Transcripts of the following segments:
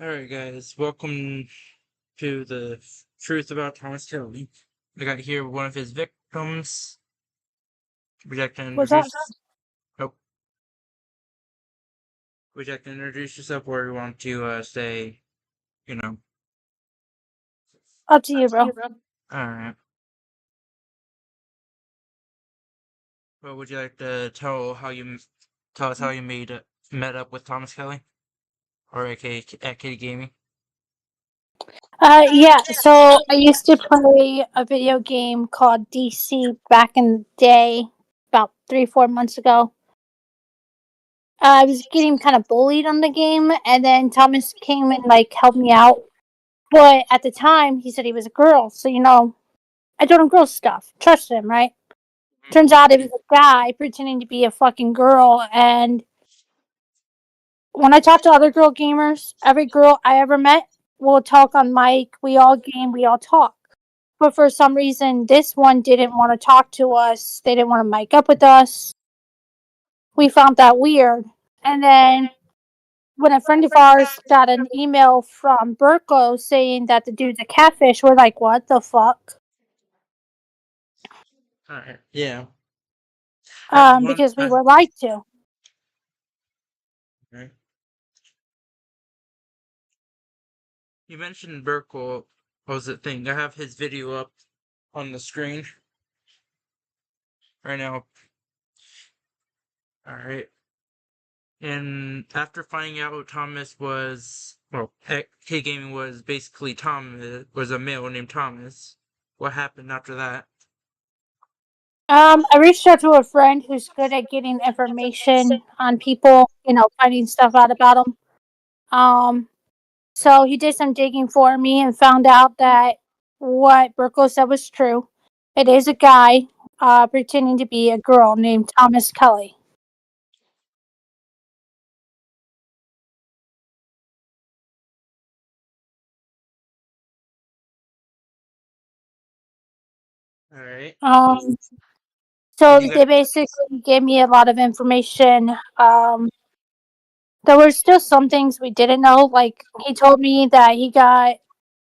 Alright, guys, welcome to the truth about Thomas Kelly. I got here one of his victims. Would you like to What's that? introduce? Oh, would you like to introduce yourself, or you want to say, you know? Up to you, bro. Alright. Well, would you like to tell us how you met up with Thomas Kelly, or aka at Kitty Gaming? Yeah, so I used to play a video game called DC back in the day, about 3-4 months ago. I was getting kind of bullied on the game, and then Thomas came and helped me out. But at the time, he said he was a girl, so I told him girl stuff. Trusted him, right? Turns out it was a guy pretending to be a fucking girl, and when I talk to other girl gamers, every girl I ever met will talk on mic. We all game, we all talk. But for some reason, this one didn't want to talk to us. They didn't want to mic up with us. We found that weird. And then when a friend of ours got an email from Burko saying that the dude's a catfish, we're like, what the fuck? Alright, yeah. At one Because we time, were lied to. okay. You mentioned Burkle. What was the thing? I have his video up on the screen right now. Alright. And after finding out Thomas was, well, K Gaming was basically Thomas, was a male named Thomas, what happened after that? I reached out to a friend who's good at getting information on people, finding stuff out about them. So he did some digging for me and found out that what Burko said was true. It is a guy pretending to be a girl named Thomas Kelly. Alright. So Did you they guys, basically gave me a lot of information. There were still some things we didn't know. Like he told me that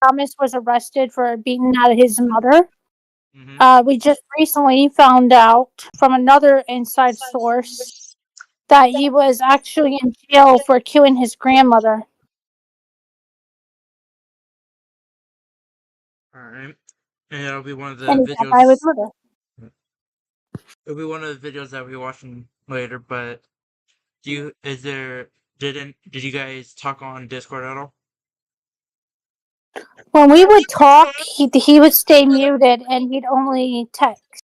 Thomas was arrested for beating out his mother. mm-hmm. We just recently found out from another inside source that he was actually in jail for killing his grandmother. Alright. And it'll be one of the And he got by with videos, murder. it'll be one of the videos that we'll be watching later, but is there, did you guys talk on Discord at all? When we would talk, he would stay muted and he'd only text.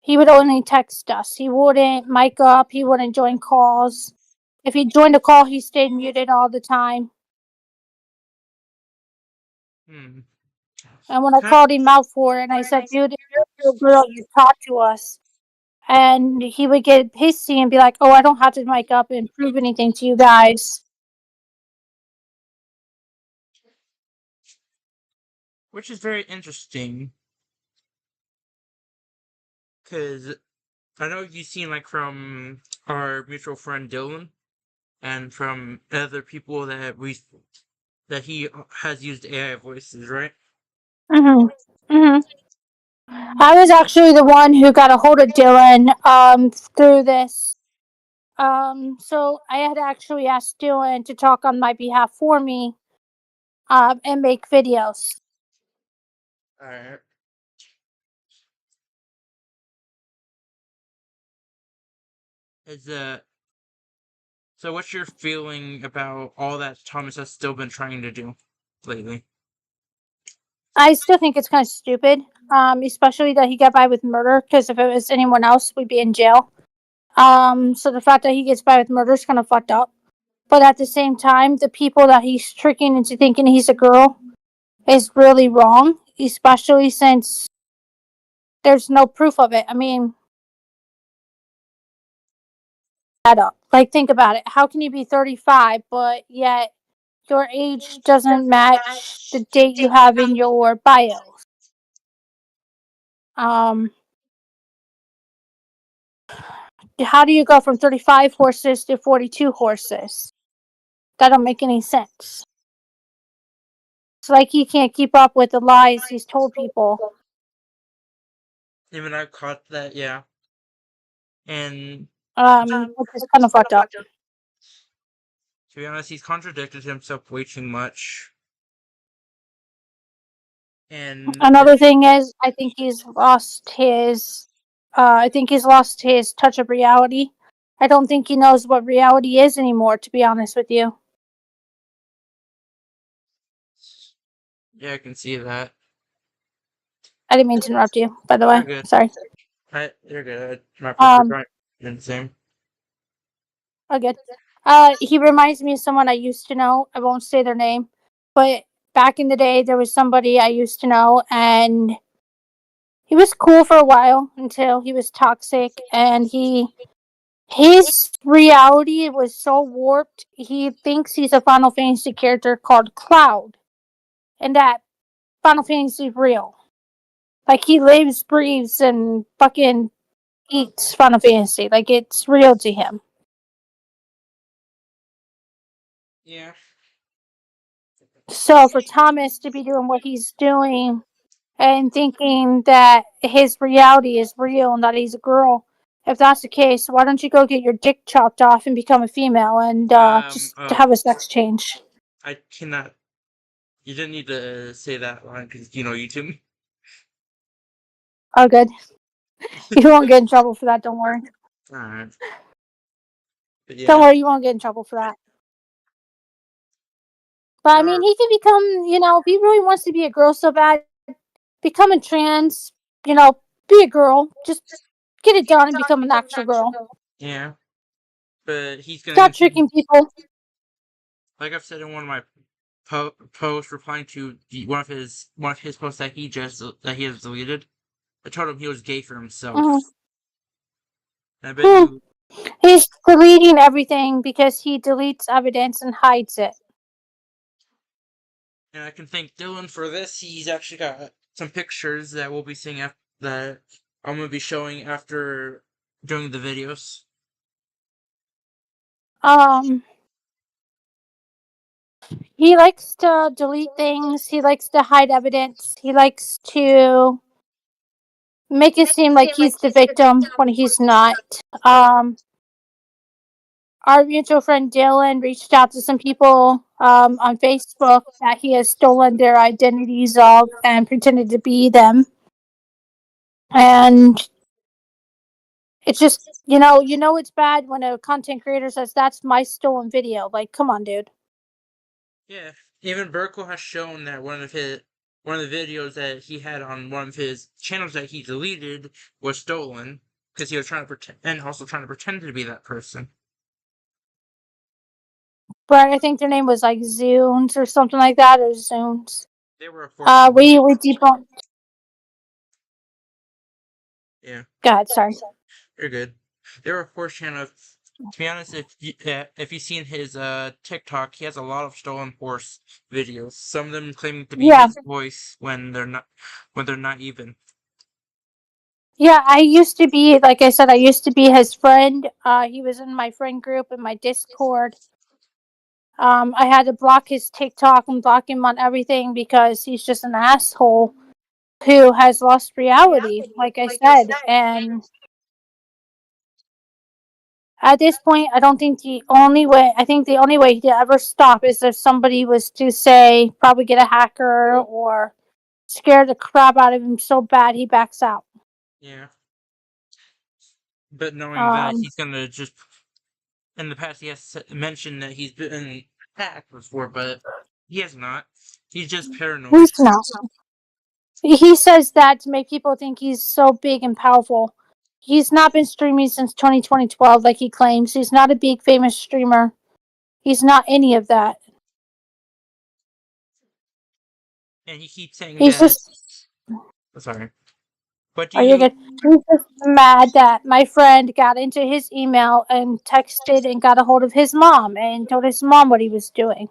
He would only text us. He wouldn't mic up. He wouldn't join calls. If he joined a call, he stayed muted all the time. Hmm. And when I called him out for it, and I said, dude, if you're a girl, you talk to us. And he would get pissy and be like, oh, I don't have to mic up and prove anything to you guys. Which is very interesting, because I know you've seen, like, from our mutual friend Dylan, and from other people that he has used AI voices, right? I was actually the one who got a hold of Dylan through this. So I had actually asked Dylan to talk on my behalf for me and make videos. Alright. Is so what's your feeling about all that Thomas has still been trying to do lately? I still think it's kind of stupid, especially that he got by with murder, because if it was anyone else, we'd be in jail. So the fact that he gets by with murder is kind of fucked up. But at the same time, the people that he's tricking into thinking he's a girl is really wrong, especially since there's no proof of it. I mean, add up. Like, think about it. How can you be 35, but yet your age doesn't match the date you have in your bio? Um, how do you go from 35 horses to 42 horses? That don't make any sense. It's like he can't keep up with the lies he's told people. Even I caught that, yeah. And Which is kind of fucked up. to be honest, he's contradicted himself way too much. And Another thing is, I think he's lost his. I think he's lost his touch of reality. I don't think he knows what reality is anymore. To be honest with you. yeah, I can see that. I didn't mean to interrupt you. By the way, You're good. sorry. You're good. My perfect right. Doing the same. Oh, good. He reminds me of someone I used to know. I won't say their name, but back in the day, there was somebody I used to know, and he was cool for a while until he was toxic, and his reality was so warped. He thinks he's a Final Fantasy character called Cloud, and that Final Fantasy is real. Like he lives, breathes, and fucking eats Final Fantasy. Like it's real to him. Yeah. So for Thomas to be doing what he's doing and thinking that his reality is real and that he's a girl, if that's the case, why don't you go get your dick chopped off and become a female and just have a sex change? I cannot. You didn't need to say that line because you know YouTube. Oh, good. You won't get in trouble for that. Don't worry. Alright. Yeah. Don't worry, you won't get in trouble for that. But I mean, he can become, if he really wants to be a girl so bad, become a trans, be a girl. Just get it done and become an actual girl. Yeah. But he's gonna stop tricking people. Like I've said in one of my posts, replying to one of his posts that he has deleted. I told him he was gay for himself. I bet you. He's deleting everything because he deletes evidence and hides it. And I can thank Dylan for this. He's actually got some pictures that we'll be seeing that I'm gonna be showing after doing the videos. He likes to delete things. He likes to hide evidence. He likes to make it seem like he's the victim when he's not. Our mutual friend Dylan reached out to some people on Facebook that he has stolen their identities of and pretended to be them. And it's just, it's bad when a content creator says, that's my stolen video. Like, come on, dude. Yeah, even Burkle has shown that one of the videos that he had on one of his channels that he deleted was stolen because he was trying to pretend, and also trying to pretend to be that person. But I think their name was like Zunes or something like that, or Zunes. They were a force. We debunked. Yeah. God, sorry. You're good. They were a horse channel. To be honest, if you've seen his TikTok, he has a lot of stolen horse videos. Some of them claiming to be his voice when they're not even. Yeah, I used to be, like I said, I used to be his friend. He was in my friend group in my Discord. I had to block his TikTok and block him on everything because he's just an asshole who has lost reality, like I said. And at this point, I think the only way to ever stop is if somebody was to say, probably get a hacker or scare the crap out of him so bad he backs out. Yeah. But knowing that he's gonna just, in the past he has mentioned that he's been hacked before, but he has not. He's just paranoid. He's not. He says that to make people think he's so big and powerful. He's not been streaming since 2012 like he claims. He's not a big famous streamer. He's not any of that. And he keeps saying he's that. Just, sorry. But He's just mad that my friend got into his email and texted and got a hold of his mom and told his mom what he was doing.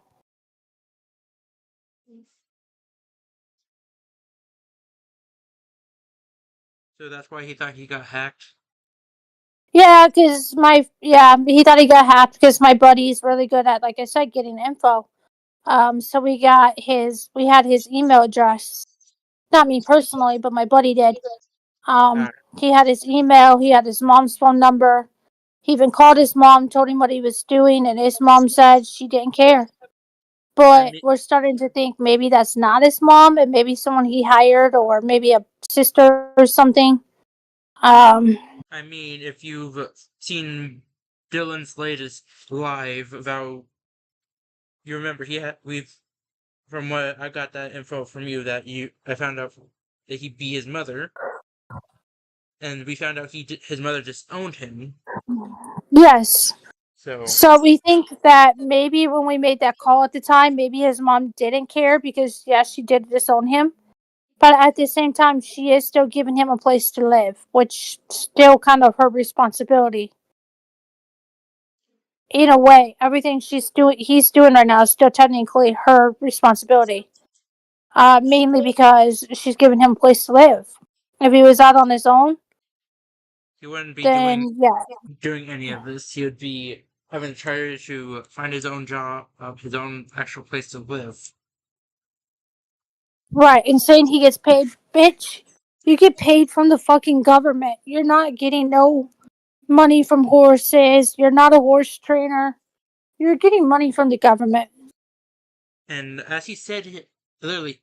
So that's why he thought he got hacked? Yeah, because he thought he got hacked because my buddy's really good at, like I said, getting info. So we had his email address. Not me personally, but my buddy did. Uh, He had his email. He had his mom's phone number. He even called his mom, told him what he was doing, and his mom said she didn't care. I But mean, we're starting to think maybe that's not his mom, and maybe someone he hired, or maybe a sister or something. Um, if you've seen Dylan's latest live about, you remember we've from what I got that info from you that I found out that he be his mother, and we found out his mother disowned him. yes. So So we think that maybe when we made that call at the time, maybe his mom didn't care because, yes, she did disown him. But at the same time, she is still giving him a place to live, which still kind of her responsibility. In a way, everything he's doing right now is still technically her responsibility. Mainly because she's giving him a place to live. If he was out on his own, he wouldn't be then yeah, doing any of this. He would be having to try to find his own job, his own actual place to live. right. And saying he gets paid, bitch, you get paid from the fucking government. You're not getting no money from horses. You're not a horse trainer. You're getting money from the government. And as he said, literally,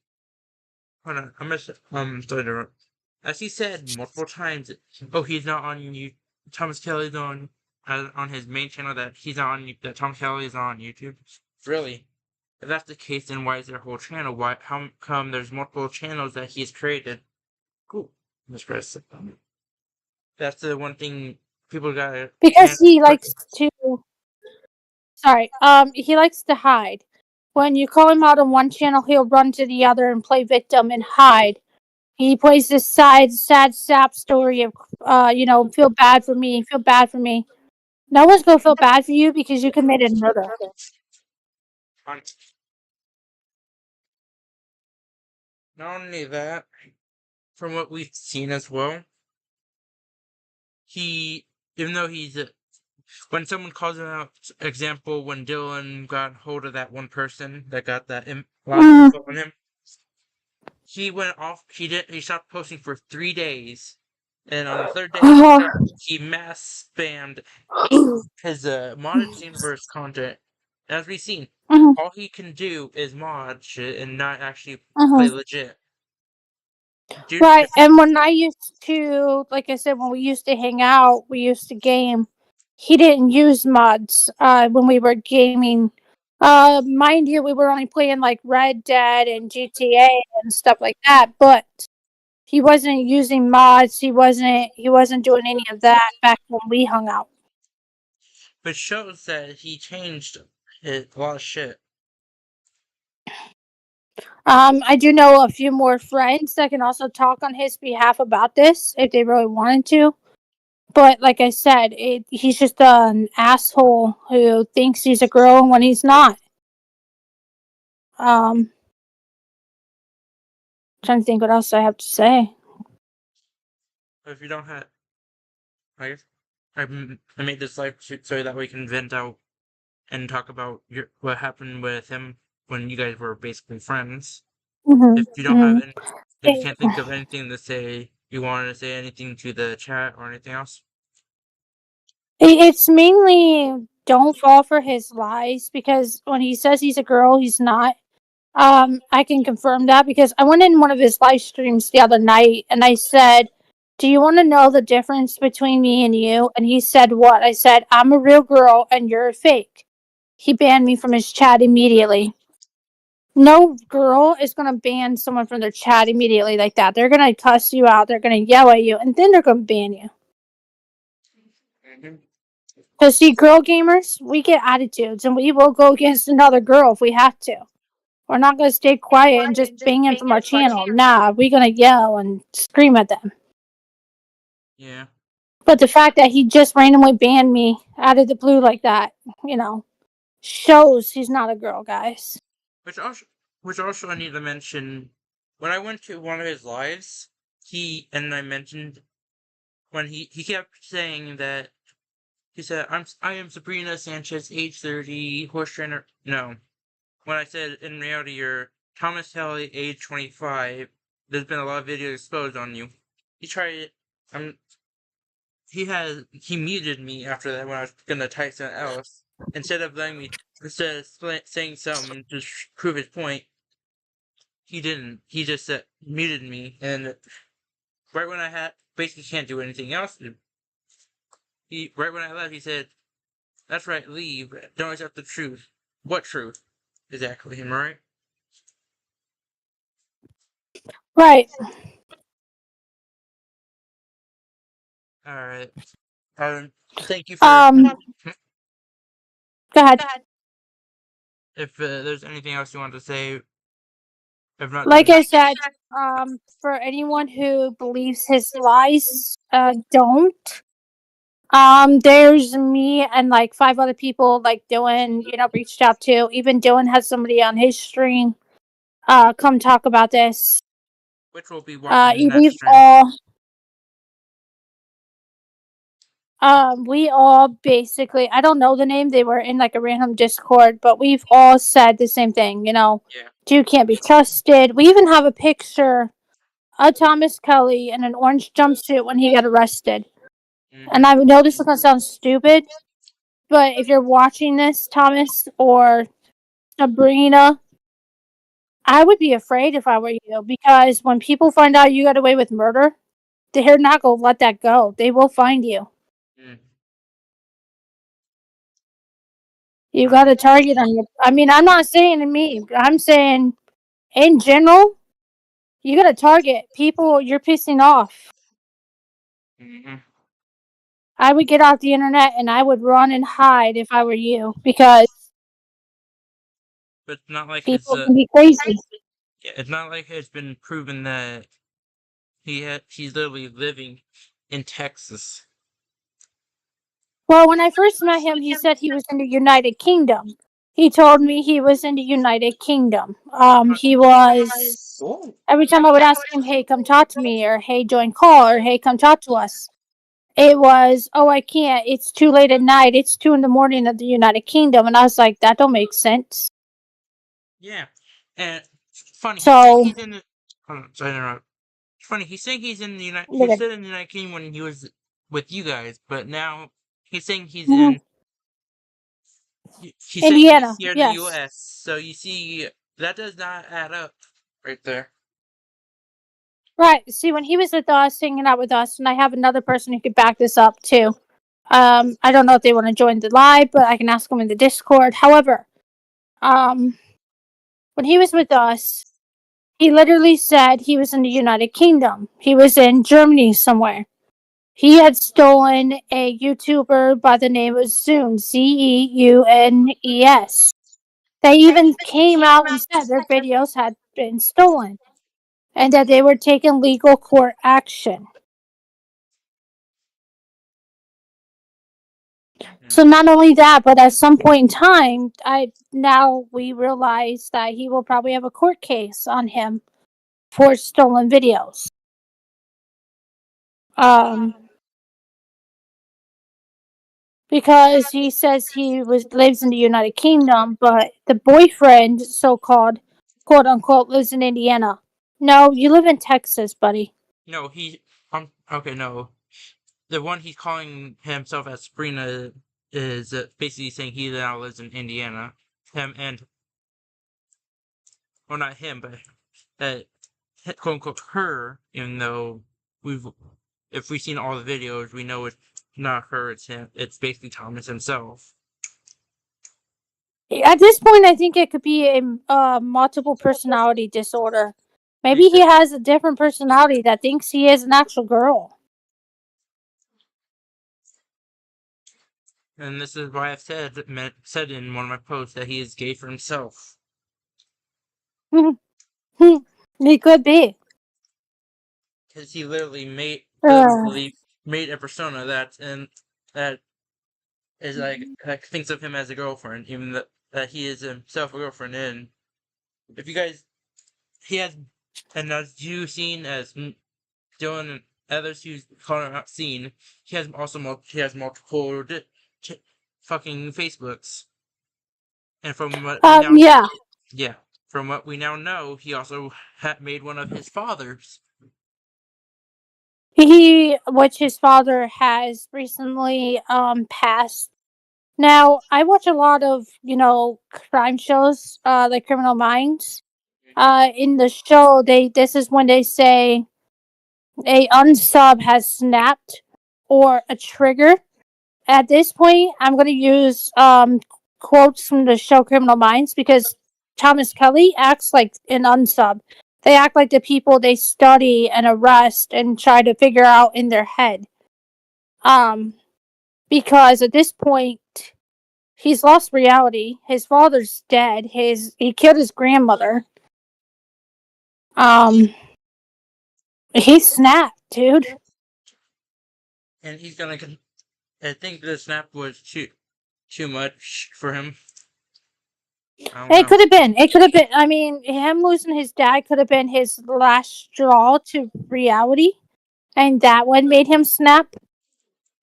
hold on, I'm just sorry to interrupt. As he said multiple times, oh, he's not on you. Thomas Kelly's on his main channel that he's on that Tom Kelly is on YouTube. Really, if that's the case, then why is there a whole channel? Why? How come there's multiple channels that he's created? Cool. Let's press. That's the one thing people gotta Because can't. he likes to he likes to hide. When you call him out on one channel, he'll run to the other and play victim and hide. He plays this sad sap story of, feel bad for me, feel bad for me. No one's gonna feel bad for you because you committed murder. Not only that, from what we've seen as well, he, even though when someone calls him out, example, when Dylan got hold of that one person that got that lot of Mm. info on him, he went off. He stopped posting for 3 days, and on the third day he mass spammed his modded universe content. As we've seen, Mhm, all he can do is mod shit and not actually play mhm. legit. Dude, Right, and when I used to, like I said, when we used to hang out, we used to game. He didn't use mods when we were gaming. Mind you, we were only playing like Red Dead and GTA and stuff like that, but he wasn't using mods. He wasn't doing any of that back when we hung out. which shows that he changed a lot of shit. I do know a few more friends that can also talk on his behalf about this if they really wanted to. But like I said, he's just an asshole who thinks he's a girl when he's not. Trying to think what else I have to say. But if you don't have, I guess I made this live so that we can vent out and talk about what happened with him when you guys were basically friends. Mm-hmm, If you don't have mm-hmm. any, if you can't think of anything to say, you want to say anything to the chat or anything else? It's mainly don't fall for his lies because when he says he's a girl, he's not. I can confirm that because I went in one of his live streams the other night and I said, "Do you want to know the difference between me and you?" And he said, "What?" I said, "I'm a real girl and you're a fake." He banned me from his chat immediately. No girl is gonna ban someone from their chat immediately like that. They're gonna cuss you out, they're gonna yell at you, and then they're gonna ban you. Mhm. Because see, girl gamers, we get attitudes and we will go against another girl if we have to. We're not gonna stay quiet and just bang them from our channel. Nah, we're gonna yell and scream at them. Yeah. But the fact that he just randomly banned me out of the blue like that, you know, shows he's not a girl, guys. Which also, I need to mention, when I went to one of his lives, I mentioned when he kept saying that He said, I am Sabrina Sanchez, age 30, horse trainer. No. When I said, in reality, you're Thomas Kelly, age 25, there's been a lot of videos exposed on you. He tried, he muted me after that when I was gonna type something else. Instead of saying something to prove his point, he didn't. He just muted me, and right when I basically can't do anything else, right when I left, he said, "That's right, leave. Don't accept the truth." What truth? Exactly, am I right? Right. All right. Thank you for. Go ahead. If there's anything else you want to say, if not, Like then I said, for anyone who believes his lies, don't. There's me and like 5 other people, like Dylan, reached out to. Even Dylan has somebody on his stream, come talk about this. which will be watching the next We've stream. all, we all basically, I don't know the name. They were in like a random Discord, but we've all said the same thing. Yeah. Dude can't be trusted. We even have a picture of Thomas Kelly in an orange jumpsuit when he got arrested. And I know this is gonna sound stupid, but if you're watching this, Thomas or Sabrina, I would be afraid if I were you, because when people find out you got away with murder, they're not gonna let that go. They will find you. You got a target on you. I mean, I'm not saying to me. I'm saying in general, you got a target. People you're pissing off. I would get off the internet and I would run and hide if I were you, because But it's not like people can be crazy. it's not like it's been proven that he's literally living in Texas. Well, when I first met him, he said he was in the United Kingdom. He told me he was in the United Kingdom. He was. Every time I would ask him, "Hey, come talk to me," or "Hey, join call," or "Hey, come talk to us," it was, "Oh, I can't. It's too late at night. It's 2 a.m. at the United Kingdom," and I was like, "That don't make sense." Yeah, and funny. So, He's in the. Hold on, sorry to interrupt. Funny. He's saying he's in the United. He said in the United Kingdom when he was with you guys, but now he's saying he's in. He's saying Indiana, he's here in the yes. U.S. So you see, that does not add up, right there. Right. See, when he was with us, hanging out with us, and I have another person who could back this up too. I don't know if they want to join the live, but I can ask them in the Discord. However, when he was with us, he literally said he was in the United Kingdom. He was in Germany somewhere. He had stolen a YouTuber by the name of Zeunes, Zeunes. They even came out and said their videos had been stolen and that they were taking legal court action. So not only that, but at some point in time, we realize that he will probably have a court case on him for stolen videos. Because he says he lives in the United Kingdom, but the boyfriend, so-called, quote unquote, lives in Indiana. No, you live in Texas, buddy. No, okay, no. The one he's calling himself as Sabrina is basically saying he now lives in Indiana. Him and, well, not him, but quote unquote her. Even though if we've seen all the videos, we know it's not her. It's him. It's basically Thomas himself. At this point, I think it could be a multiple personality disorder. Maybe he has a different personality that thinks he is an actual girl. And this is why I've said in one of my posts that he is gay for himself. He could be. Because he literally made a persona that is like thinks of him as a girlfriend, even that he is himself a girlfriend. And if you guys, he has, and as you've seen, as Dylan and others who's calling him out seen, he has multiple fucking Facebooks. And from what we now Yeah. yeah, from what we now know, he also made one of his fathers. Which his father has recently passed. Now, I watch a lot of, crime shows, like Criminal Minds. In the show, this is when they say a unsub has snapped or a trigger. At this point, I'm going to use quotes from the show Criminal Minds because Thomas Kelly acts like an unsub. They act like the people they study and arrest and try to figure out in their head. Because at this point, he's lost reality. His father's dead. He killed his grandmother. He snapped, dude. And he's gonna. I think the snap was too much for him. It could have been. I mean, him losing his dad could have been his last straw to reality, and that one made him snap.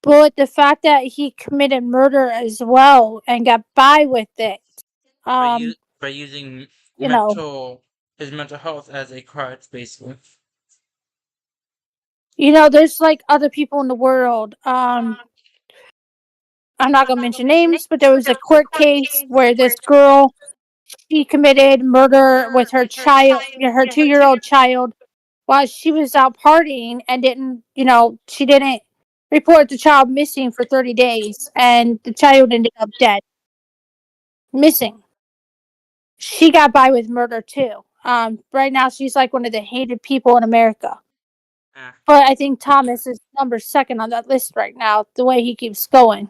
But the fact that he committed murder as well and got by with it, by using his mental health as a crutch, basically. There's like other people in the world. I'm not gonna mention names, but there was a court case where this girl, she committed murder with her 2-year-old child, while she was out partying and she didn't report the child missing for 30 days, and the child ended up dead, missing. She got by with murder too. Right now she's like one of the hated people in America. But I think Thomas is number 2 on that list right now, the way he keeps going.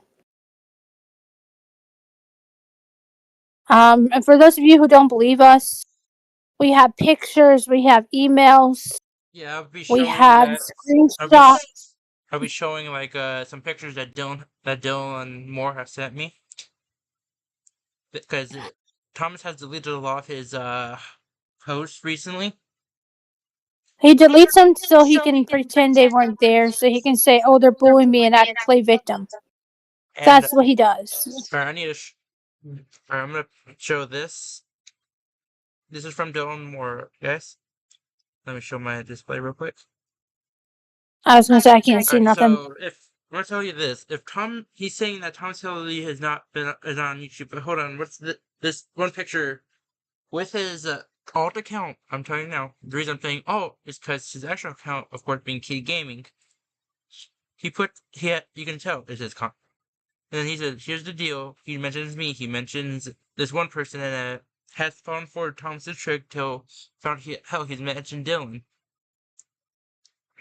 And for those of you who don't believe us, we have pictures, we have emails, yeah, we have screenshots. I'll be showing like some pictures that Dylan Moore has sent me, because Thomas has deleted a lot of his posts recently. He deletes them so he can pretend they weren't there, so he can say, "Oh, they're bullying me," and I can play victim. And that's what he does. I'm gonna show this. This is from Dylan Moore, guys. Let me show my display real quick. I was gonna say I can't see nothing. So I'm gonna tell you this: he's saying that Thomas Kelly is not on YouTube. But hold on, what's this one picture with his alt account? I'm telling you now. The reason I'm saying is because his actual account, of course, being Kitty Gaming. You can tell it's his account. And then he said, "Here's the deal." He mentions me. He mentions this one person that has fallen for Thomas's trick till he's mentioned Dylan.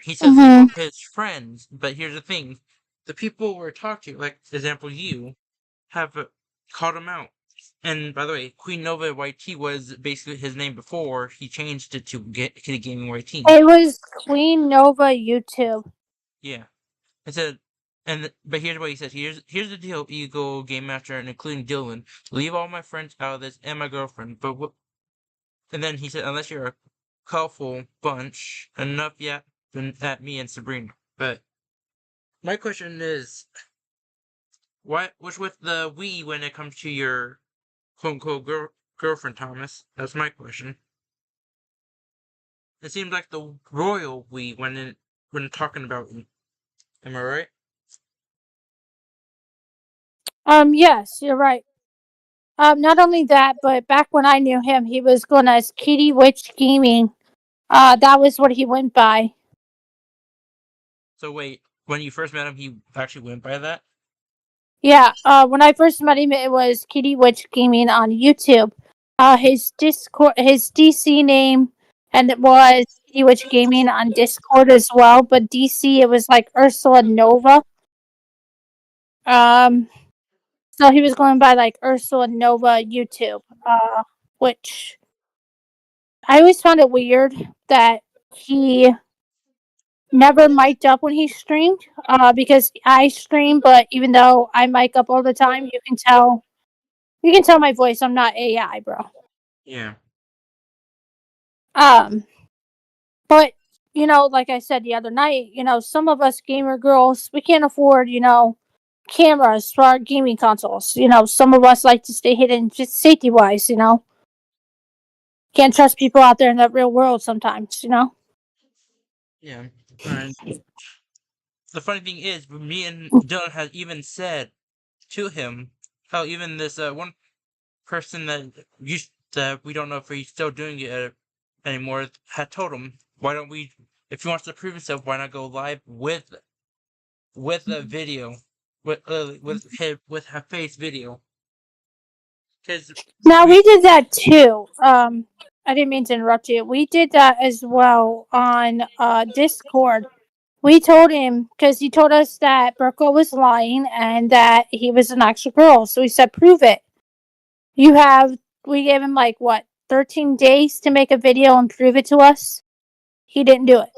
He says all his friends, but here's the thing: the people we're talking to, like example you, have called him out. And by the way, Queen Nova YT was basically his name before he changed it to Kitty Gaming YT. It was Queen Nova YouTube. Yeah, it said. But here's what he says. Here's the deal, Eagle Game Master, and including Dylan. Leave all my friends out of this and my girlfriend. And then he said, unless you're a colorful bunch, enough yet at me and Sabrina. But my question is, what's with the we when it comes to your quote unquote girlfriend, Thomas? That's my question. It seems like the royal we when talking about you. Am I right? Yes, you're right. Not only that, but back when I knew him, he was going as Kitty Witch Gaming. That was what he went by. So wait, when you first met him, he actually went by that? Yeah, when I first met him, it was Kitty Witch Gaming on YouTube. His DC name, and it was Kitty Witch Gaming on Discord as well, but DC, it was like Ursula Nova. So he was going by like Ursula Nova YouTube, which I always found it weird that he never mic'd up when he streamed, because I stream, but even though I mic up all the time, you can tell my voice. I'm not AI, bro. Yeah. But like I said the other night, some of us gamer girls, we can't afford, cameras for our gaming consoles. You know, some of us like to stay hidden just safety wise, you know. Can't trust people out there in the real world sometimes, you know. Yeah. And the funny thing is, me and Dylan had even said to him how even this one person that we don't know if he's still doing it anymore had told him, why don't we, if he wants to prove himself, why not go live with a video with her face video? Because Now we did that too. I didn't mean to interrupt you. We did that as well on Discord. We told him because he told us that Burko was lying and that he was an actual girl. So we said, prove it. You have. We gave him like what 13 days to make a video and prove it to us. He didn't do it.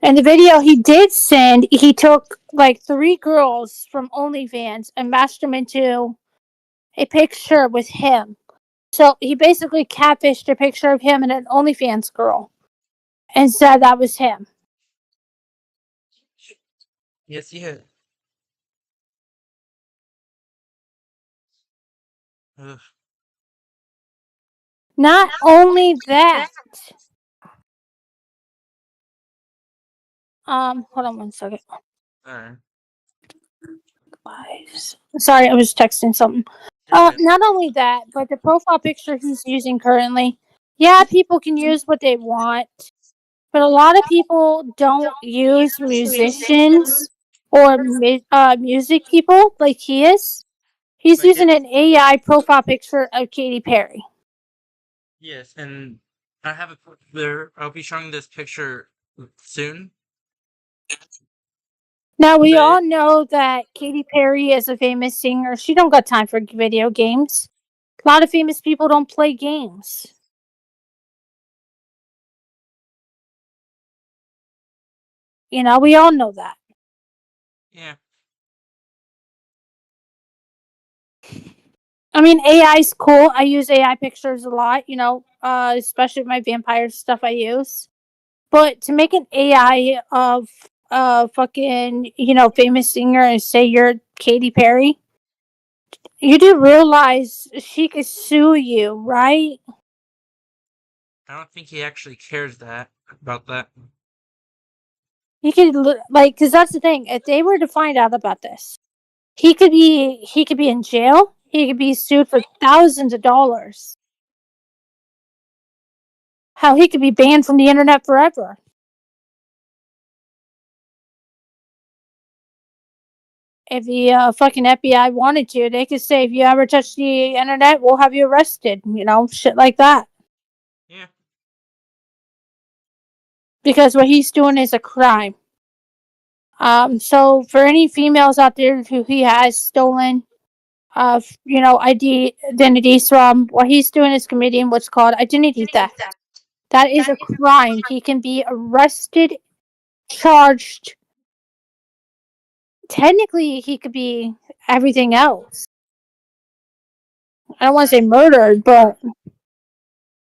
And the video he did send, he took like 3 girls from OnlyFans and mashed them into a picture with him. So he basically catfished a picture of him and an OnlyFans girl and said that was him. yes, he had. Ugh. Not only that, hold on one second. Alright. Sorry, I was texting something. Okay. Not only that, but the profile picture he's using currently, yeah, people can use what they want, but a lot of people don't use musicians or music people like he is. He's Like using an AI profile picture of Katy Perry. yes, and I have a there. I'll be showing this picture soon. Now we But all know that Katy Perry is a famous singer. She don't got time for video games. A lot of famous people don't play games. You know, we all know that. yeah, I mean, AI's cool. I use AI pictures a lot, you know, especially with my vampire stuff I use. But to make an AI of a fucking, you know, famous singer and say you're Katy Perry, you do realize she could sue you, right? I don't think he actually cares about that. He could like, because that's the thing. If they were to find out about this, he could be in jail. He could be sued for thousands of dollars. How he could be banned from the internet forever. If the fucking FBI wanted to, they could say, if you ever touch the internet, we'll have you arrested. You know, shit like that. Yeah, Because what he's doing is a crime. So for any females out there who he has stolen, you know, identities from, what he's doing is committing what's called identity theft. That is a crime. He can be arrested, charged. Technically, he could be everything else. I don't want to say murdered, but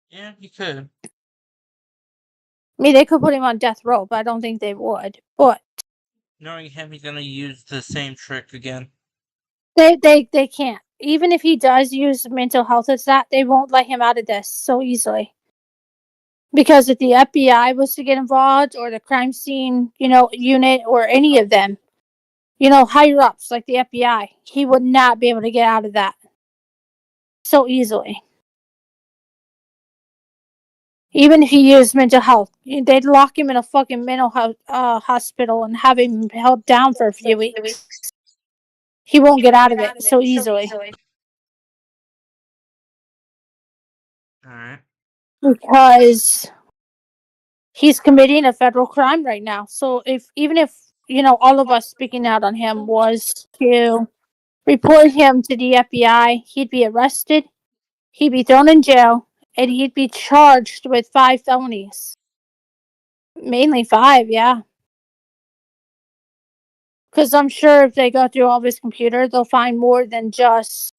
yeah, he could. I mean, they could put him on death row, but I don't think they would. But Knowing him, he's gonna use the same trick again. they can't. Even if he does use mental health as that, they won't let him out of this so easily. Because if the FBI was to get involved, or the crime scene, you know, unit, or any of them, you know, higher ups like the FBI, he would not be able to get out of that so easily. Even if he used mental health, they'd lock him in a fucking mental health hospital and have him held down for a few weeks. He won't get out of it so easily. Alright. Because he's committing a federal crime right now. So even if, you know, all of us speaking out on him was to report him to the FBI, he'd be arrested, he'd be thrown in jail, and he'd be charged with 5 felonies. Mainly 5, yeah. Because I'm sure if they go through all of his computer, they'll find more than just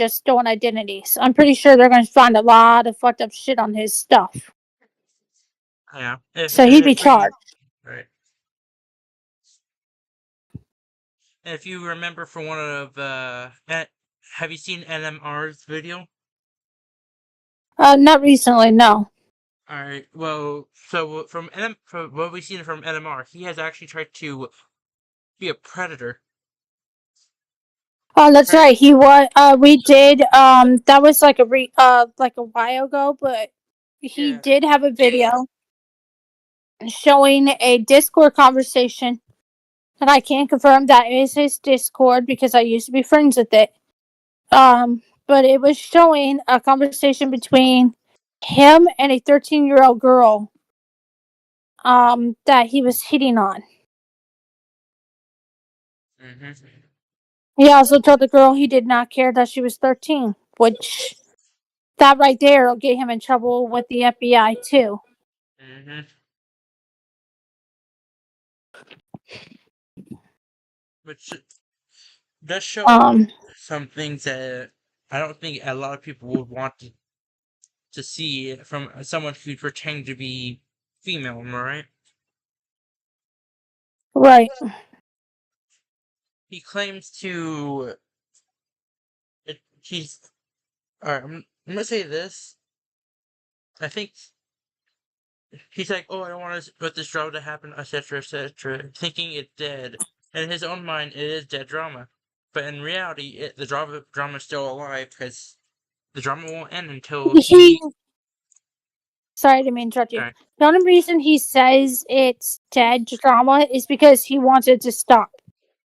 stolen identities. I'm pretty sure they're going to find a lot of fucked up shit on his stuff. Yeah. So he'd be charged. Right. And if you remember from one of have you seen NMR's video? Not recently, no. All right. Well, so from what we've seen from NMR, he has actually tried to be a predator. Oh, that's Right. right. He was. We did. That was like like a while ago, but he Yeah. did have a video showing a Discord conversation, and I can confirm that is his Discord because I used to be friends with it. But it was showing a conversation between him and a 13-year-old girl. That he was hitting on. Mm-hmm. He also told the girl he did not care that she was 13, which that right there will get him in trouble with the FBI too. Mm-hmm. Which does show Um, some things that I don't think a lot of people would want to see from someone who pretend to be female. Am I right? right. He claims to. He's. Alright, I'm gonna say this. I think he's like, oh, I don't want this drama to happen, etc., etc., thinking it's dead. In his own mind, it is dead drama. But in reality, the drama is still alive because the drama won't end until He. Sorry to interrupt you. Alright. The only reason he says it's dead drama is because he wants it to stop.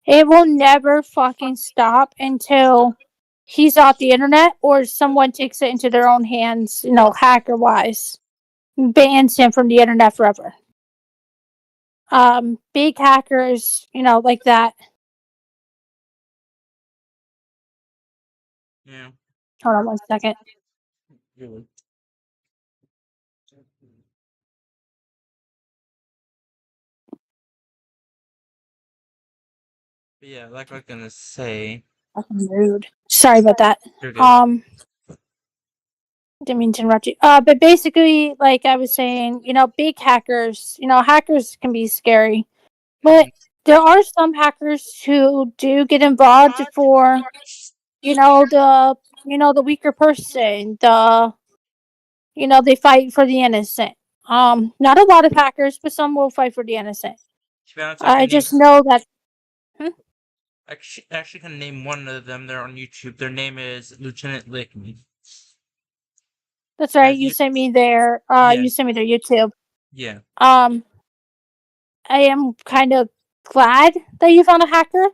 It will never fucking stop until he's off the internet or someone takes it into their own hands, hacker wise, bans him from the internet forever. Big hackers, like that. Yeah. Hold on 1 second. Really. But yeah, like I was gonna say. Fucking rude. Sorry about that. You're good. Didn't mean to interrupt you. But basically, like I was saying, big hackers, hackers can be scary. But Mhm. there are some hackers who do get involved for, the weaker person, they fight for the innocent. Not a lot of hackers, but some will fight for the innocent. To be honest, I just know that. actually can name one of them. They're on YouTube. Their name is Lieutenant Lickman. That's right. As You you, sent me their. yeah, You sent me their YouTube. yeah, Um, I am kind of glad that you found a hacker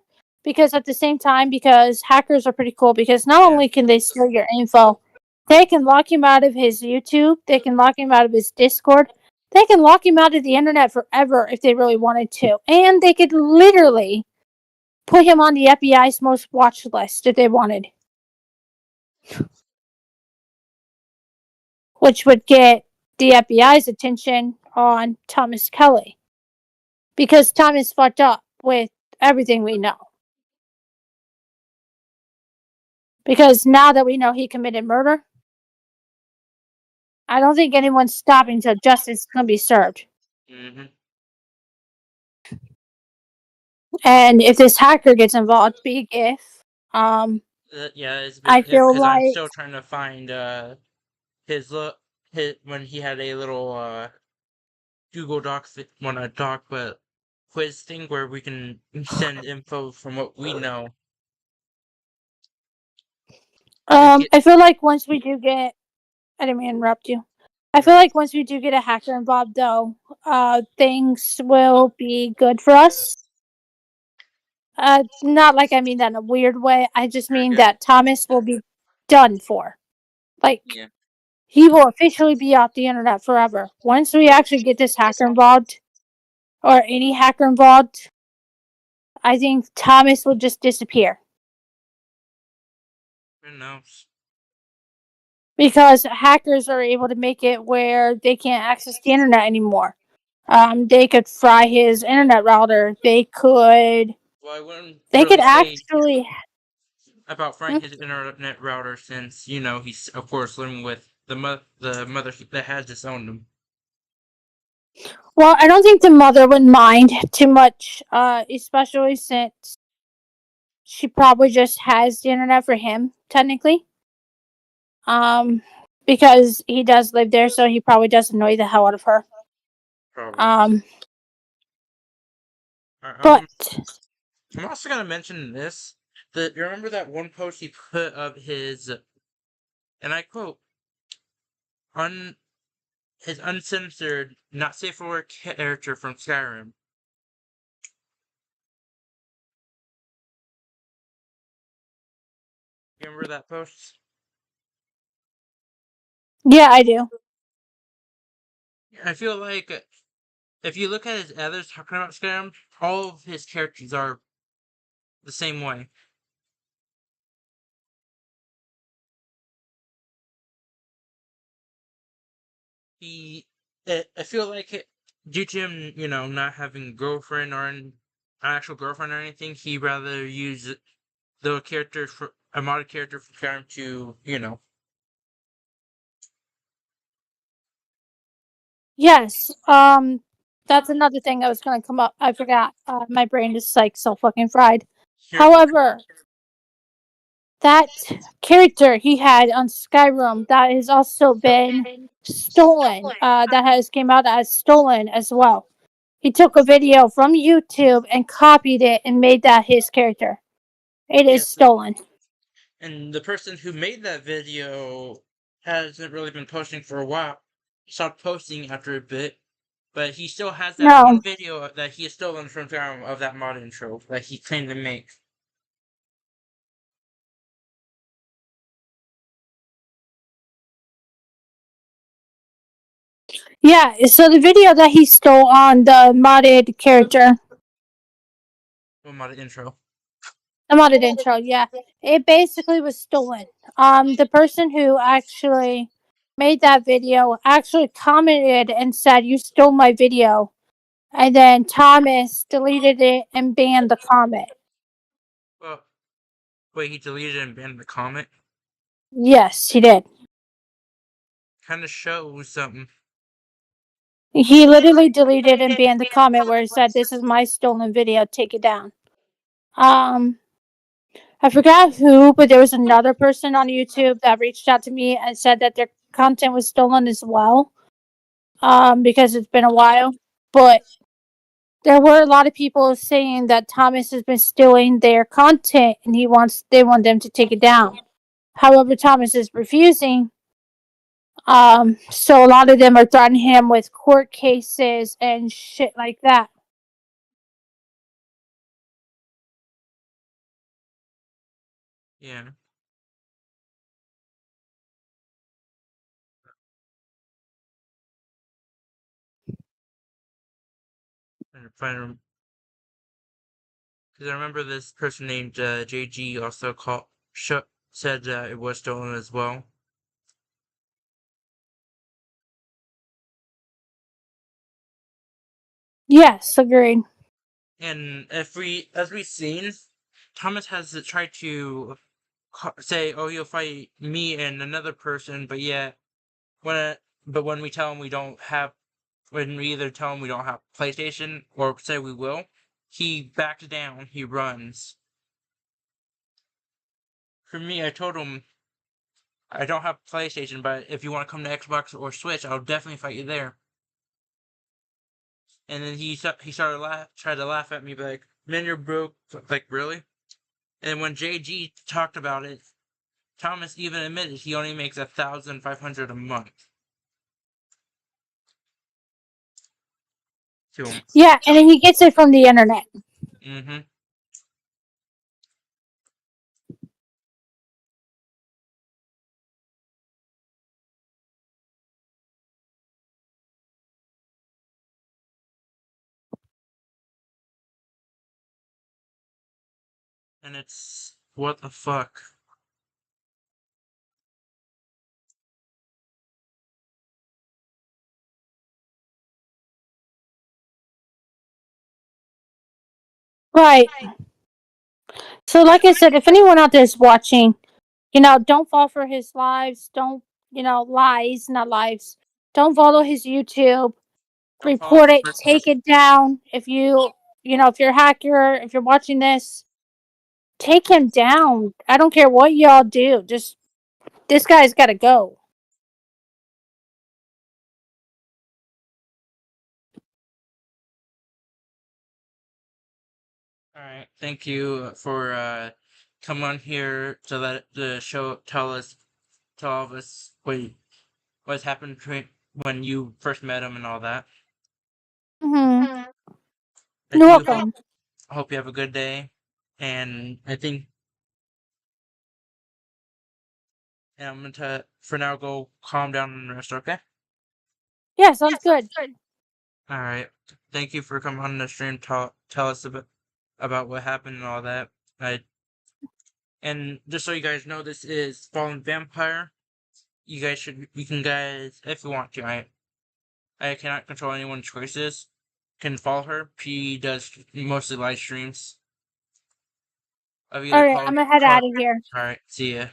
because at the same time, because hackers are pretty cool because not yeah. only can they steal your info, they can lock him out of his YouTube, they can lock him out of his Discord, they can lock him out of the internet forever if they really wanted to. And they could literally put him on the FBI's most watched list if they wanted. Which would get the FBI's attention on Thomas Kelly. Because Thomas fucked up with everything we know. Because now that we know he committed murder, I don't think anyone's stopping till justice is going to be served. Mm-hmm. And if this hacker gets involved, big if, Yeah, it's a I big if feel because I'm like, still trying to find his look his when he had a little Google Docs one a doc but quiz thing where we can send info from what we know. It get I feel like once we do get, I didn't mean to interrupt you. I feel like once we do get a hacker involved, though, things will be good for us. Not like I mean that in a weird way. I just very mean good. that Thomas will be done for. Like, Yeah. he will officially be off the internet forever. Once we actually get this hacker involved, or any hacker involved, I think Thomas will just disappear. Who knows? Because hackers are able to make it where they can't access the internet anymore. They could fry his internet router. They could. Well, I wouldn't They could really say actually. about frying his internet router since he's of course living with the mother that has disowned him. Well, I don't think the mother would mind too much, especially since she probably just has the internet for him, technically. Um, because he does live there, so he probably does annoy the hell out of her. Probably. Um, Um, but I'm also gonna mention this. That you remember that one post he put of his, and I quote, "un his uncensored, not safe for work character from Skyrim." You remember that post? yeah, I do. I feel like if you look at his others talking about Skyrim, all of his characters are the same way. I feel like due to him, not having a girlfriend or an actual girlfriend or anything, he rather use the character for a modded character from Skyrim to, Yes. That's another thing that was going to come up. I forgot. My brain is like so fucking fried. You're good. However, that character he had on Skyrim that has also been stolen. That has came out as stolen as well. He took a video from YouTube and copied it and made that his character. It is Yes, stolen. and the person who made that video hasn't really been posting for a while. Stopped posting after a bit, but he still has that one No. video that he has stolen from Skyrim of that mod intro that he claimed to make. Yeah, so the video that he stole on the modded character, What modded intro? the modded intro, yeah, it basically was stolen. The person who actually made that video actually commented and said, "You stole my video," and then Thomas deleted it and banned the comment. Well, wait, he deleted and banned the comment? Yes, he did. Kind of shows something. He literally deleted and banned the comment where it said, "This is my stolen video. Take it down." Um, I forgot who, but there was another person on YouTube that reached out to me and said that their content was stolen as well. Because it's been a while. But there were a lot of people saying that Thomas has been stealing their content and they want them to take it down. However, Thomas is refusing. So a lot of them are threatening him with court cases and shit like that. Yeah. And find because I remember this person named JG also said that it was stolen as well. Yes, agreed. And as we've seen, Thomas has tried to say, "Oh, you'll fight me and another person," but yeah, when we tell him we don't have, when we either tell him we don't have PlayStation or say we will, he backs down. He runs. For me, I told him I don't have PlayStation, but if you want to come to Xbox or Switch, I'll definitely fight you there. And then he started tried to laugh at me, like, "Man, you're broke." Like, really? And when JG talked about it, Thomas even admitted he only makes 1,500 a month. To him. Yeah, and then he gets it from the internet. Mm-hmm. And it's what the fuck. Right. So, like I said, if anyone out there is watching, don't fall for his lives. Don't, lies, not lives. Don't follow his YouTube. Don't follow Report this it. person. Take it down. If you're a hacker, if you're watching this, take him down. I don't care what y'all do. Just this guy's got to go. All right, thank you for coming on here to let the show tell all of us what's happened when you first met him and all that. Hmm. I You're do welcome. hope you have a good day, and I think and I'm gonna for now go calm down and rest. Okay. Yeah, sounds good. All right. Thank you for coming on the stream. Tell us about what happened and all that. I and just so you guys know, this is Fallen Vampire. You can guys if you want to. I cannot control anyone's choices. Can follow her. She does mostly live streams of either All right, I'm gonna head call. out of here. All right. See ya.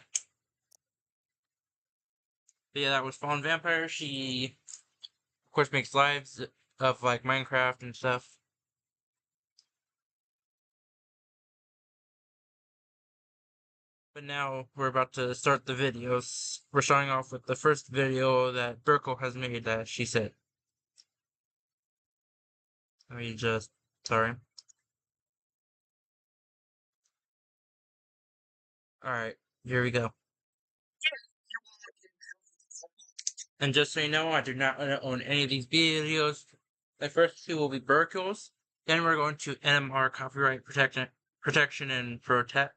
But yeah, that was Fallen Vampire. She of course makes lives of like Minecraft and stuff. But now we're about to start the videos. We're starting off with the first video that Burkle has made that she said. Let me just, sorry. Alright, here we go. And just so you know, I do not own any of these videos. The first two will be Burkle's. Then we're going to NMR copyright protection and protect.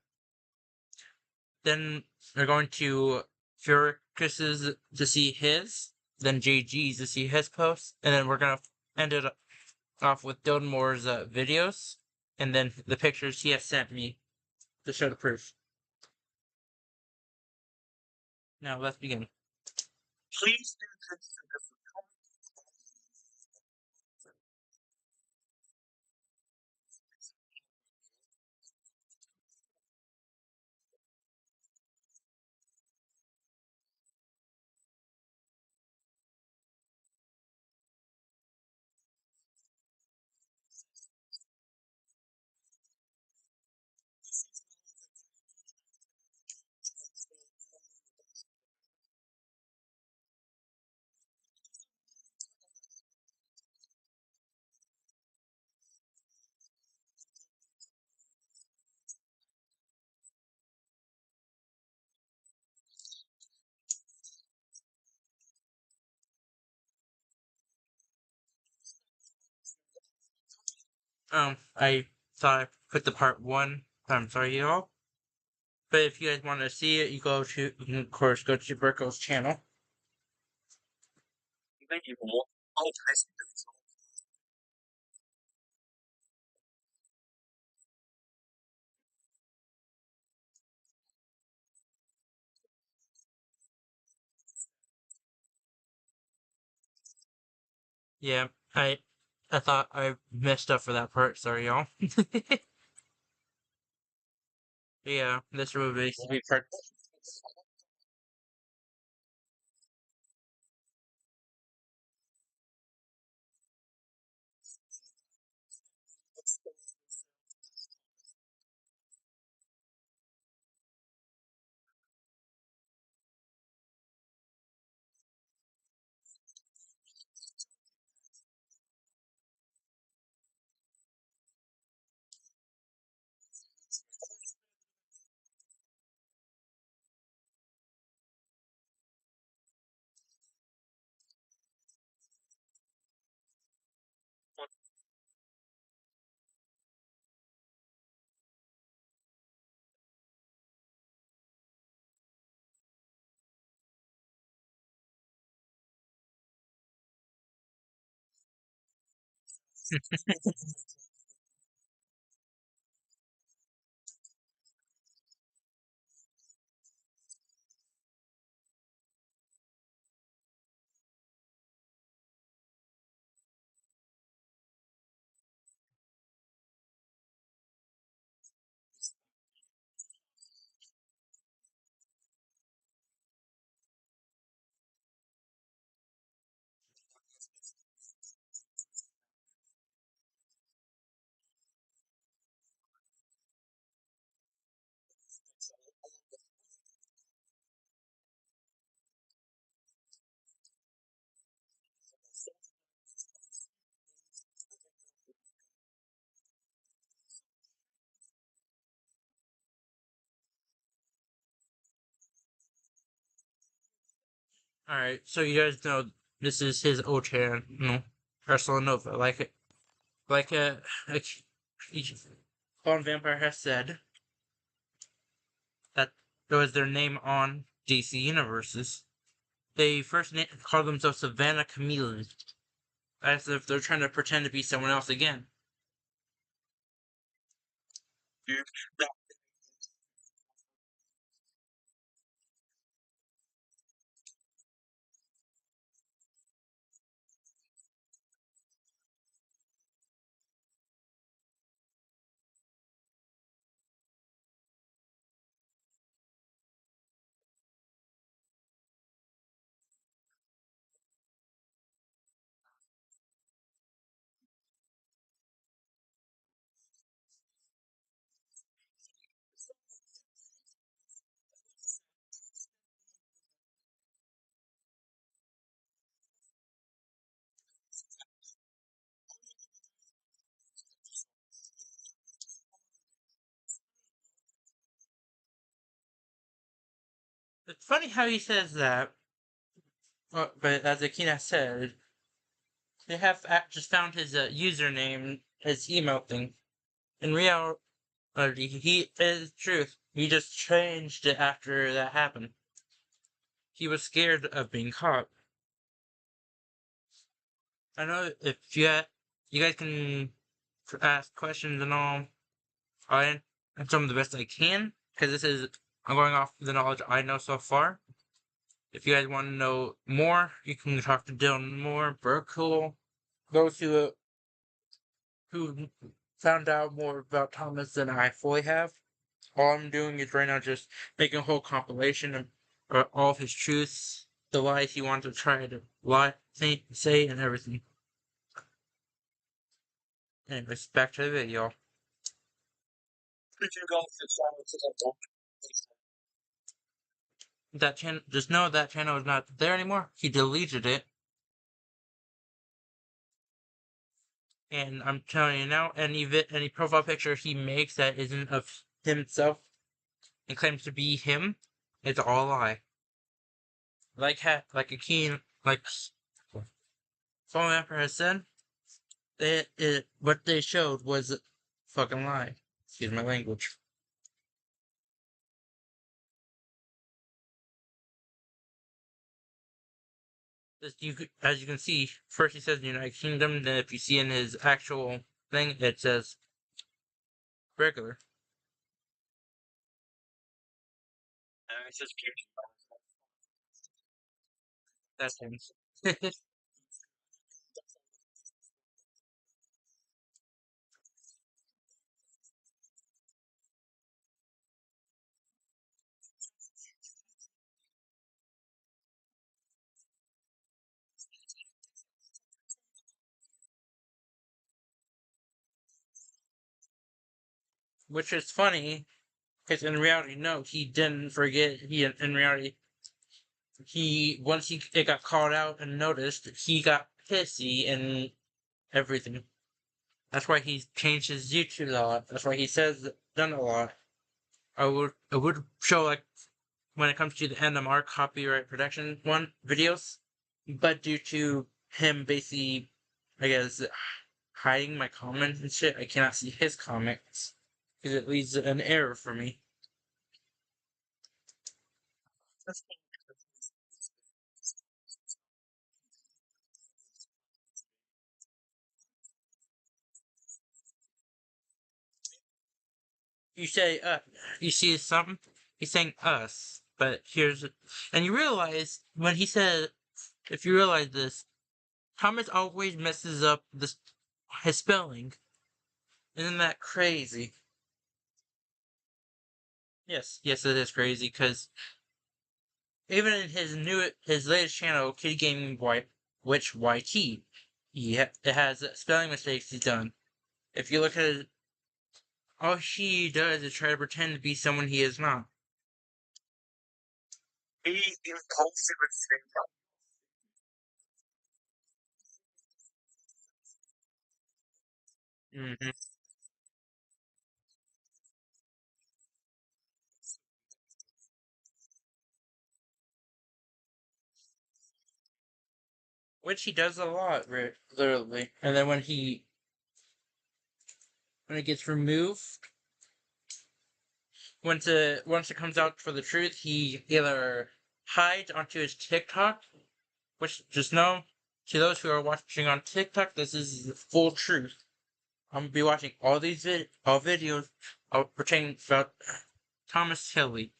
Then we're going to Furicus's to see his. Then JG's to see his post. And then we're gonna end it off with Dylan Moore's videos, and then the pictures he has sent me to show the proof. Now let's begin. Please. I thought I put the part one. I'm sorry, y'all. But if you guys want to see it, you can of course go to Burko's channel. Thank you. Yeah, I thought I messed up for that part. Sorry, y'all. Yeah, this will basically be part. Alright, so you guys know this is his old channel, Ursula Nova. Like Fallen Vampire has said, that was their name on DC Universes. They first called themselves Savannah Chameleon, as if they're trying to pretend to be someone else again. It's funny how he says that, but as Akina said, they have just found his username, his email thing. In reality, he is truth. He just changed it after that happened. He was scared of being caught. I know if you guys can ask questions and all. I answer them the best I can because I'm going off the knowledge I know so far. If you guys want to know more, you can talk to Dylan Moore, Burkle, those who found out more about Thomas than I fully have. All I'm doing is right now just making a whole compilation of all of his truths, the lies he wanted to try to say, and everything. Anyways, back to the video. That channel, just know that channel is not there anymore. He deleted it, and I'm telling you now, any profile picture he makes that isn't of himself and claims to be him, it's all a lie. Like a keen, like Fallen Emperor has said, what they showed was a fucking lie. Excuse my language. As you can see, first he says United Kingdom, then if you see in his actual thing, it says regular. That's him. Which is funny, because in reality, no, he didn't forget. In reality, once it got called out and noticed, he got pissy and everything. That's why he changed his YouTube a lot. That's why he says done a lot. I would show like when it comes to the NMR copyright protection videos, but due to him basically, I guess, hiding my comments and shit, I cannot see his comments because it leaves an error for me. You say you see something, he's saying us, but and you realize when he said, if you realize this, Thomas always messes up his spelling. Isn't that crazy? Yes, it is crazy because even in his latest channel, Kitty Gaming Witch YT, it has spelling mistakes he's done. If you look at it, all he does is try to pretend to be someone he is not. Hmm. which he does a lot, literally. And then when it gets removed, once it comes out for the truth, he either hides onto his TikTok, which just know to those who are watching on TikTok, this is the full truth. I'm gonna be watching all these all videos pertaining about Thomas Tilly,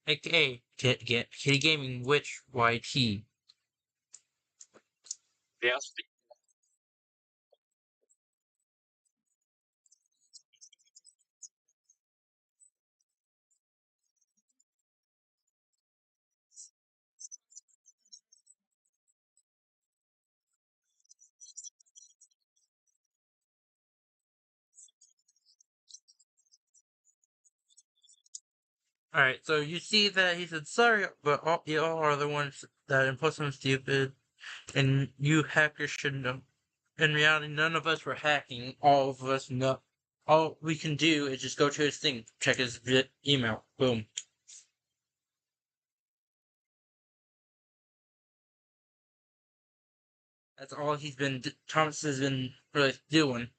aka Kitty Gaming Witch YT. Yes. All right, so you see that he said sorry, but y'all are the ones that impulse on stupid, and you hackers should know. In reality, none of us were hacking. All of us know. All we can do is just go to his thing, check his email. Boom. That's all Thomas has been really doing.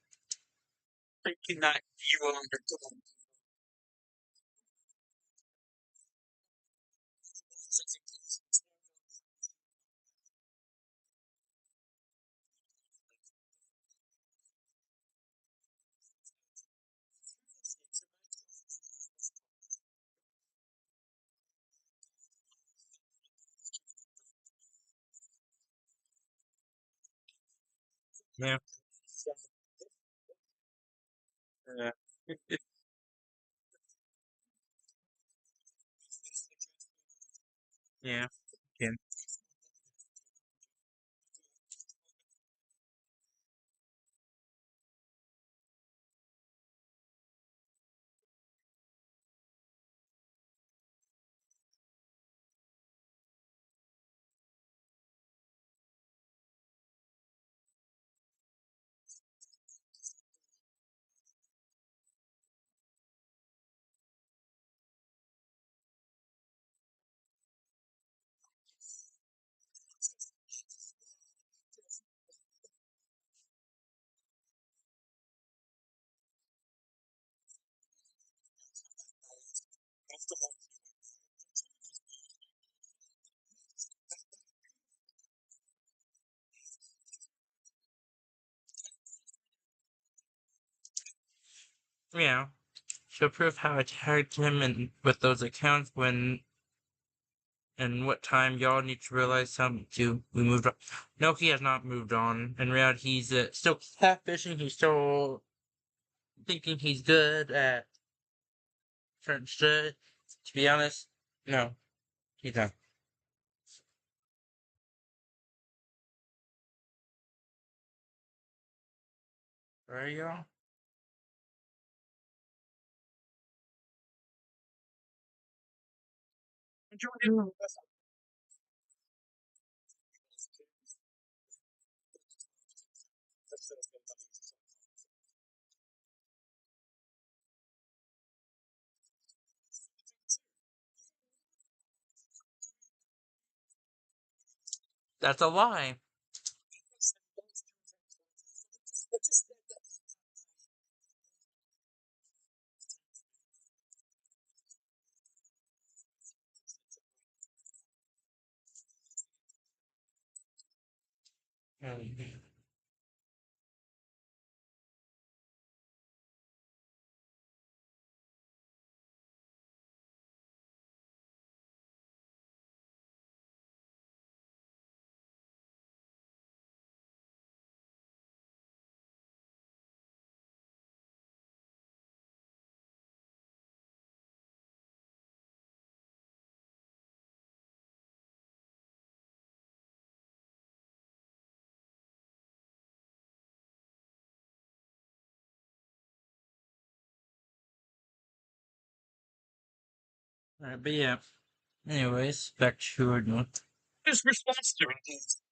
Thinking that evil undercover. Yeah. Yeah. Yeah. Yeah. Yeah. She'll prove how I tagged him and with those accounts when and what time y'all need to realize something too. We moved on. No, he has not moved on. In reality, he's still catfishing. He's still thinking he's good at certain shit. To be honest, no, he's not. Right, y'all? That's a lie. Mm. Alright, but yeah. Anyways, back to our note. His response to it is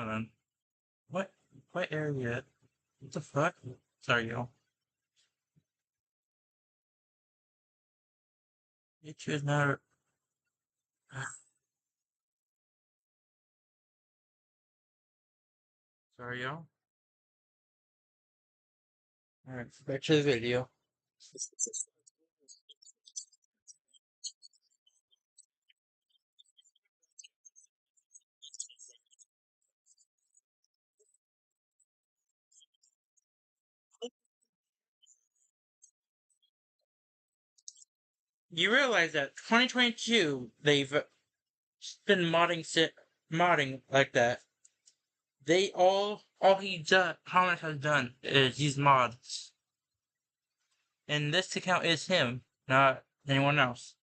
Hold on. What? What area? What the fuck? Sorry, y'all. You choose not. Sorry, y'all. Alright, back to the video. You realize that 2022, they've been modding like that. Thomas has done is use mods. And this account is him, not anyone else.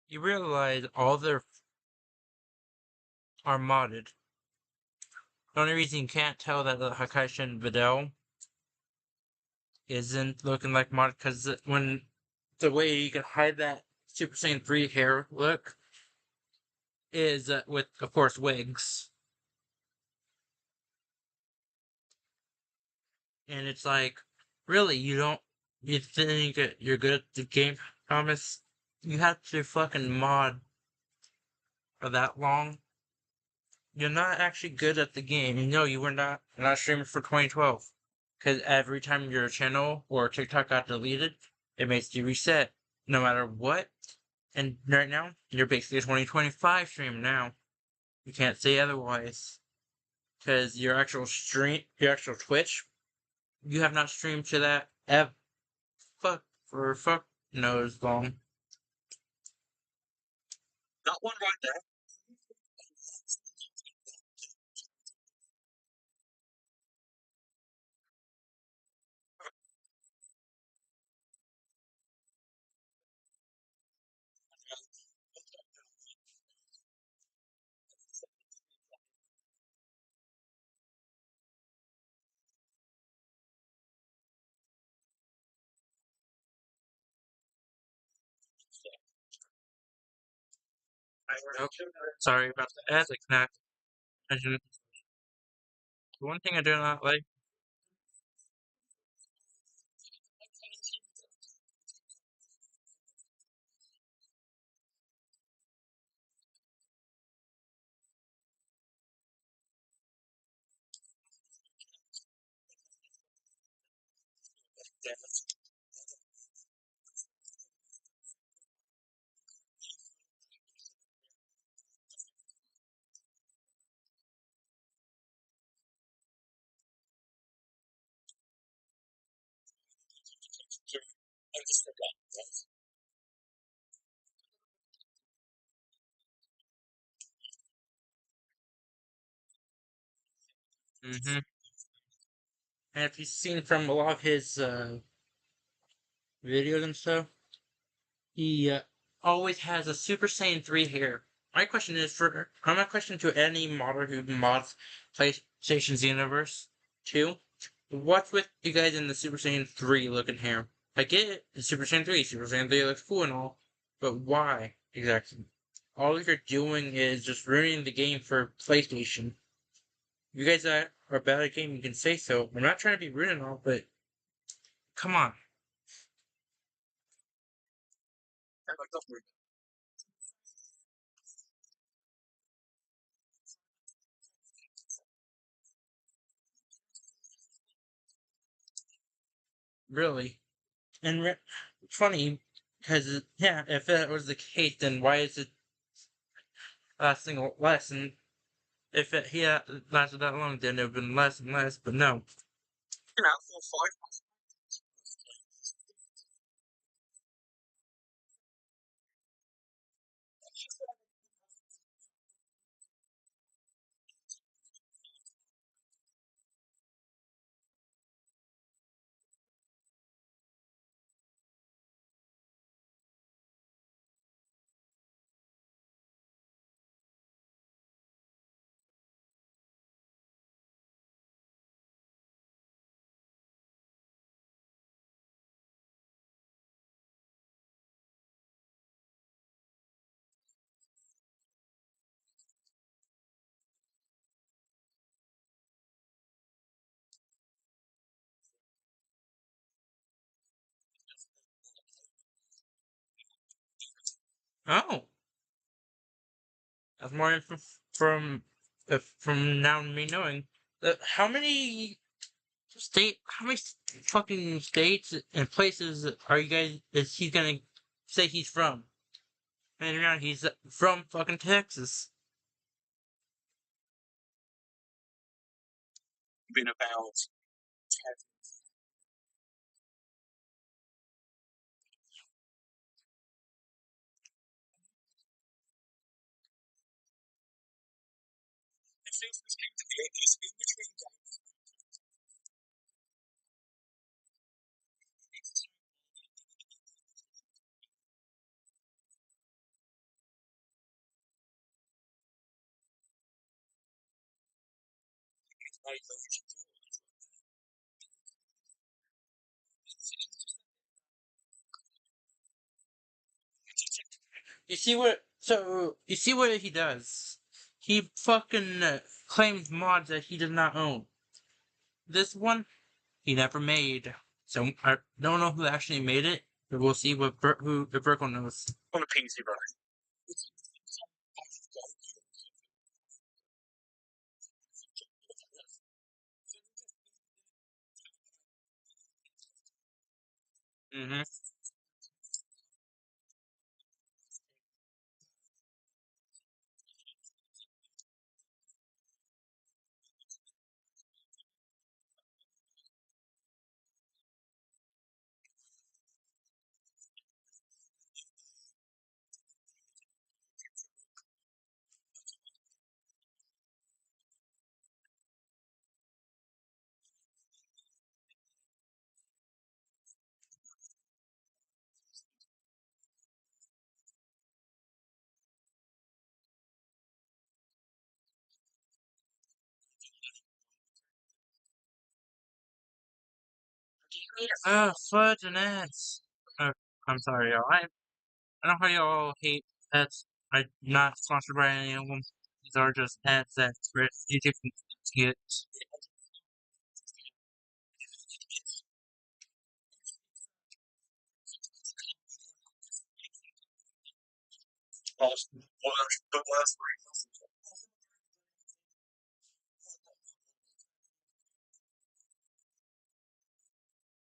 You realize all their are modded. The only reason you can't tell that the Hakashi and Videl isn't looking like mod because when the way you can hide that Super Saiyan 3 hair look is with, of course, wigs. And it's like, really, you think that you're good at the game, Thomas? You have to fucking mod for that long. You're not actually good at the game. No, you were not streaming for 2012. Because every time your channel or TikTok got deleted, it makes you reset, no matter what. And right now, you're basically a 2025 stream now. You can't say otherwise. Because your actual Twitch, you have not streamed to that fuck knows long. Not one right there. Oh, sorry about the ad. Like, not mention the one thing I do not like. Mm-hmm. And if you've seen from a lot of his videos and stuff, he always has a Super Saiyan 3 hair. My question is my question to any modder who mods PlayStation's universe 2. What's with you guys in the Super Saiyan 3 looking hair? I get it, the Super Saiyan 3. Super Saiyan 3 looks cool and all, but why exactly? All you're doing is just ruining the game for PlayStation. You guys are bad at game, you can say so. I'm not trying to be rude and all, but come on. Really. And funny, because, yeah, if that was the case, then why is it lasting less? And if he had lasted that long, then it would have been less and less, but no. Oh, that's more info from now me knowing. How many fucking states and places are you guys, is he gonna say he's from? And now he's from fucking Texas. You see what he does? He fucking claims mods that he does not own. This one, he never made. So I don't know who actually made it, but we'll see who the Virgo knows. Mm-hmm. Fudge and ads. I'm sorry, y'all. I know how y'all hate ads. I'm not sponsored by any of them. These are just ads that YouTube can get.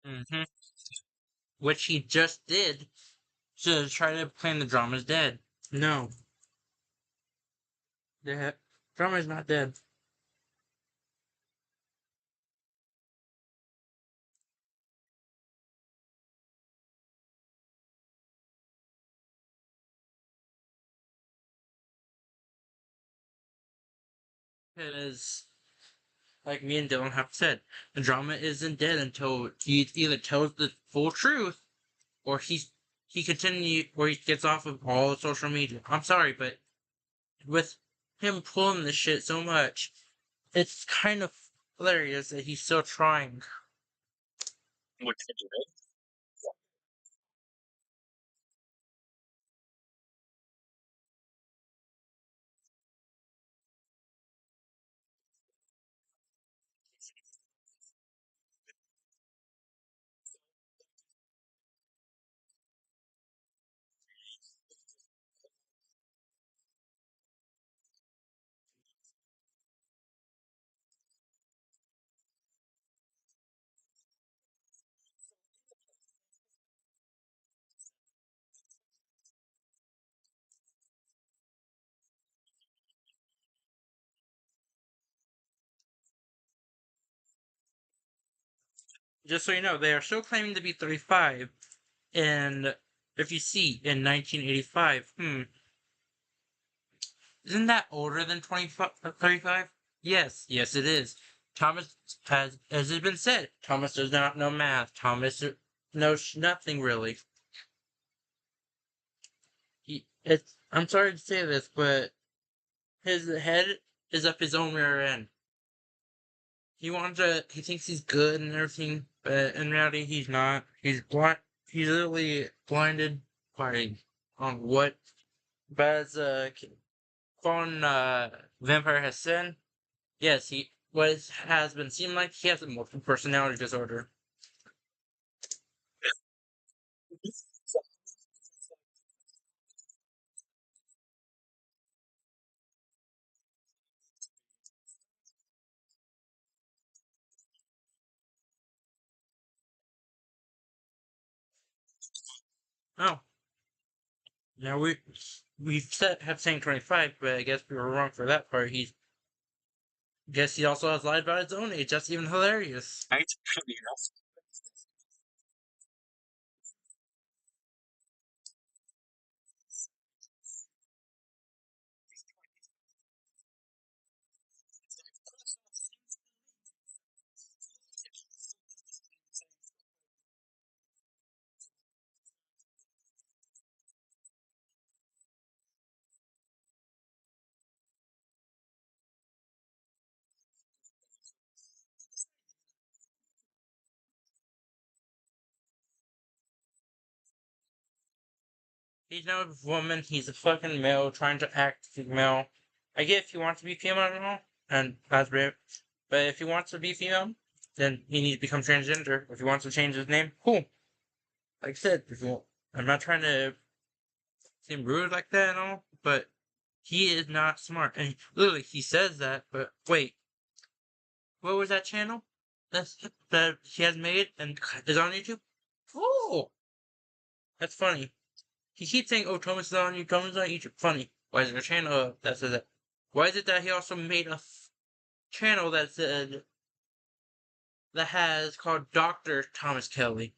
Mm-hmm. which he just did to try to claim the drama's dead. No, the drama is not dead. Because, like me and Dylan have said, the drama isn't dead until he either tells the full truth or he gets off of all social media. I'm sorry, but with him pulling this shit so much, it's kind of hilarious that he's still trying. Just so you know, they are still claiming to be 35, and if you see in 1985, isn't that older than 35? Yes, yes, it is. Thomas has, as has been said, Thomas does not know math. Thomas knows nothing really. I'm sorry to say this, but his head is up his own rear end. He thinks he's good and everything, but in reality, he's not. He's blind. He's literally blinded by on what, but as Fallen Vampire has said, yes, has been seen like he has a multiple personality disorder. Oh, now have saying 25, but I guess we were wrong for that part. Guess he also has lied about his own age. That's even hilarious. He's not a woman. He's a fucking male trying to act female. I get if he wants to be female and all, and that's brave. But if he wants to be female, then he needs to become transgender. If he wants to change his name, cool. Like I said, I'm not trying to seem rude like that and all, but he is not smart. And literally, he says that, but wait, what was that channel that he has made and is on YouTube? Oh, that's funny. He keeps saying, "Oh, Thomas is on YouTube. Thomas is on YouTube." Funny. Why is there a channel that says that? Why is it that he also made a channel that has called Doctor Thomas Kelly?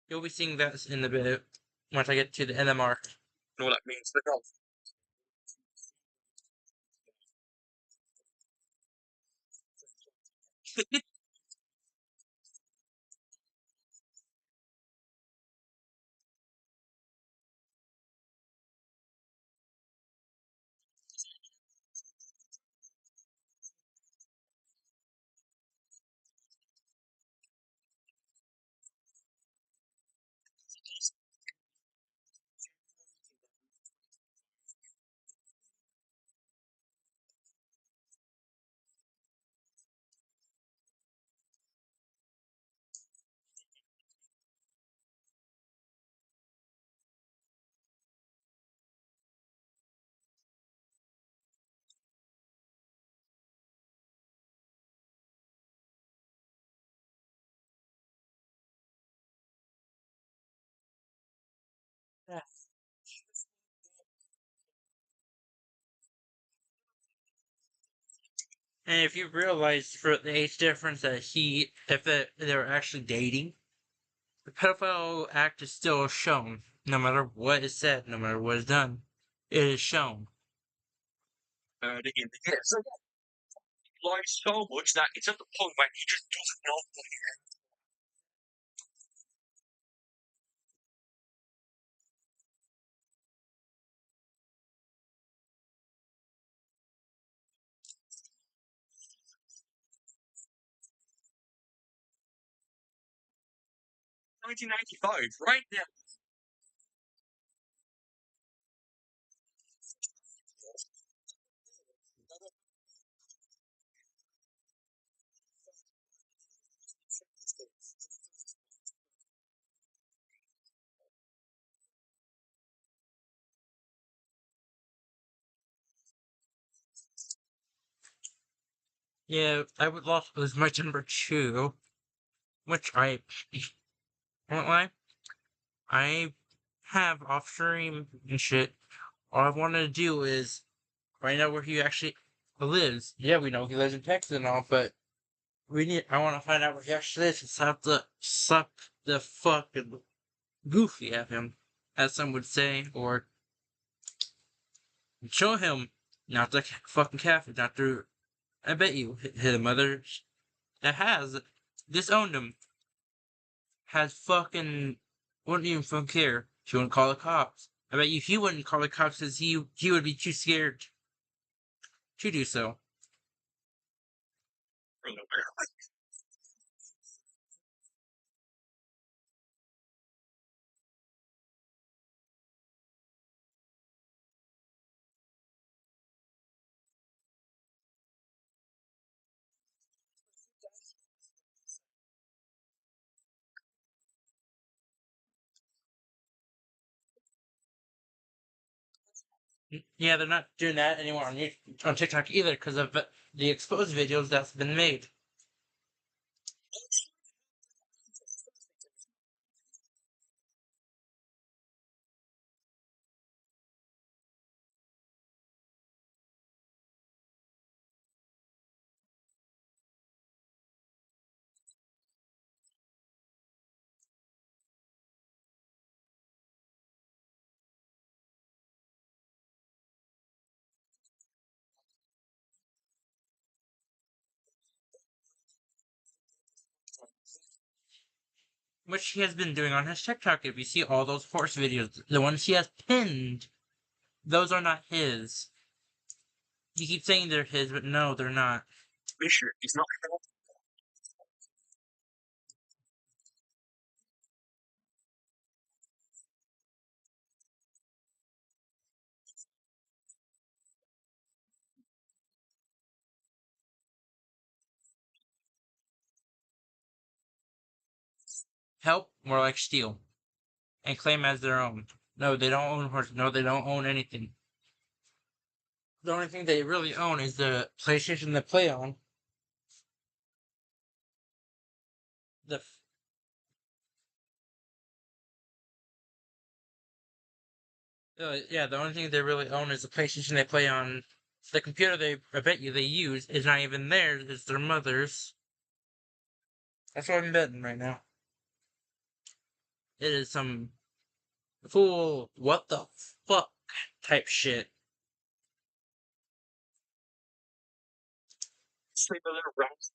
You'll be seeing that in a bit once I get to the NMR. No, that means the golf. And if you realize for the age difference that they were actually dating, the pedophile act is still shown, no matter what is said, no matter what is done. It is shown. So lies so much that it's at the point where he just doesn't know. 1995, right now. Yeah, I would love to lose my number two, which I won't lie. I have off stream and shit. All I want to do is find out where he actually lives. Yeah, we know he lives in Texas and all, but I want to find out where he actually lives and slap the fucking goofy at him, as some would say, or show him not the fucking Catholic, not through. I bet you his mother that has disowned him has fucking wouldn't even fucking care. She wouldn't call the cops. I bet you he wouldn't call the cops because he would be too scared to do so. Yeah, they're not doing that anymore on TikTok either because of the exposed videos that's been made. Which he has been doing on his TikTok. If you see all those horse videos, the ones he has pinned, those are not his. He keeps saying they're his, but no, they're not. Fisher, he's not help, more like steal, and claim as their own. No, they don't own horses. No, they don't own anything. The only thing they really own is the PlayStation they play on. The yeah, the only thing they really own is the PlayStation they play on. The computer I bet you they use is not even theirs; it's their mother's. That's what I'm betting right now. It is some full what the fuck type shit. Sleep a little rest.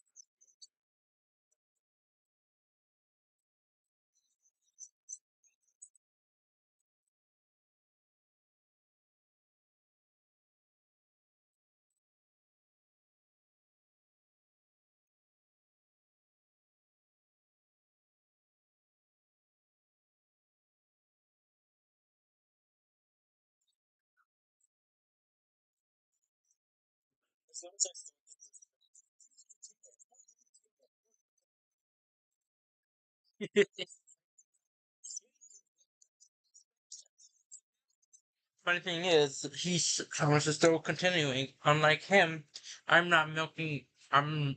Funny thing is, he's Thomas is still continuing. Unlike him, I'm not milking. I'm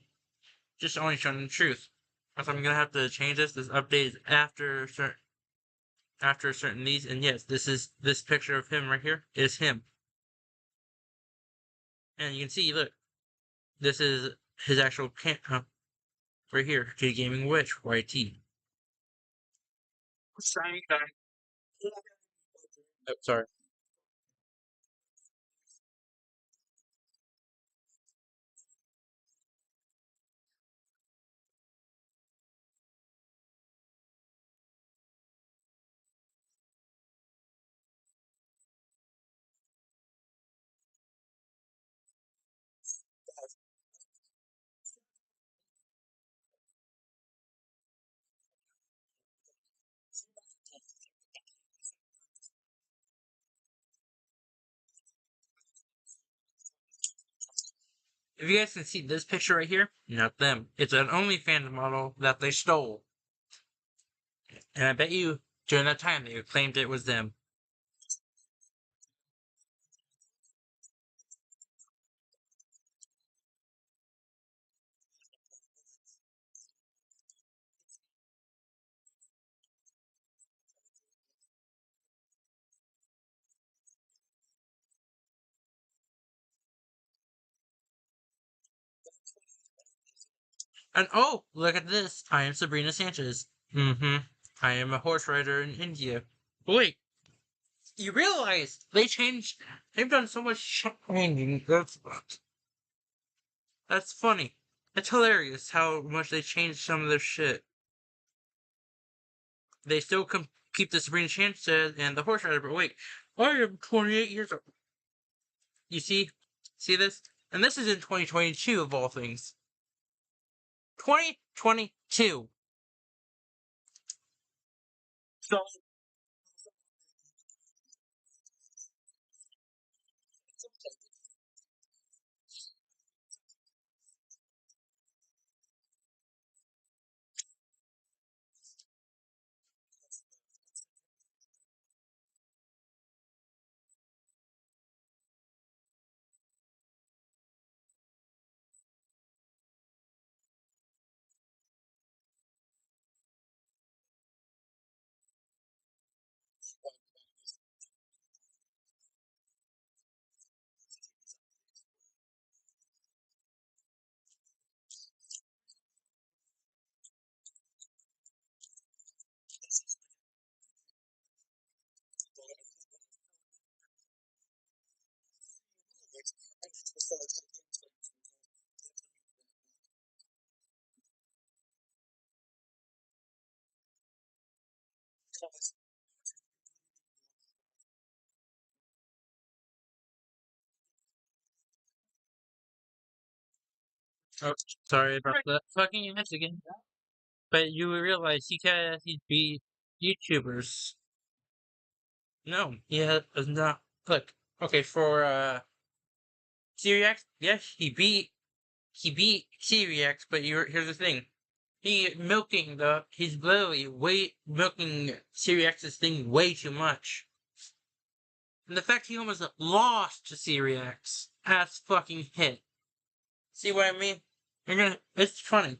just only showing the truth. If I'm gonna have to change this, this update is after a certain these, and yes, this picture of him right here is him. And you can see, look, this is his actual camera right here, J Gaming Witch, YT. Oh, sorry. If you guys can see this picture right here, not them. It's an OnlyFans model that they stole. And I bet you during that time they claimed it was them. And oh, look at this. I am Sabrina Sanchez. I am a horse rider in India. But wait, you realize they've done so much changing. That's funny. It's hilarious how much they changed some of their shit. They still keep the Sabrina Sanchez and the horse rider, but wait, I am 28 years old. You see this? And this is in 2022 of all things. 2022. So, oh, sorry about that. Fucking ass again. But you realize he can't beat YouTubers. No, he has not. Look, okay, for Syriax, yes, he beat Syriax, but here's the thing. He's literally milking Syriax's thing way too much. And the fact he almost lost to Syriax, that's fucking hit. See what I mean? It's funny.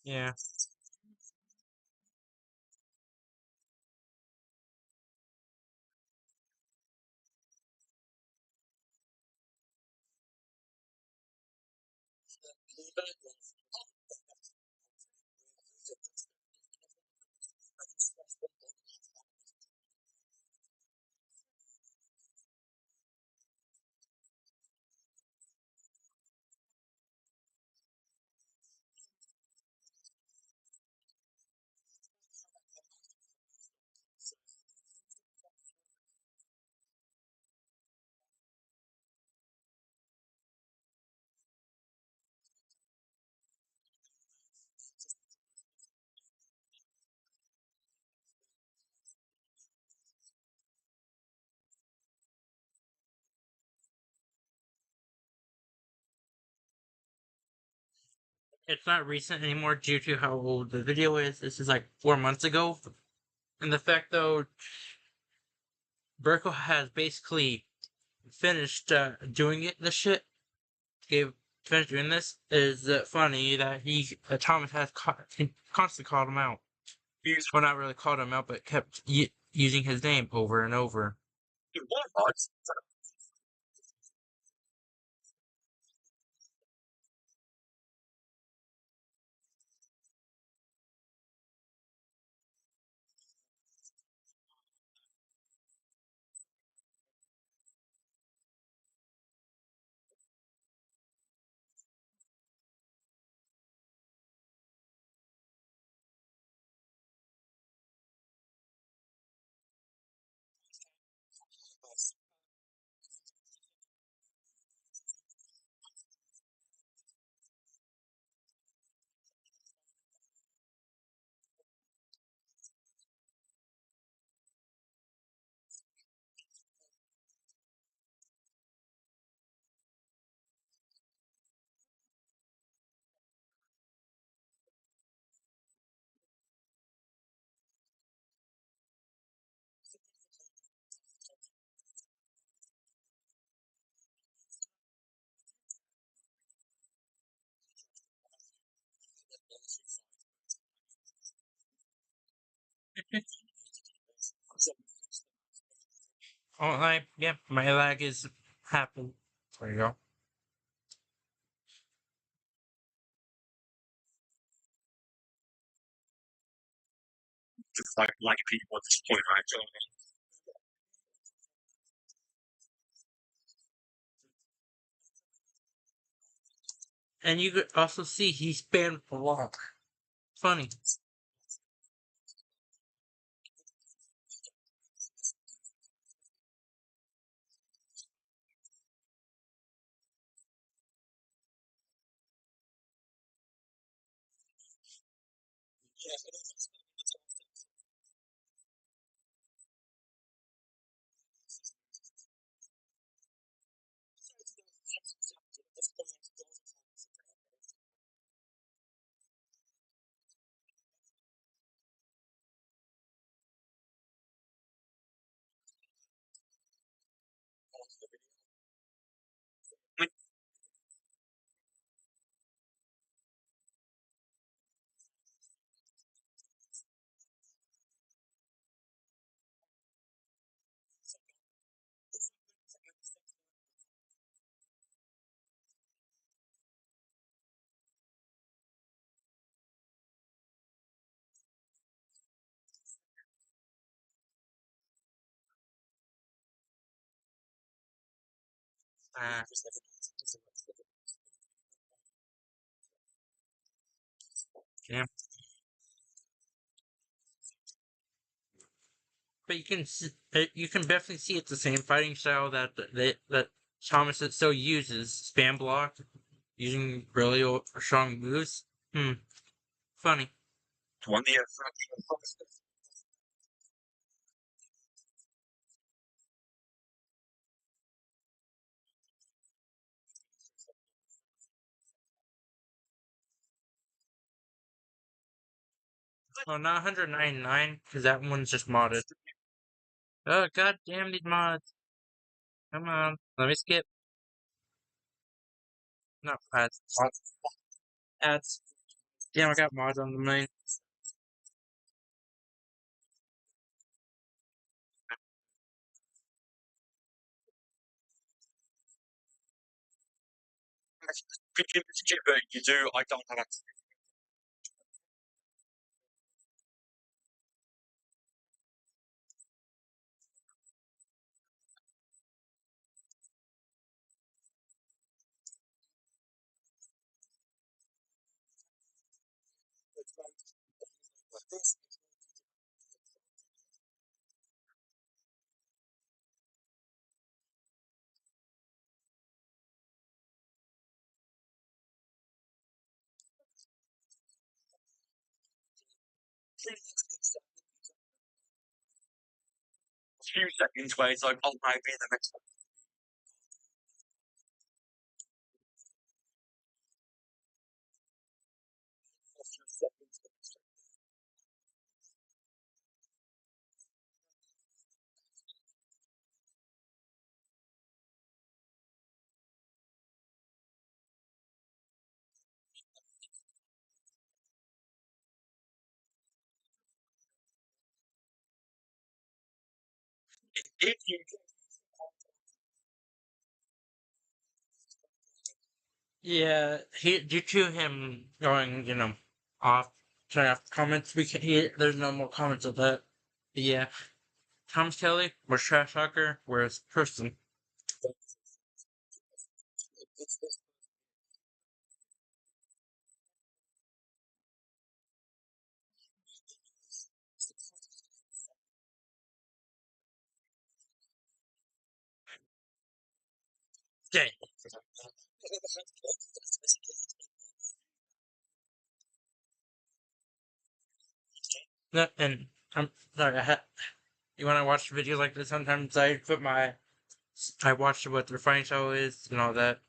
Yeah. It's not recent anymore due to how old the video is. This is like 4 months ago. And the fact, though, Burko has basically finished doing it, the shit, gave finished doing this, is funny that Thomas has constantly called him out. Well, not really called him out, but kept using his name over and over. Oh, yeah, my lag is happening. There you go. And you could also see he spammed block. Funny. Uh, yeah. But you can definitely see it's the same fighting style that Thomas still uses. Spam block, using really strong moves. Hmm. Funny. Oh, not 199, because that one's just modded. Oh, god damn these mods. Come on. Let me skip. Not ads. Ads. Damn, I got mods on the main. But you do, I don't have access. 2 seconds wait, so I'll might be the next one. If you Yeah, due to him going, off, turning off comments, there's no more comments of that. But yeah, Thomas Kelly was trash talker, whereas person. Dang. No, and I'm sorry, when I watch videos like this, sometimes I watch what their fighting style is and all that.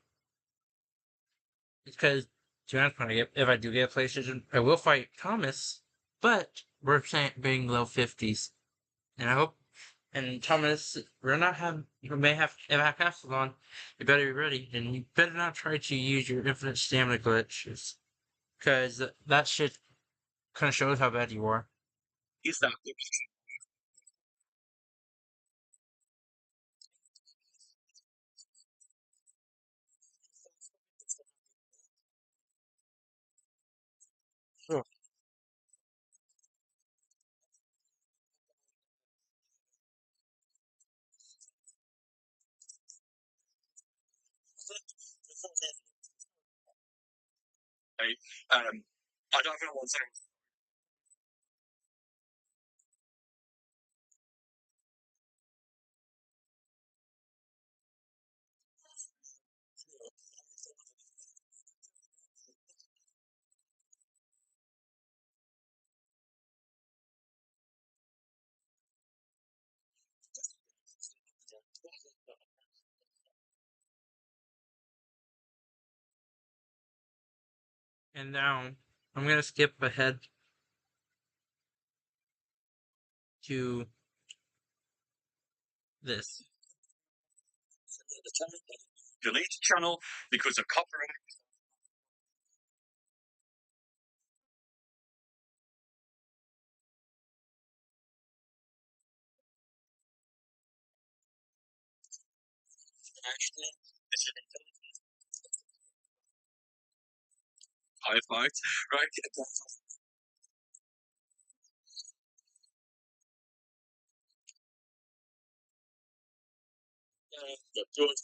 Because, to be honest, if I do get a PlayStation, I will fight Thomas, but we're saying being low 50s. And I hope, and Thomas, you may have, if I have capsules on, you better be ready, and you better not try to use your infinite stamina glitches, because that shit kind of shows how bad you are. He's not. Sure. Right? I don't know what's And now I'm gonna skip ahead to this. Delete channel because of copyright. Actually, this is high five, right? George.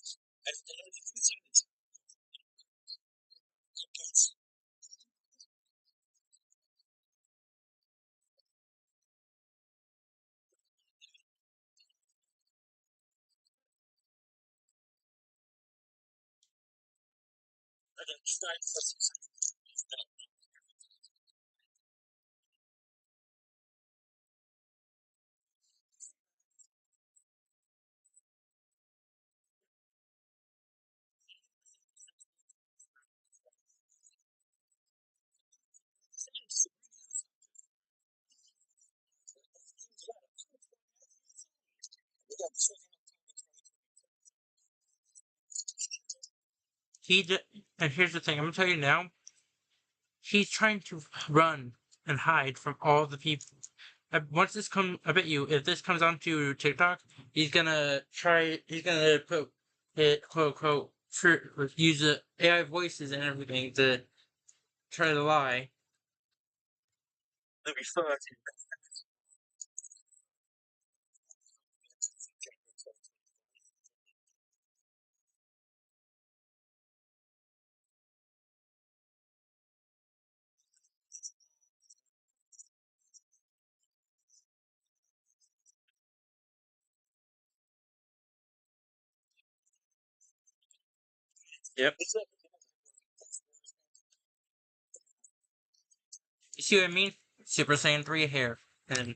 And here's the thing, I'm gonna tell you now, he's trying to run and hide from all the people. I bet you, if this comes onto TikTok, he's gonna put it, quote, quote, use the AI voices and everything to try to lie. That'd be fun. Yep. You see what I mean? Super Saiyan 3 hair. And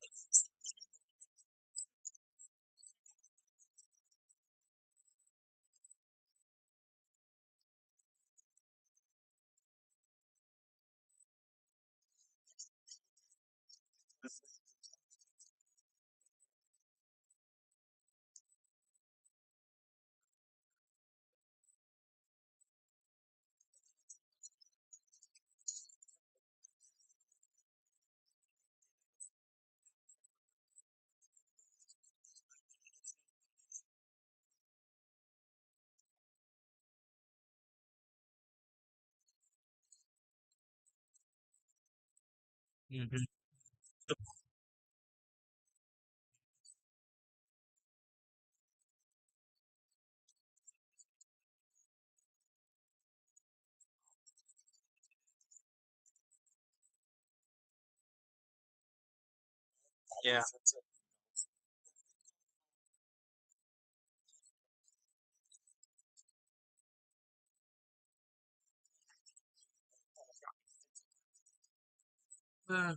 mhm. Yeah. Uh,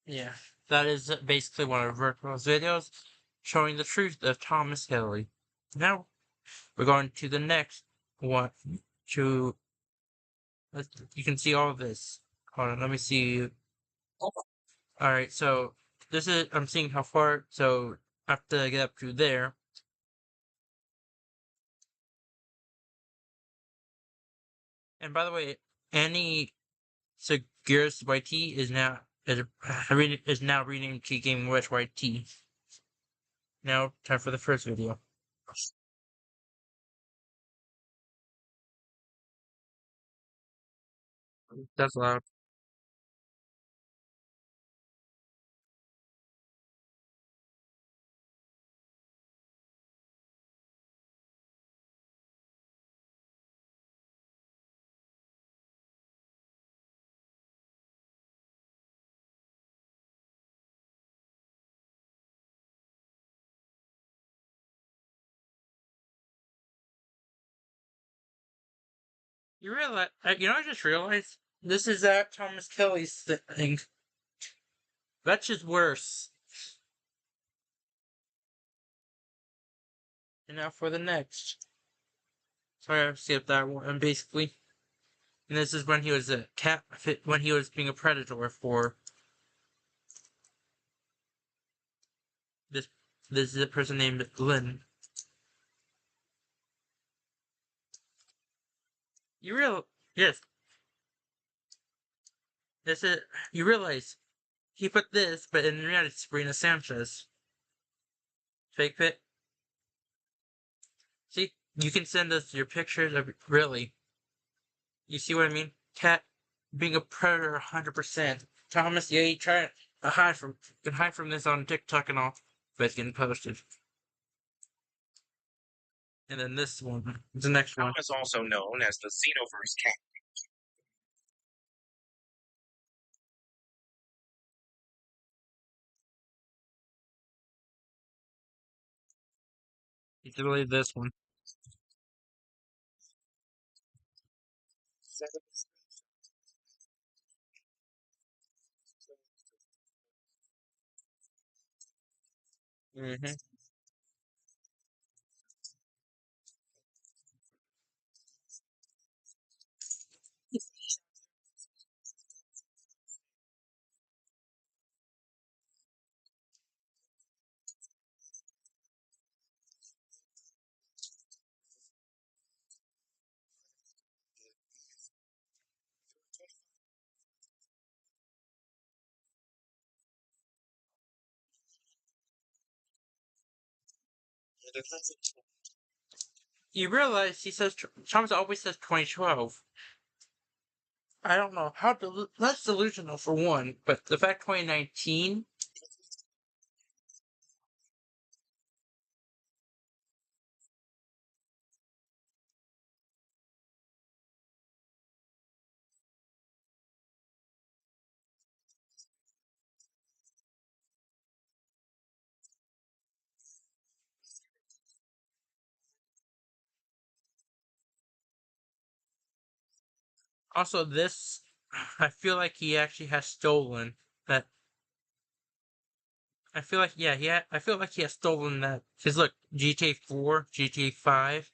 yeah. That is basically one of Virtual's videos showing the truth of Thomas Haley. Now we're going to the next one. To you can see all of this. Hold on, let me see. All right, so this is I'm seeing how far. So I have to get up to there. And by the way, Annie Seguris YT is now renamed to Game West YT. Now time for the first video. That's loud. I just realized this is Thomas Kelly's thing. That's just worse. And now for the next. Sorry, I skipped that one. And basically, and this is when he was a cat, when he was being a predator for this. This is a person named Lynn. You real yes. This is you realize he put this, but in reality, it's Sabrina Sanchez. Fake pit. See, you can send us your pictures of really. You see what I mean? Cat being a predator 100%. Thomas, yeah, you try to hide from this on TikTok and all, but it's getting posted. And then this one, the next one. Is also known as the Xenoverse cat. It's really this one. Hmm. You realize he says Thomas always says 2012. I don't know how that's delusional for one, but the fact 2019. Also, this I feel like he actually has stolen that. I feel like yeah, I feel like he has stolen that. Cause look, GTA 4, GTA 5.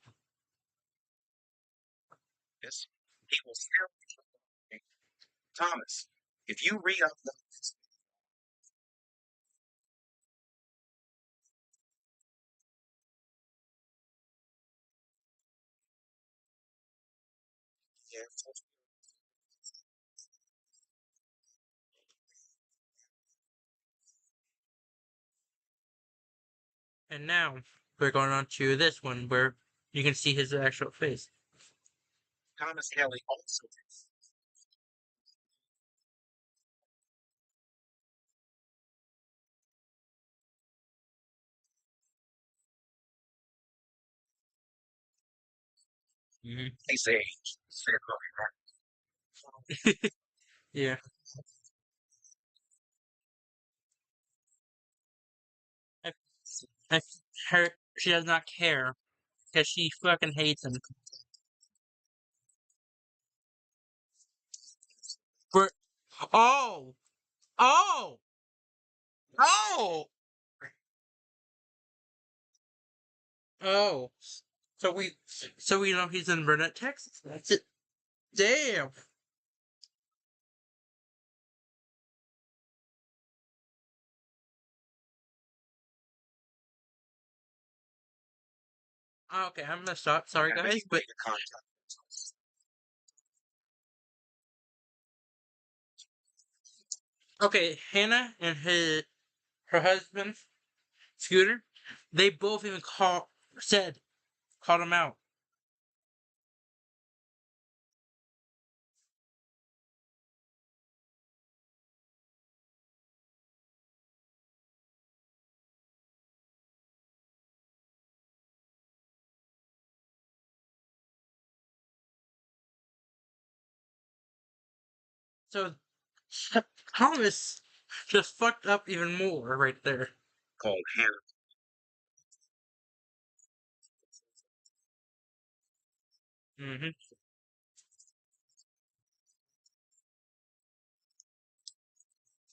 And now we're going on to this one where you can see his actual face. Hmm. Yeah, I, I, her she does not care because she fucking hates him. For oh oh oh oh. So we know he's in Burnett, Texas. That's it. Damn. Okay, I'm gonna stop. Sorry, guys, but okay, Hannah and her husband Scooter, they both even called him out. So Thomas just fucked up even more right there. Hmm.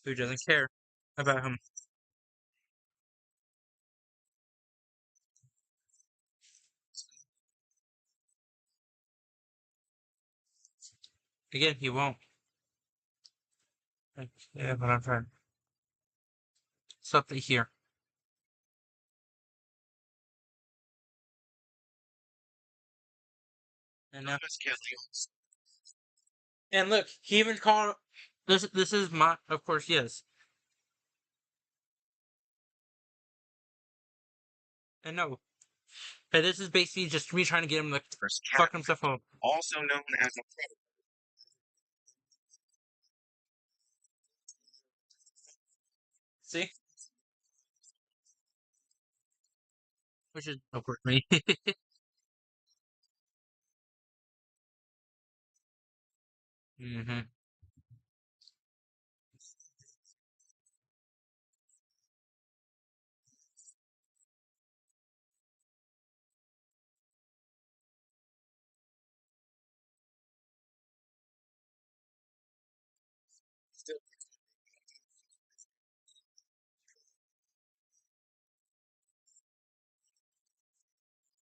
Who doesn't care about him? Again, he won't. Like, yeah, but I'm trying. Something here. And now, and look, he even called. This is my. Of course, yes. And no. And this is basically just me trying to get him to fuck himself up. See, which is of course me. Hmm.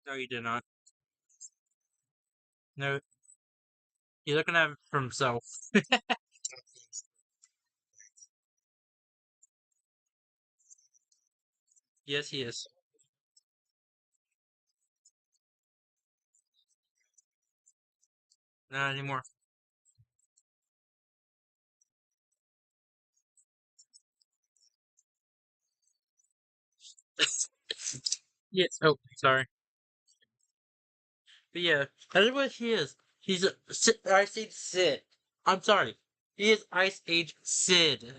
No, you did not. No, he's looking at it for himself. Yes, he is. Not anymore. Yes. Oh, sorry. But yeah, that's what he is. He's a Ice Age Sid. I'm sorry. He is Ice Age Sid.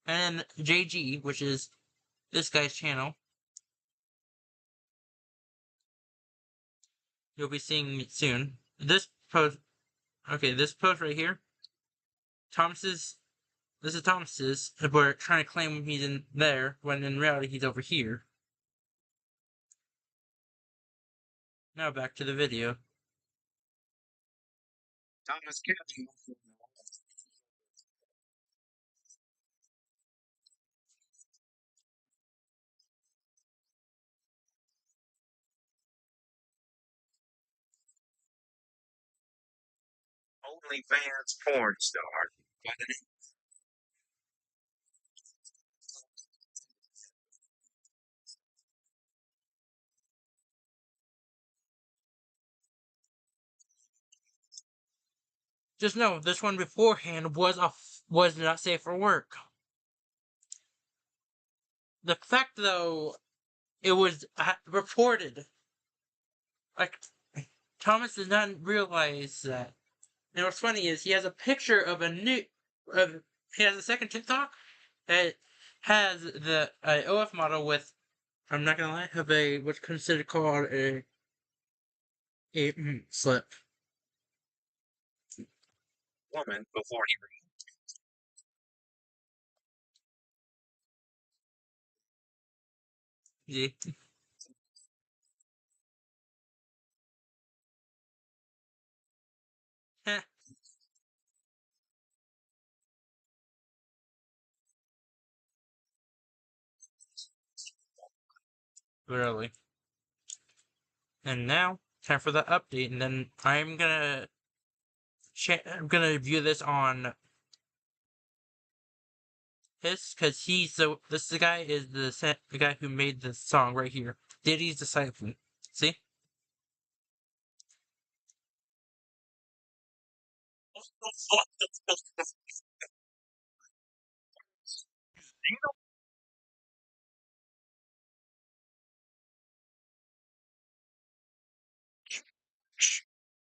And JG, which is this guy's channel, you'll be seeing it soon. This post, okay, this post right here, Thomas's. This is Thomas's. We're trying to claim he's in there when in reality he's over here. Now back to the video. Thomas Kennedy. OnlyFans porn star. Just know this one beforehand was not safe for work. The fact though, it was reported. Like Thomas did not realize that. And what's funny is he has a picture of a new. He has a second TikTok that has the OF model with. I'm not gonna lie, have a what's considered called a slip. Woman before he. Yeah. Literally. And now, time for the update, and then I'm gonna view this on his, because this guy is the guy who made the song right here, Diddy's Disciple. See?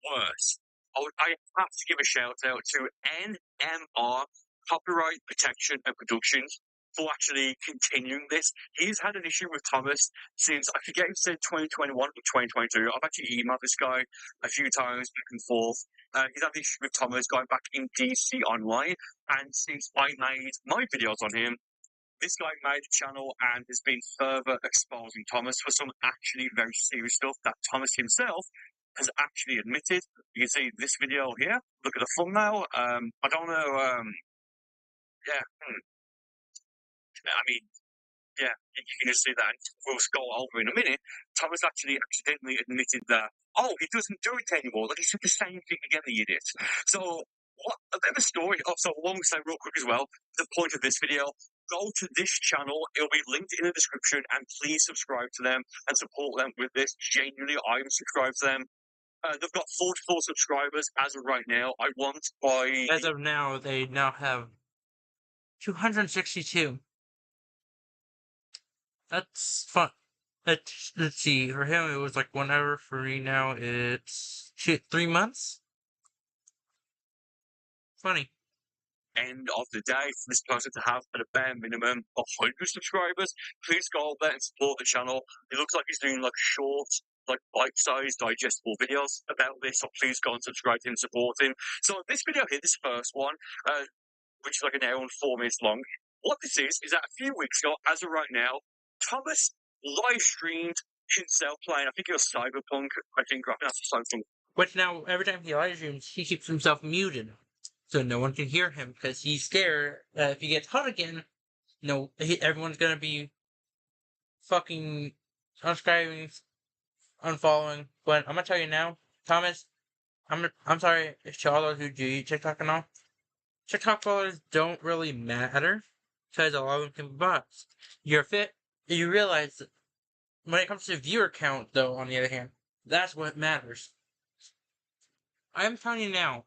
Worse. I have to give a shout out to NMR Copyright Protection and Productions for actually continuing this. He's had an issue with Thomas since, I forget, he said 2021 or 2022. I've actually emailed this guy a few times back and forth. He's had an issue with Thomas going back in DC Online, and since I made my videos on him, this guy made a channel and has been further exposing Thomas for some actually very serious stuff that Thomas himself has actually admitted. You can see this video here. Look at the thumbnail. I don't know. Yeah. I mean, yeah, you can just see that. We'll scroll over in a minute. Thomas actually accidentally admitted that, oh, he doesn't do it anymore. Like, he said the same thing again, the idiot. So, what a bit of a story. Oh, so one say real quick as well, the point of this video, go to this channel. It'll be linked in the description, and please subscribe to them and support them with this. Genuinely, I'm subscribed to them. They've got 44 subscribers as of right now. I want by... As of now, they now have 262. That's fun. Let's see. For him, it was like 1 hour. For me now, it's 3 months. Funny. End of the day, for this person to have at a bare minimum 100 subscribers, please go over there and support the channel. It looks like he's doing like short, like bite-sized, digestible videos about this, so please go and subscribe to him and support him. So this video here, this first one, which is like an hour and 4 minutes long, what this is that a few weeks ago, as of right now, Thomas live streamed himself playing, I think it was Cyberpunk, I think that's Cyberpunk. Which now, every time he live streams, he keeps himself muted. So no one can hear him, because he's scared that if he gets caught again, everyone's gonna be fucking unsubscribing unfollowing, but I'm gonna tell you now, Thomas. I'm sorry to all those who do use TikTok and all. TikTok followers don't really matter because a lot of them can be bots. You're fit. You realize that when it comes to viewer count, though, on the other hand, that's what matters. I'm telling you now,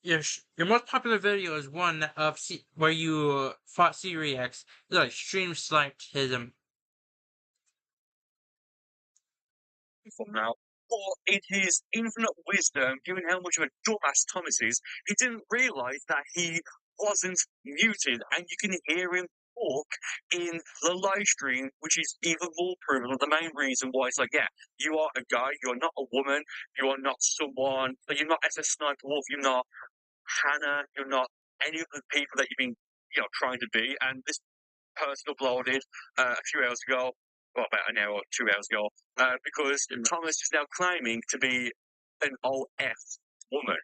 your most popular video is one of where you fought C-Rex. It's like stream sniped him. From now. Or in his infinite wisdom, given how much of a dumbass Thomas is, he didn't realise that he wasn't muted, and you can hear him talk in the live stream, which is even more proven of the main reason why it's like, yeah, you are a guy, you're not a woman, you are not someone, you're not SS Sniper Wolf, you're not Hannah, you're not any of the people that you've been, trying to be, and this person uploaded a few hours ago, well, about an hour or 2 hours ago, because Thomas is now claiming to be an OF woman.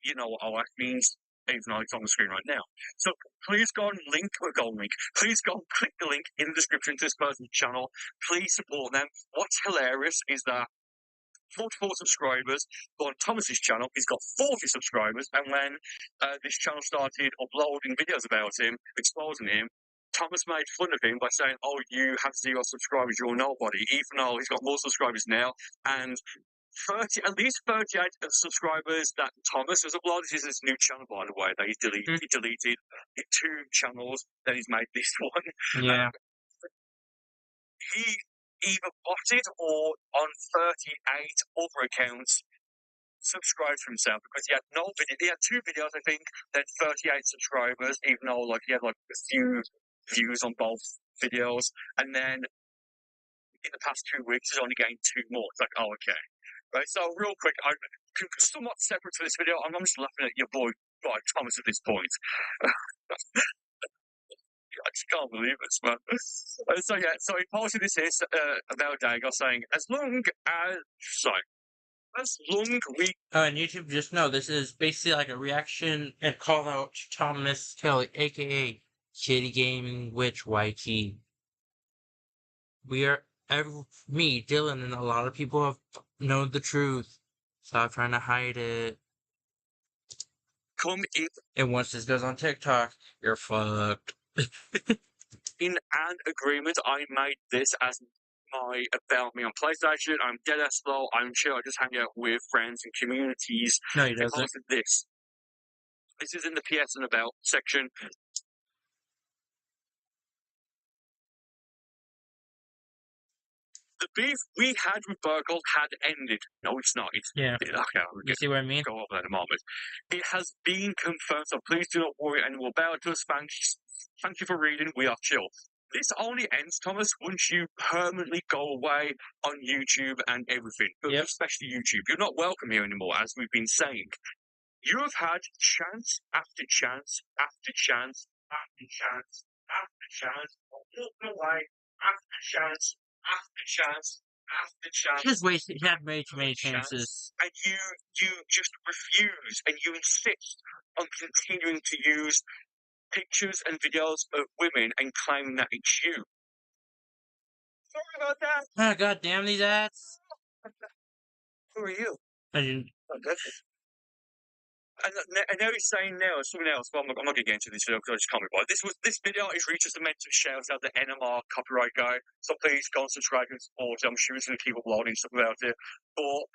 You know what OF means, even though it's on the screen right now. So please go and please go and click the link in the description to this person's channel. Please support them. What's hilarious is that 44 subscribers, but on Thomas's channel, he's got 40 subscribers, and when this channel started uploading videos about him, exposing him, Thomas made fun of him by saying, oh, you have 0 subscribers, you're nobody, even though he's got more subscribers now, and at least 38 of the subscribers that Thomas has uploaded. This is his new channel, by the way, that he deleted. He deleted 2 channels, then he's made this one. Yeah. He either botted or on 38 other accounts subscribed for himself, because he had no video. He had 2 videos, I think, then 38 subscribers, even though he had a few views on both videos, and then in the past 2 weeks he's only gained 2 more. It's like, oh, okay. Right, so real quick, somewhat separate to this video, I'm just laughing at your boy Thomas at this point. I just can't believe this, man. So he posted this about a day ago saying, as long we... And YouTube, just know this is basically like a reaction and call out to Thomas Kelly, aka Kitty Gaming Witch YT. Me, Dylan, and a lot of people have known the truth. Stop trying to hide it. Come in. And once this goes on TikTok, you're fucked. In an agreement, I made this as my About Me on PlayStation. I'm dead ass slow. I'm chill. I just hang out with friends and communities. No, he doesn't. Posted this. This is in the PS and About section. The beef we had with Burgle had ended. No, it's not. Yeah. Okay, you see what I mean? Go over that in a moment. It has been confirmed, so please do not worry anymore about us. Thank you for reading. We are chill. This only ends, Thomas, once you permanently go away on YouTube and everything, but especially YouTube. You're not welcome here anymore, as we've been saying. You have had chance after chance after chance after chance after chance of walking away after chance after chance after chance. He had way too many chances. And you just refuse, and you insist on continuing to use pictures and videos of women and claiming that it's you. Sorry about that. Oh, god damn these ads. Who are you? I didn't. And now he's saying now something else. Well, I'm not going to get into this video because I just can't be bothered. This video is really just meant to shout out the NMR copyright guy. So please go and subscribe and support him. I'm sure he's going to keep uploading stuff about it. But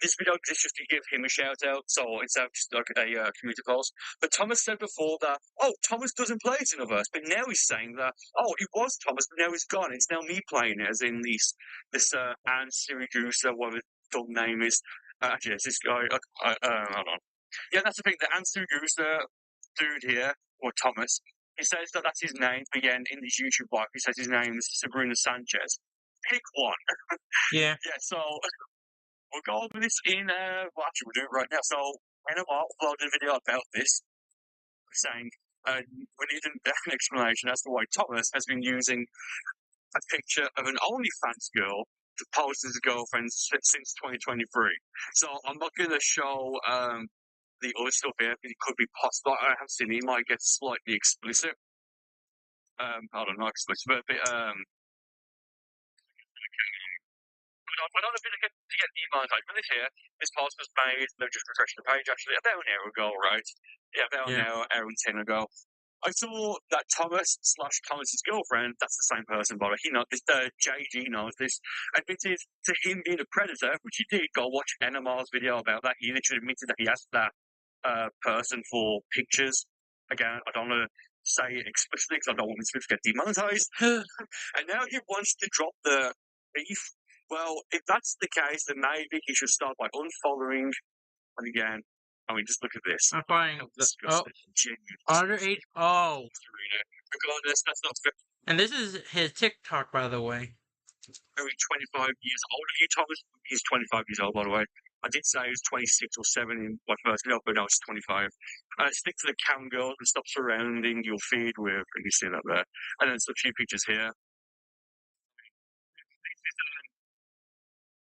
this video exists just to give him a shout out. So it's just like a community post. But Thomas said before that, oh, Thomas doesn't play Xenoverse. But now he's saying that, oh, it was Thomas, but now he's gone. It's now me playing it, as in this Anne Sirigusa, whatever his dumb name is. Actually, it's this guy. Hold on. Yeah, that's the thing. The Ansu Gusa dude here, or Thomas, he says that that's his name, but again, in his YouTube bio, he says his name is Sabrina Sanchez. Pick one. Yeah. Yeah, so we'll go over this in, well, actually, we'll do it right now. So, NMR uploaded a video about this, saying we need an explanation as to why Thomas has been using a picture of an OnlyFans girl to pose as a girlfriend since 2023. So, I'm not going to show the other stuff here, because it could be possible. I haven't seen it. It might get slightly explicit. I don't know, explicit, but a bit, I don't know if to get demonetized for this here. This post was made, they've just refreshed the page actually about an hour ago, right? Yeah, about an hour and 10 ago. I saw that Thomas's girlfriend, that's the same person, but he knows this, JG knows this, admitted to him being a predator, which he did. Go watch NMR's video about that. He literally admitted that he asked that person for pictures. Again, I don't want to say it explicitly because I don't want this to get demonetized. And now he wants to drop the beef. Well, if that's the case, then maybe he should start by unfollowing. And again, I mean, just look at this. I'm fine. How disgusting. Underage. Oh. Regardless, that's not fair. And this is his TikTok, by the way. Very 25 years old. He Thomas, he's 25 years old, by the way. I did say he was 26 or 7 in my first video, but now it's 25. Stick to the cam girls and stop surrounding your feed with, and you see that there. And then a few pictures here.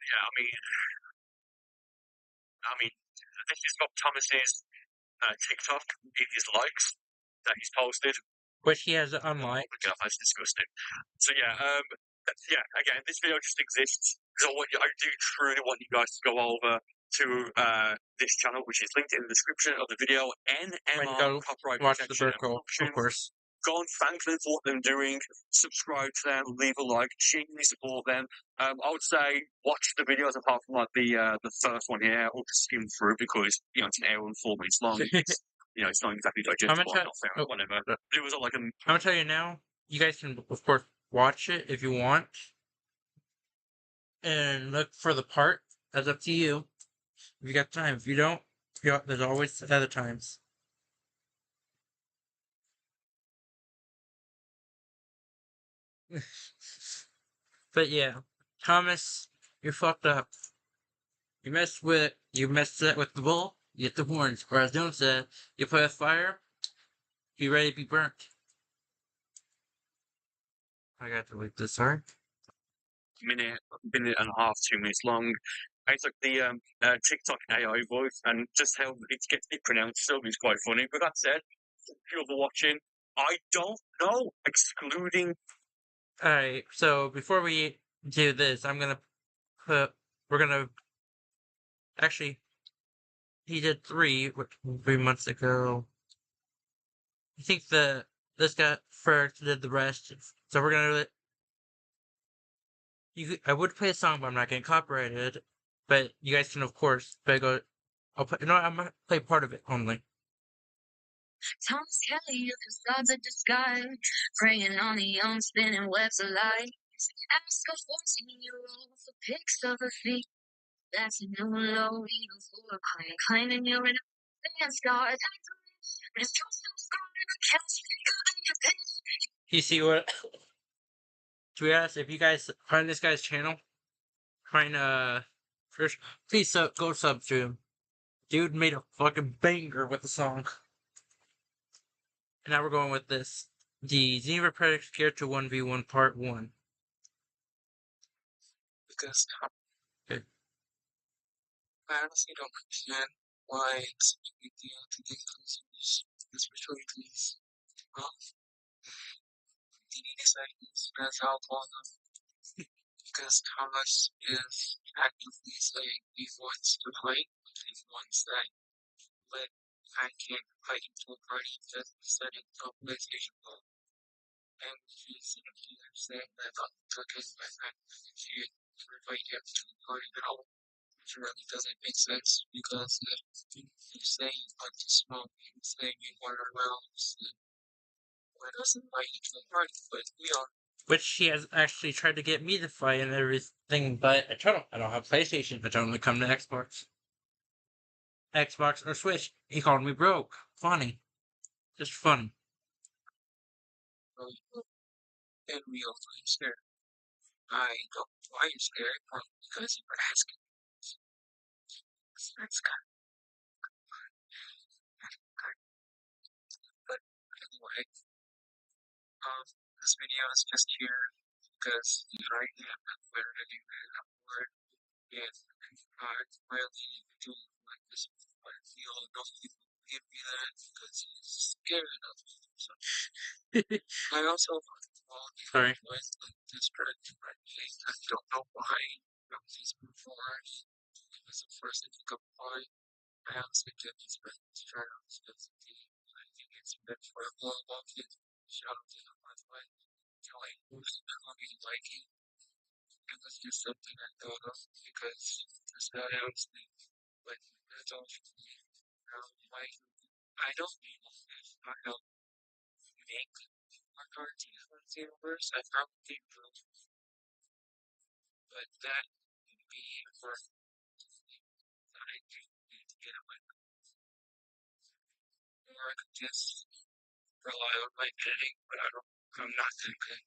Yeah, I mean, this is from Thomas's TikTok in his likes that he's posted. Which he has unliked. Oh my god, that's disgusting. So yeah, again, this video just exists because I do truly want you guys to go over to this channel, which is linked in the description of the video. NMR copyright watch the protection Burko, of course. Go and thank them for what they're doing. Subscribe to them, leave a like, genuinely support them. I would say watch the videos apart from like the first one here, or just skim through because it's an hour and 4 minutes long. It's, it's not exactly digestible. Whatever. But it was like I'm gonna tell you now. You guys can, of course, watch it if you want, and look for the part. That's up to you. If you got time. If you don't, there's always other times. But yeah, Thomas, you're fucked up. You messed with the bull, you get the horns. Or as Dylan said, you play with fire, be ready to be burnt. I got to delete this, sorry. Minute and a half, 2 minutes long. It's like the TikTok AI voice, and just how it gets it pronounced still is quite funny. But that said, if you're watching, I don't know, excluding. Alright, so before we do this, we're gonna, actually, he did 3 months ago. I think this guy first did the rest, so we're gonna, I would play a song, but I'm not getting copyrighted, but you guys can, of course, I'm gonna play part of it only. Thomas Kelly, you facades of disguise, preying on the young, spinning webs of light. Ask her forcing you all for pics of her feet. That's a new low, even for a client, claiming you're in a dance guard. It's just so strong, I can't speak of your pain. You see what? To be honest, if you guys find this guy's channel, first, please go sub to him. Dude made a fucking banger with the song. And now we're going with this. The Xenoverse Predator Character 1v1 Part 1. Because I honestly don't understand why it's such a big deal to get consumers, especially these DD seconds as alcohol. Because Thomas is actively saying he wants to fight, he wants that, but I can't fight into a party that's setting up PlayStation Mode. And he's here saying that I'm talking about that she invite him to a party now, which really doesn't make sense because if you say you want to smoke, you say you want to rouse, then why doesn't invite you to a party? But we are. Which he has actually tried to get me to fight and everything, but I told him I don't have PlayStation. I told him to come to Xbox or Switch. He called me broke. Funny. Just funny. In real time scared. I don't know why you're scared, because you were asking. That's kind of. But anyway, this video is just here because right now I'm literally bored and I'm really doing like this, but I feel enough people give me that because he's scared of me. So I also Sorry. with like this predator, I don't know why just before it was the first thing to come by. I asked my kids friends to try out this recipe. I think it's meant for a global kid. Shout out to them, by the way. Like, I hope you like it. It was just something I thought of because there's not honestly, but that's all for me. Like, I don't know if I don't make more cartoons from this universe. I probably will, but that would be for I do need to get away. Or I could just rely on my editing, but I'm not that good.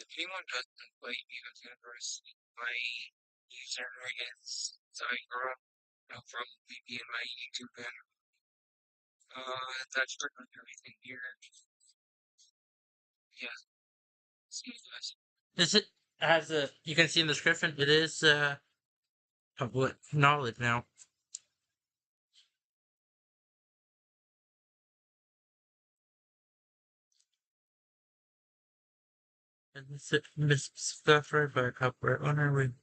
If anyone doesn't play Evo's Universe, my user is Zygra. I'll probably be in my YouTube banner. That's pretty much everything here. Yeah. See you guys. Is it as a you can see in the description? It is public knowledge now. And it's misspecified by a copyright owner.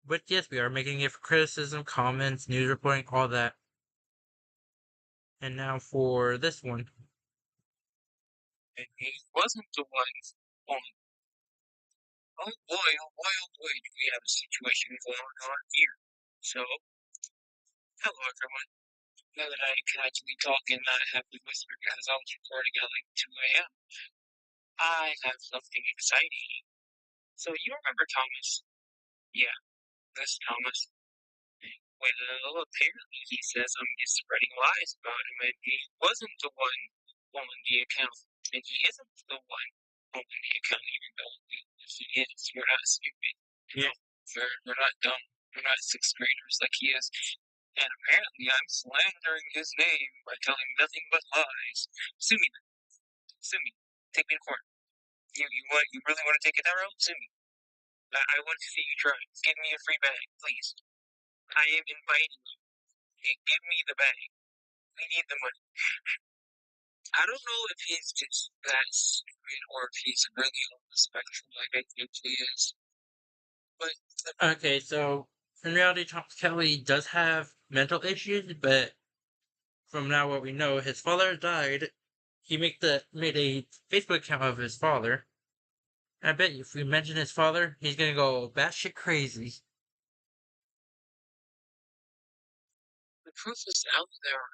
But yes, we are making it for criticism, comments, news reporting, all that. And now for this one. And he wasn't the one on. Oh boy, do we have a situation going on here. So, hello everyone. Now that I can actually talk and not have to whisper because I was recording at like 2 a.m., I have something exciting. So, you remember Thomas? Yeah, this Thomas. Well, apparently he says I'm spreading lies about him, and he wasn't the one on the account. And he isn't the one on the account, even though if he is, we're not stupid. Yeah. We're not dumb. We're not sixth graders like he is. And apparently I'm slandering his name by telling nothing but lies. Sue me. Sue me. Take me to court. You really want to take it that route? Sue me. I want to see you try. Give me a free bag, please. I am inviting you. Give me the bag. We need the money. I don't know if he's just that stupid or if he's really on the spectrum like I think he is. But Okay, so in reality, Thomas Kelly does have mental issues, but from now what we know, his father died. He made a Facebook account of his father. I bet you if we mention his father, he's gonna go batshit crazy. the proof is out there.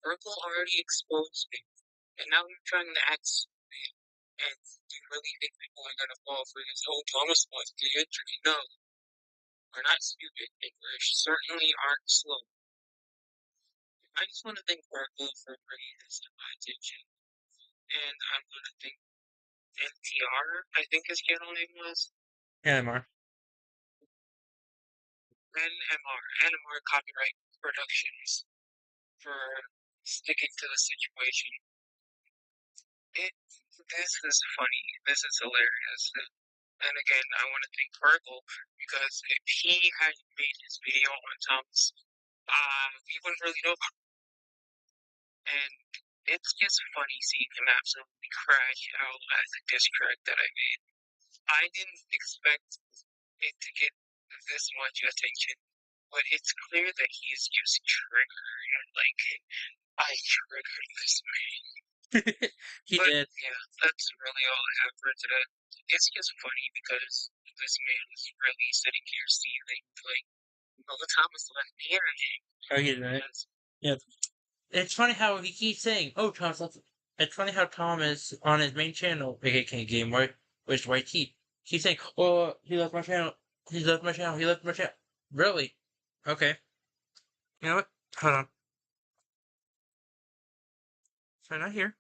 Urkel already exposed me. And now you're trying to act stupid. And do you really think people are gonna fall for this? Oh, Thomas wants the injury. No. We're not stupid, and we certainly aren't slow. I just want to thank Urkel for bringing this to my attention. And I'm going to thank NTR, I think his channel name was. NMR. NMR Copyright Productions, for sticking to the situation. This is funny. This is hilarious. And again, I want to thank Urkel because if he hadn't made his video on Thomas, we wouldn't really know about him. And it's just funny seeing him absolutely crash out as a diss track that I made. I didn't expect it to get this much attention, but it's clear that he's just triggered. Like, I triggered this man. He But did. yeah, that's really all I have for today. It's just funny because this man is really sitting here seething, like, well, Thomas left me anything. Oh, he did. Yep. It's funny how he keeps saying, "Oh, Thomas." It's funny how Thomas on his main channel, aka Game Boy, which is White Heat, keeps saying, "Oh, he left my channel. He left my channel. He left my channel." Really? Okay. You know what? Hold on. Sorry, not here.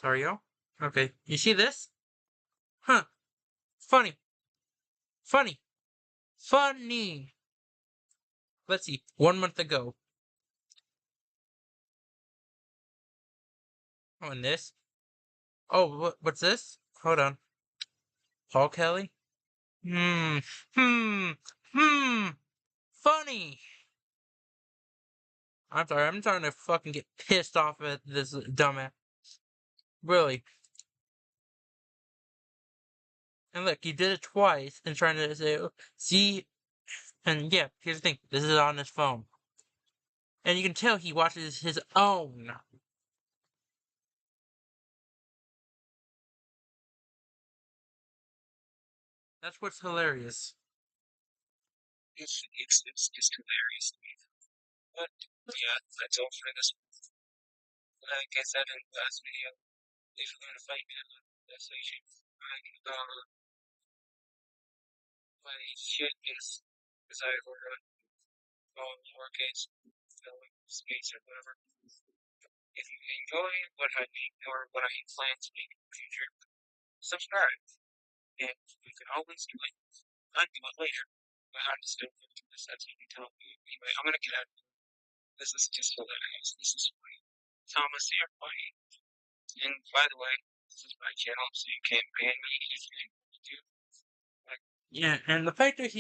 Sorry, y'all. Okay. You see this? Huh. Funny. Funny. Funny. Let's see. 1 month ago. Oh, and this? Oh, what's this? Hold on. Paul Kelly? Hmm. Hmm. Hmm. Funny. I'm sorry. I'm starting to fucking get pissed off at this dumbass. Really. And look, you did it twice and trying to say, "Oh, see," and yeah, here's the thing, this is on his phone. And you can tell he watches his own. That's what's hilarious. It's just hilarious to me. But yeah, that's all for this. Like I said in the last video, if you're gonna fight me, that's what you should find. My shit is decided order on lowercase, space or whatever. If you enjoy what I make or what I plan to make in the future, subscribe. And you can always do it, undo it later. But I'm just gonna do this, that's what you tell me. Anyway, I'm gonna get out of here. This is just hilarious. This is funny. Thomas here, funny. And by the way, this is my channel, so you can't ban me anything you do. Yeah, and the fact that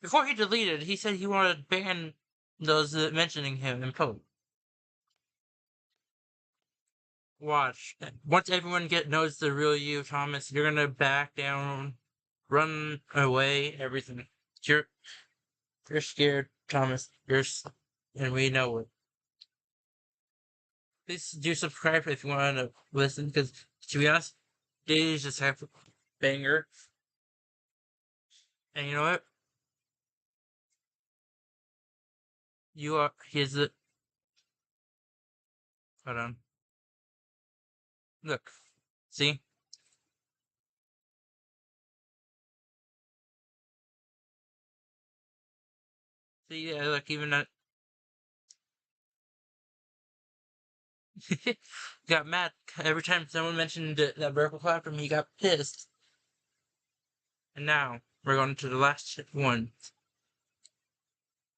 before he deleted, he said he wanted to ban those mentioning him in post. Watch. Once everyone knows the real you, Thomas, you're gonna back down, run away, everything. You're scared, Thomas. And we know it. Please do subscribe if you want to listen, because to be honest, these just have a banger. And you know what? Here's the. Hold on. Look. See? See, yeah, look, even that. Got mad every time someone mentioned that verbal platform, he got pissed. And now, we're going to the last one.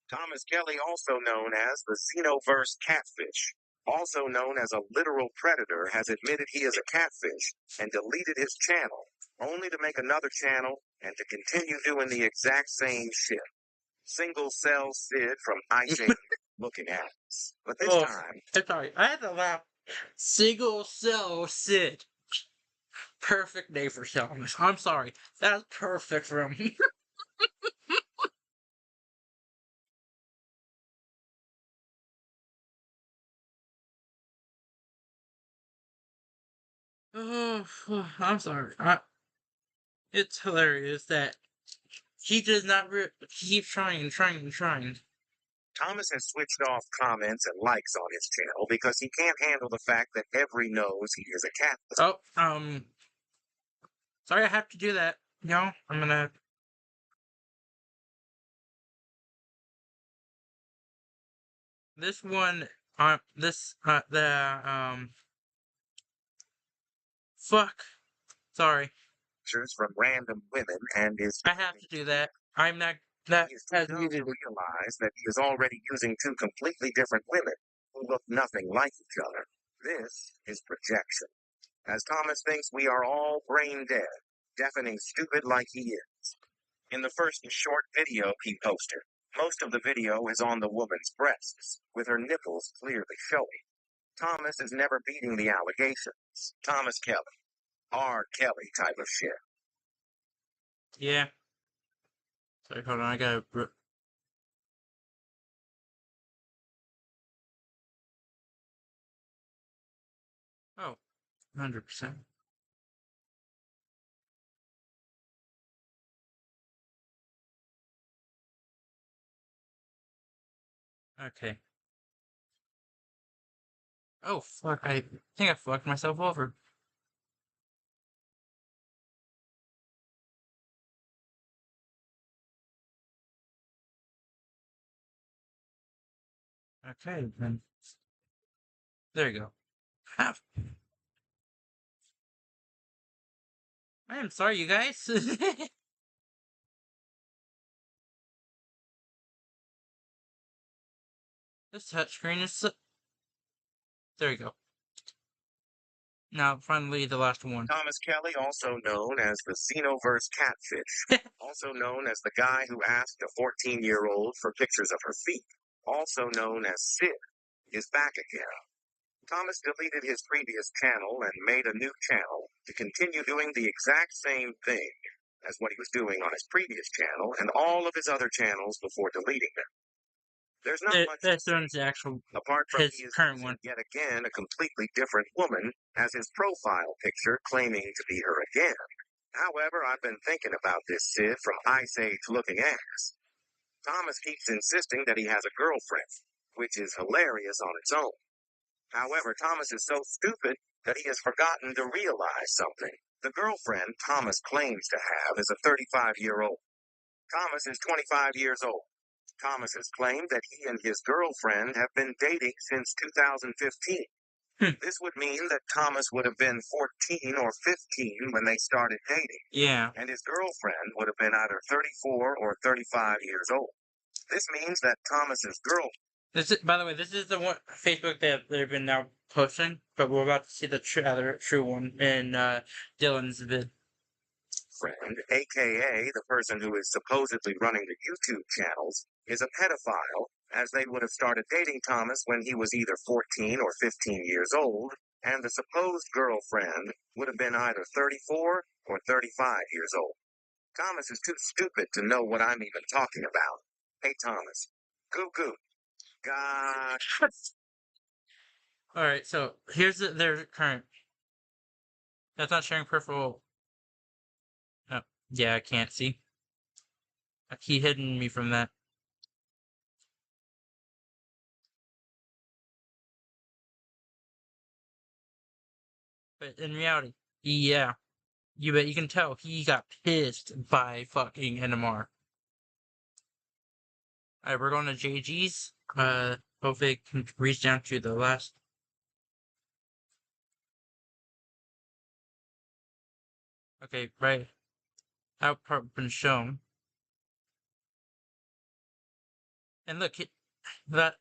Thomas Kelly, also known as the Xenoverse Catfish, also known as a literal predator, has admitted he is a catfish and deleted his channel, only to make another channel and to continue doing the exact same shit. Single Cell Sid from Icing looking at us. But this time... I'm sorry, I had to laugh. Single Cell Sid. Perfect name for Thomas. I'm sorry. That's perfect for him. Oh, I'm sorry. It's hilarious that he does not keep trying. Thomas has switched off comments and likes on his channel because he can't handle the fact that everyone knows he is a cat. Oh, sorry I have to do that. No, I'm gonna... This one, fuck. Sorry. From random women and is... I have to do that. I'm not... That he is has too me dumb to realize that he is already using two completely different women who look nothing like each other. This is projection. As Thomas thinks we are all brain dead, deafening stupid like he is. In the first short video he posted, most of the video is on the woman's breasts, with her nipples clearly showing. Thomas is never beating the allegations. Thomas Kelly. R. Kelly type of shit. Yeah. Sorry, hold on, I gotta... Oh, 100%. Okay. Oh, fuck, I think I fucked myself over. Okay, then. There you go. I am sorry, you guys. This touchscreen is... There you go. Now, finally, the last one. Thomas Kelly, also known as the Xenoverse Catfish, also known as the guy who asked a 14-year-old for pictures of her feet, also known as Sid, is back again. Thomas deleted his previous channel and made a new channel, to continue doing the exact same thing as what he was doing on his previous channel and all of his other channels before deleting them. There's not much to This say, one's the actual apart from his he is current using one. yet again a completely different woman as his profile picture, claiming to be her again. However, I've been thinking about this Sid from Ice Age looking ass. Thomas keeps insisting that he has a girlfriend, which is hilarious on its own. However, Thomas is so stupid that he has forgotten to realize something. The girlfriend Thomas claims to have is a 35-year-old. Thomas is 25 years old. Thomas has claimed that he and his girlfriend have been dating since 2015. This would mean that Thomas would have been 14 or 15 when they started dating. Yeah. And his girlfriend would have been either 34 or 35 years old. This means that Thomas's girl. By the way, this is the one Facebook that they've been now posting, but we're about to see the other true one in Dylan's vid. Friend, aka the person who is supposedly running the YouTube channels, is a pedophile, as they would have started dating Thomas when he was either 14 or 15 years old, and the supposed girlfriend would have been either 34 or 35 years old. Thomas is too stupid to know what I'm even talking about. Hey, Thomas. Goo goo. God. Alright, so here's their current. That's not sharing peripheral. Oh, yeah, I can't see. He hidden me from that. But in reality, yeah. You bet you can tell he got pissed by fucking NMR. Alright, we're going to JG's. Hopefully it can reach down to the last. Okay, right. That part been shown. And look, that.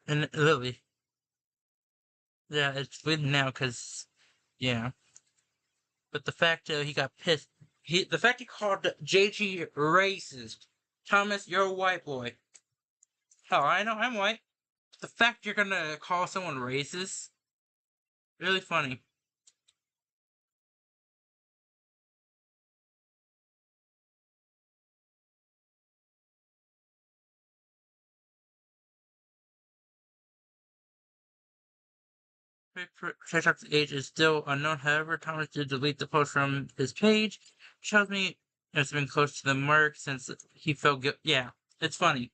And Lily. Yeah, it's bleeding now because, yeah. But the fact he got pissed. The fact he called JG racist. Thomas, you're a white boy. Hell, I know I'm white. The fact you're gonna call someone racist, really funny. TikTok's age is still unknown. However, Thomas did delete the post from his page. Shows me it's been close to the mark since he felt guilty. Yeah, it's funny.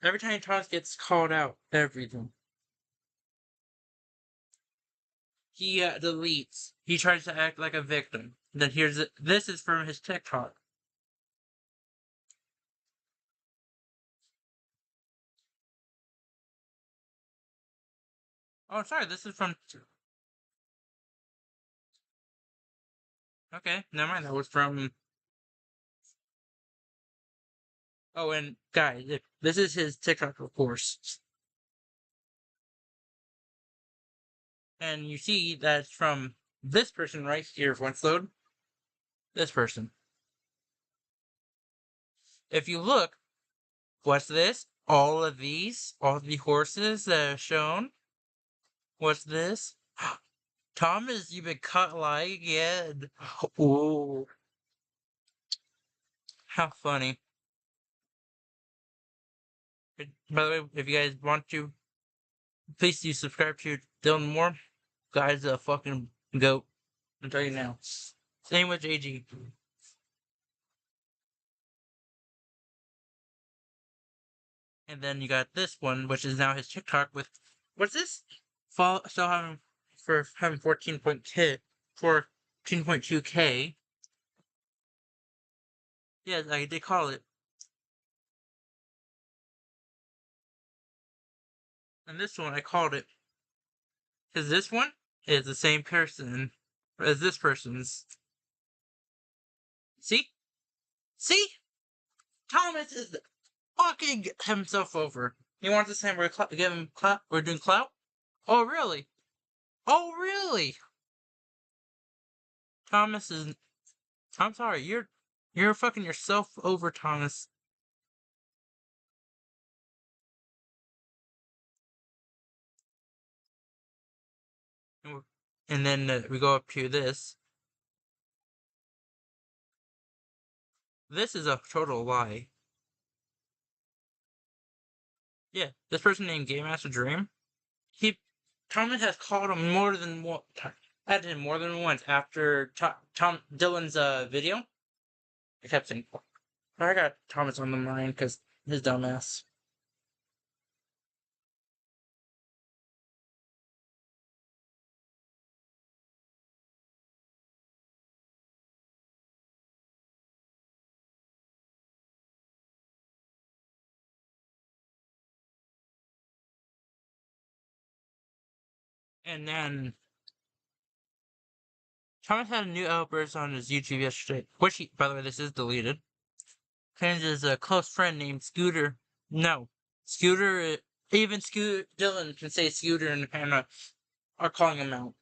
Every time Thomas gets called out, everything. He deletes. He tries to act like a victim. Then this is from his TikTok. Oh, sorry, this is from. Okay, never mind. That was from. Oh, and guys, this is his TikTok, of course. And you see that's from this person right here, once load. This person. If you look, what's this? All of the horses that are shown. What's this? Thomas, you've been cut like again. Ooh. How funny. By the way, if you guys want to, please do subscribe to Dylan Moore. Guy's a fucking goat. I'm telling you now. Same with JG. And then you got this one, which is now his TikTok with what's this? Still having 14.2K. Yes, I did call it. And this one I called it. Because this one is the same person as this person's. See? See? Thomas is fucking himself over. He wants to say give him clap. We're doing clout? Oh, really? Oh, really? Thomas is. I'm sorry. You're fucking yourself over, Thomas. And then we go up to this. This is a total lie. Yeah, this person named Game Master Dream. Thomas has called him more than one, added him more than once after Tom Dylan's video. I kept saying, I got Thomas on the mind because his dumbass. And then Thomas had a new outburst on his YouTube yesterday, which he, by the way, this is deleted. Claims his close friend named Scooter. No, Scooter. Even Scooter Dylan can say Scooter and Hannah are calling him out.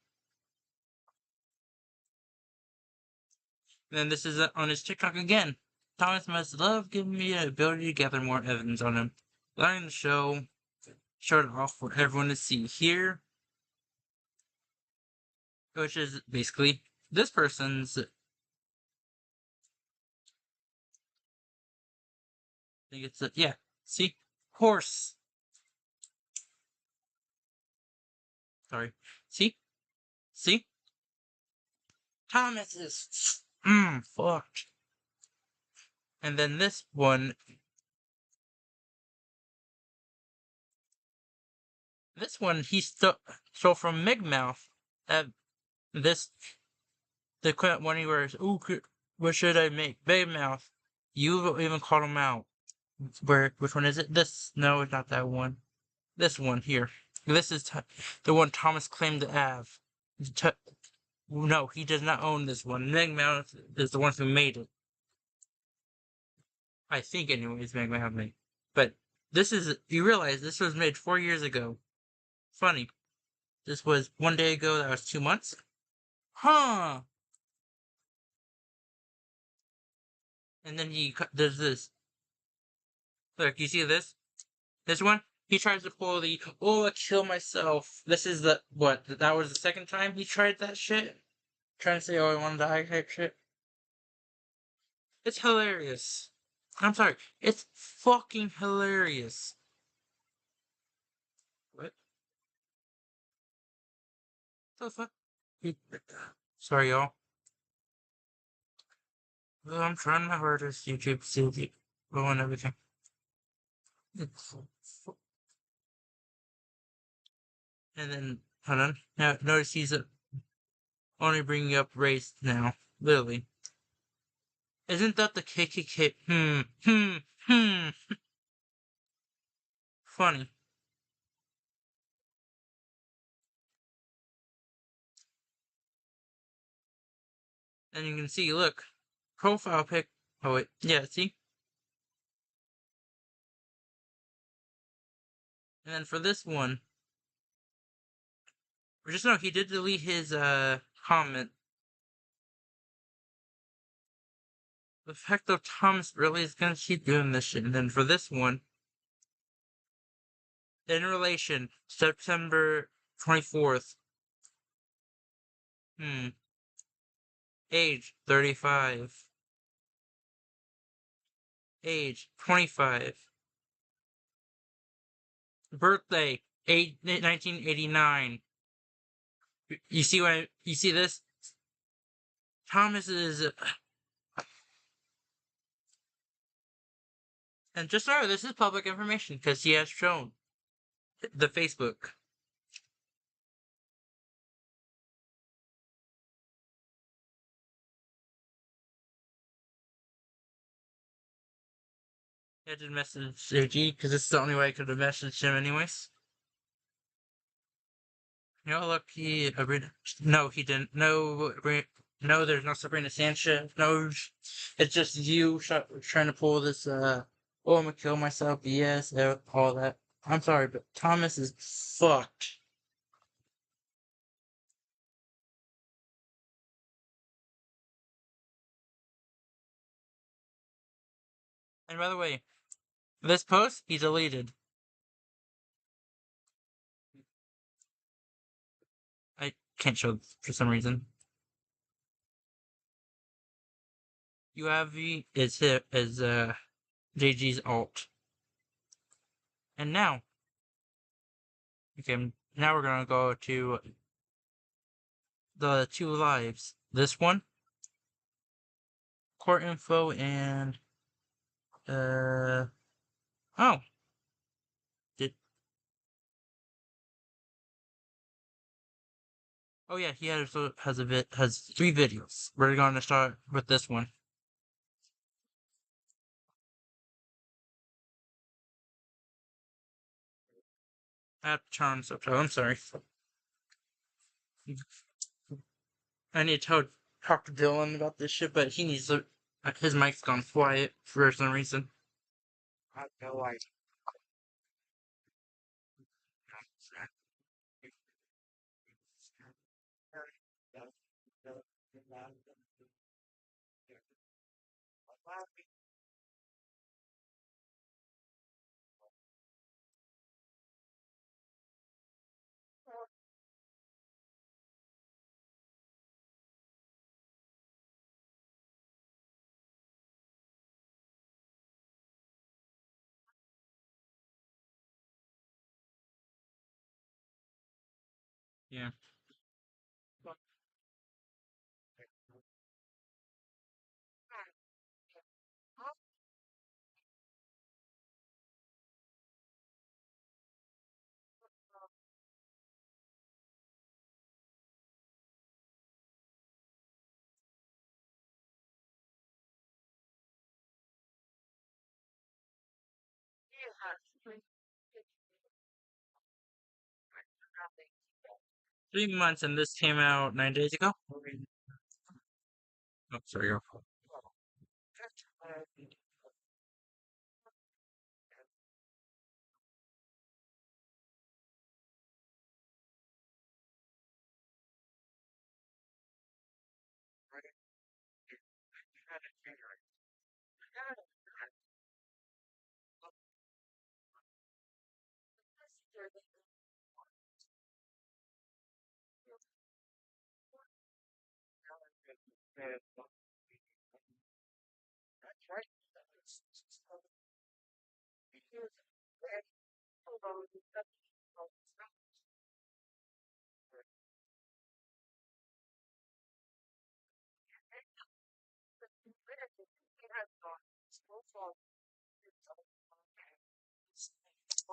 And then this is on his TikTok again. Thomas must love giving me the ability to gather more evidence on him. Letting the show showed it off for everyone to see here. Which is basically this person's. I think it's yeah. See, horse. Sorry. See, Thomas is fucked. And then this one. This one he stole from Migmouth. This the one he wears. Ooh, what should I make? Migmouth. You even called him out. Which one is it? This? No, it's not that one. This one here. This is the one Thomas claimed to have. No, he does not own this one. Migmouth is the one who made it. I think, anyways, Migmouth made. But this is. You realize this was made 4 years ago. Funny. This was 1 day ago. That was 2 months. Huh. And then he does this. Look, you see this? This one? He tries to pull the, oh, I kill myself. This is the, what? That was the second time he tried that shit? Trying to say, oh, I want to die type shit. It's hilarious. I'm sorry. It's fucking hilarious. What? The fuck? Sorry, y'all. Well, I'm trying my hardest. YouTube still keep going everything. And then, hold on. Now, notice he's only bringing up race now. Literally. Isn't that the KKK? Funny. And you can see, look. Profile pic. Oh, wait. Yeah, see? And then for this one, just know he did delete his comment. The fact that Thomas really is gonna keep doing this shit. And then for this one, in relation, September 24th. Age 35. Age 25. Birthday 1989. You see what you see this? Thomas is and just know this is public information because he has shown the Facebook. I did message AG because this is the only way I could have messaged him anyways. You know, look, no, he didn't. No, there's no Sabrina Sanchez. No, it's just you trying to pull this, oh, I'm gonna kill myself, yes, all that. I'm sorry, but Thomas is fucked. And by the way, this post, he deleted. can't show for some reason. UAV is JG's alt. And now, okay, now we're gonna go to the 2 lives. This one, court info, and oh, did oh yeah, he has 3 videos. We're gonna start with this one. I have to turn on subtitles. I'm sorry. I need to talk to Dylan about this shit, but he needs to. His mic's gone quiet for some reason. I have no idea. Yeah. 3 months, and this came out 9 days ago. Oh, sorry.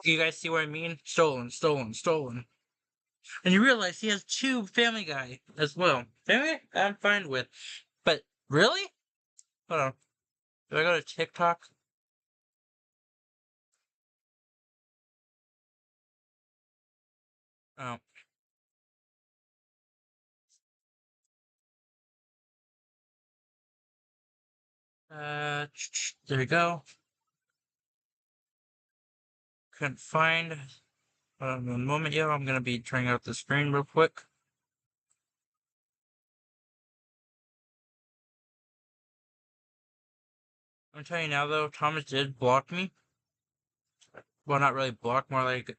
You guys see what I mean? Stolen, stolen, stolen. And you realize he has 2 Family Guy as well. Family Guy, I'm fine with. But, really? Hold on. Do I go to TikTok? Oh. There we go. Couldn't find. A moment, yeah, I'm gonna be turning out the screen real quick. I'm telling you now, though, Thomas did block me. Well, not really block, more like.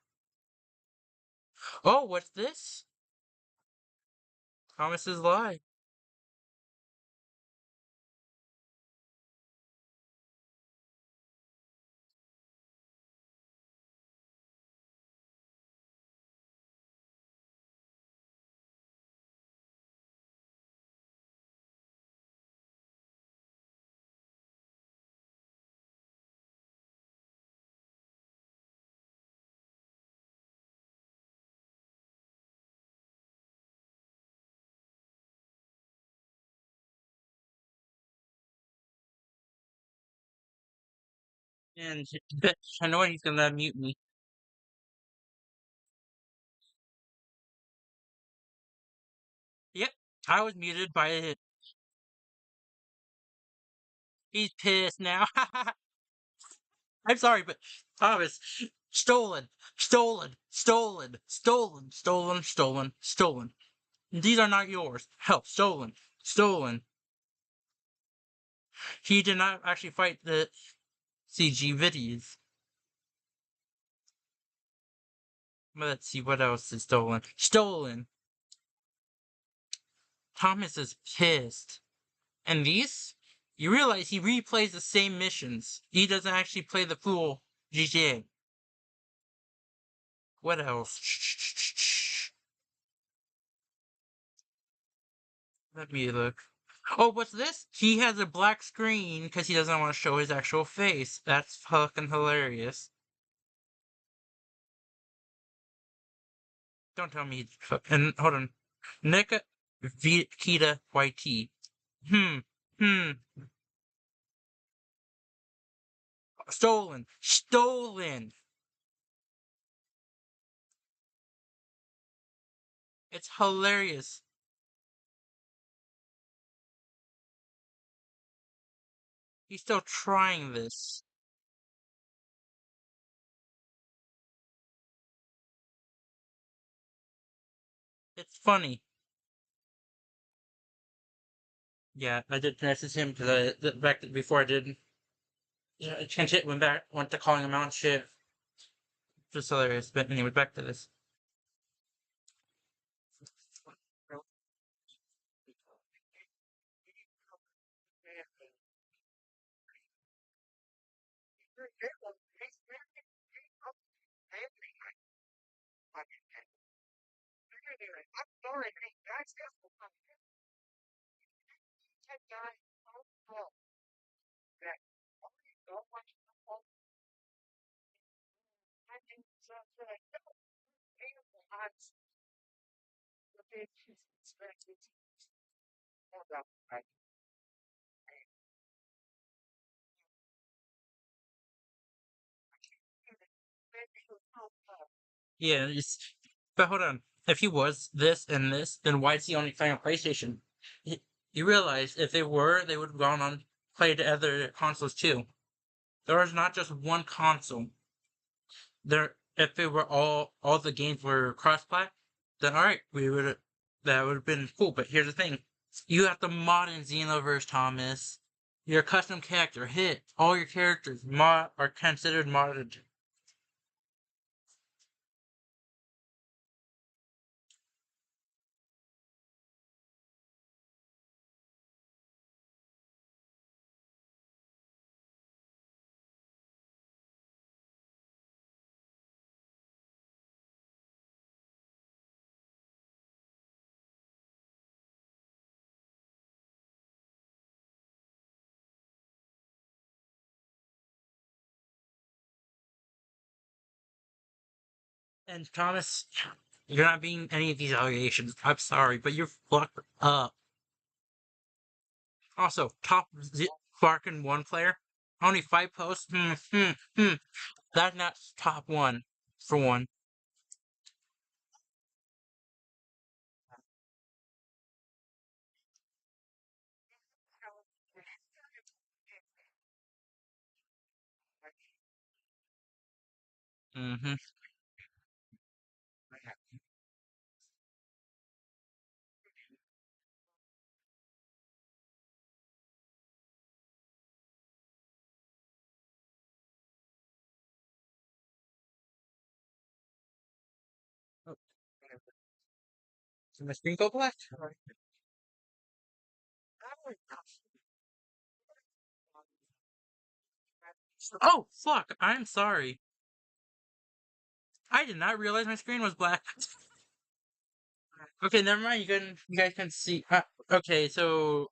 Oh, what's this? Thomas's lie. And I know he's gonna mute me. Yep, I was muted by it. He's pissed now. I'm sorry, but Thomas, stolen, stolen, stolen, stolen, stolen, stolen, stolen. These are not yours. Hell, stolen, stolen. He did not actually fight the CG videos. Let's see what else is stolen. Stolen. Thomas is pissed. And these, you realize he replays the same missions. He doesn't actually play the full GTA. What else? Let me look. Oh, what's this? He has a black screen because he doesn't want to show his actual face. That's fucking hilarious. Don't tell me. And hold on. Nika Kita YT. Hmm. Hmm. Stolen. Stolen. It's hilarious. He's still trying this. It's funny. Yeah, I did message him because back before I did. Yeah, I changed it. Went to calling him out and shit. Just hilarious. But anyway, back to this. Yeah, but hold on. If he was this and this, then why is he only playing on PlayStation? You realize if they were, they would have gone on play to other consoles too. There is not just one console. If it were all the games were cross-plat, then all right, that would have been cool. But here's the thing: you have to mod in Xenoverse, Thomas. Your custom character hit all your characters are considered modded. And Thomas, you're not being any of these allegations. I'm sorry, but you're fucked up. Also, top Barkin one player, only 5 posts. That's not top one for one. Mm-hmm. Oh, did my screen go black? Oh fuck! I'm sorry. I did not realize my screen was black. Okay, never mind. You guys can see. Okay, so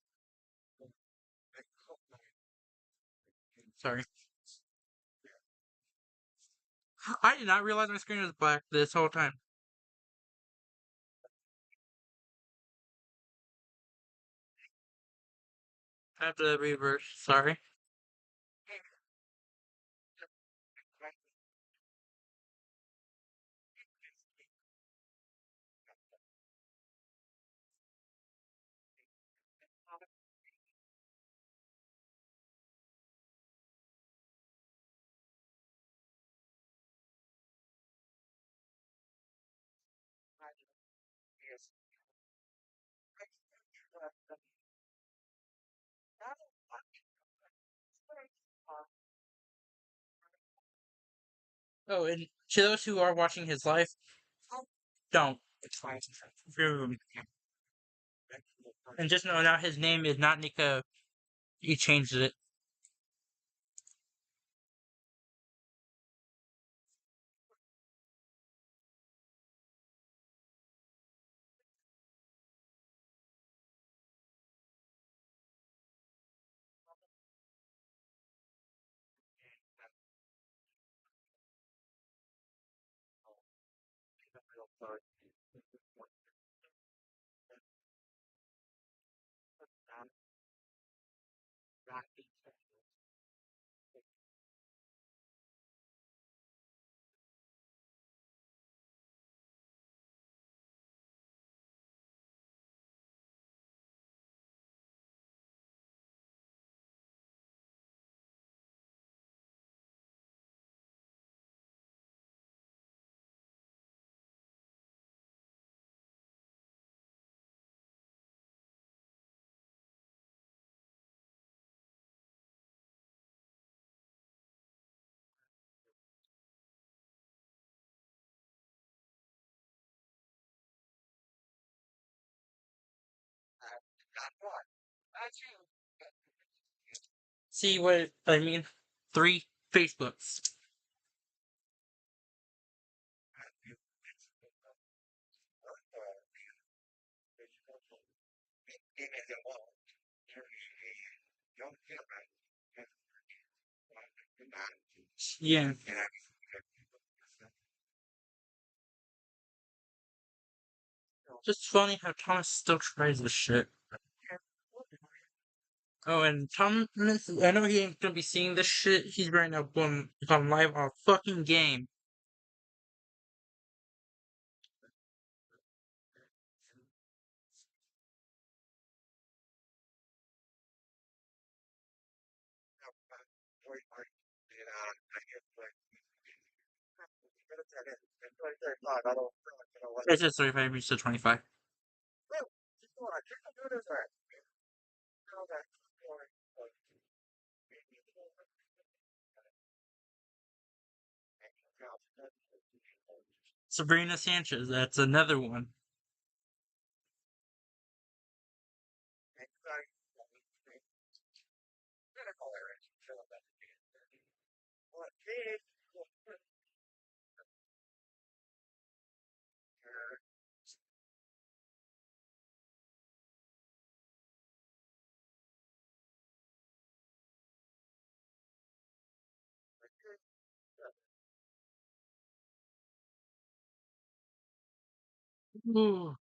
sorry. I did not realize my screen was black this whole time. I have to reverse. Sorry. Oh, and to those who are watching his live, don't. It's fine. And just know now his name is not Nico. He changed it. See what I mean? 3 Facebooks. Yeah. Just funny how Thomas still tries this shit. Oh, and Thomas, I know he ain't gonna be seeing this shit. He's right now going on live on a fucking game. It's just 35 minutes to 25. Sabrina Sanchez, that's another one. Ooh.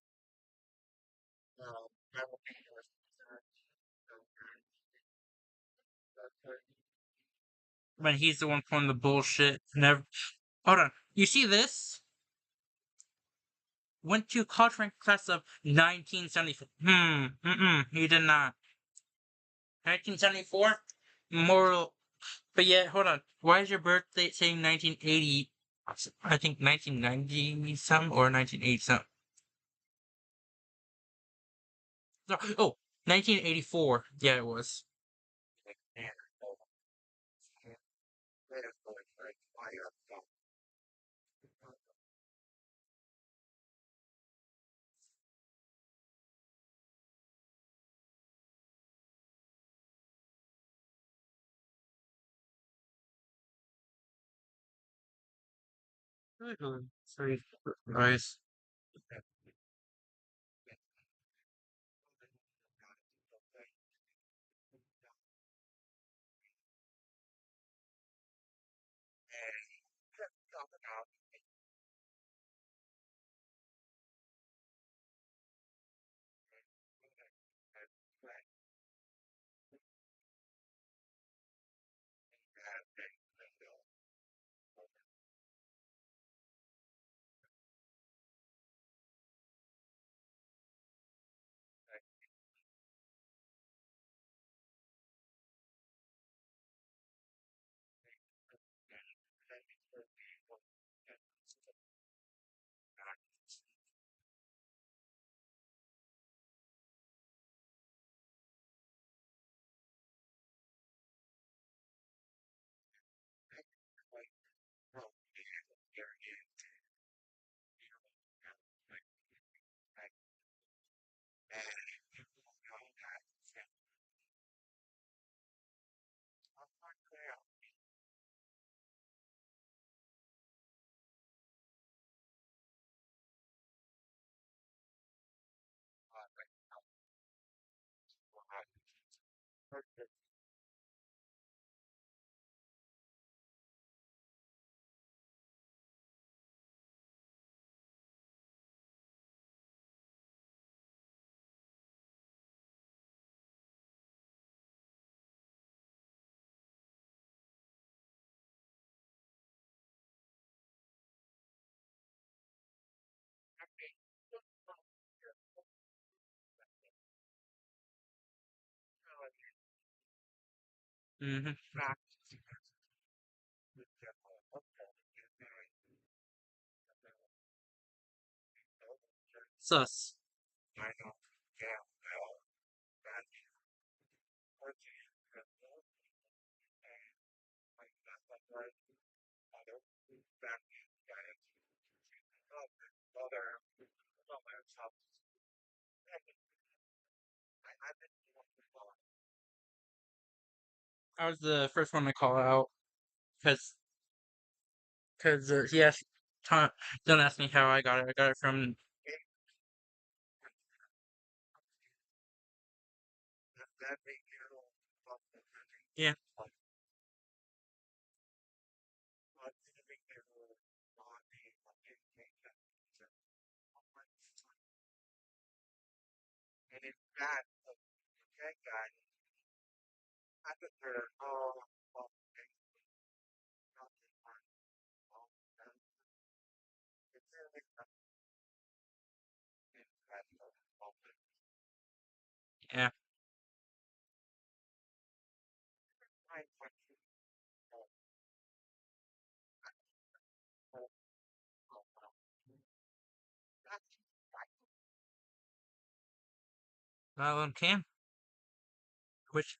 When he's the one pulling the bullshit. Never. Hold on. You see this? Went to college rank class of 1974. He did not. 1974? Moral. But yeah, hold on. Why is your birthday saying 1980? I think 1990 some or 1980 some. No, oh, 1984. Yeah, it was. Sorry. Nice. Mm-hmm. Sus. I was the first one to call out because he asked. Don't ask me how I got it. I got it from. Yeah. Yeah. Well, Cam. Which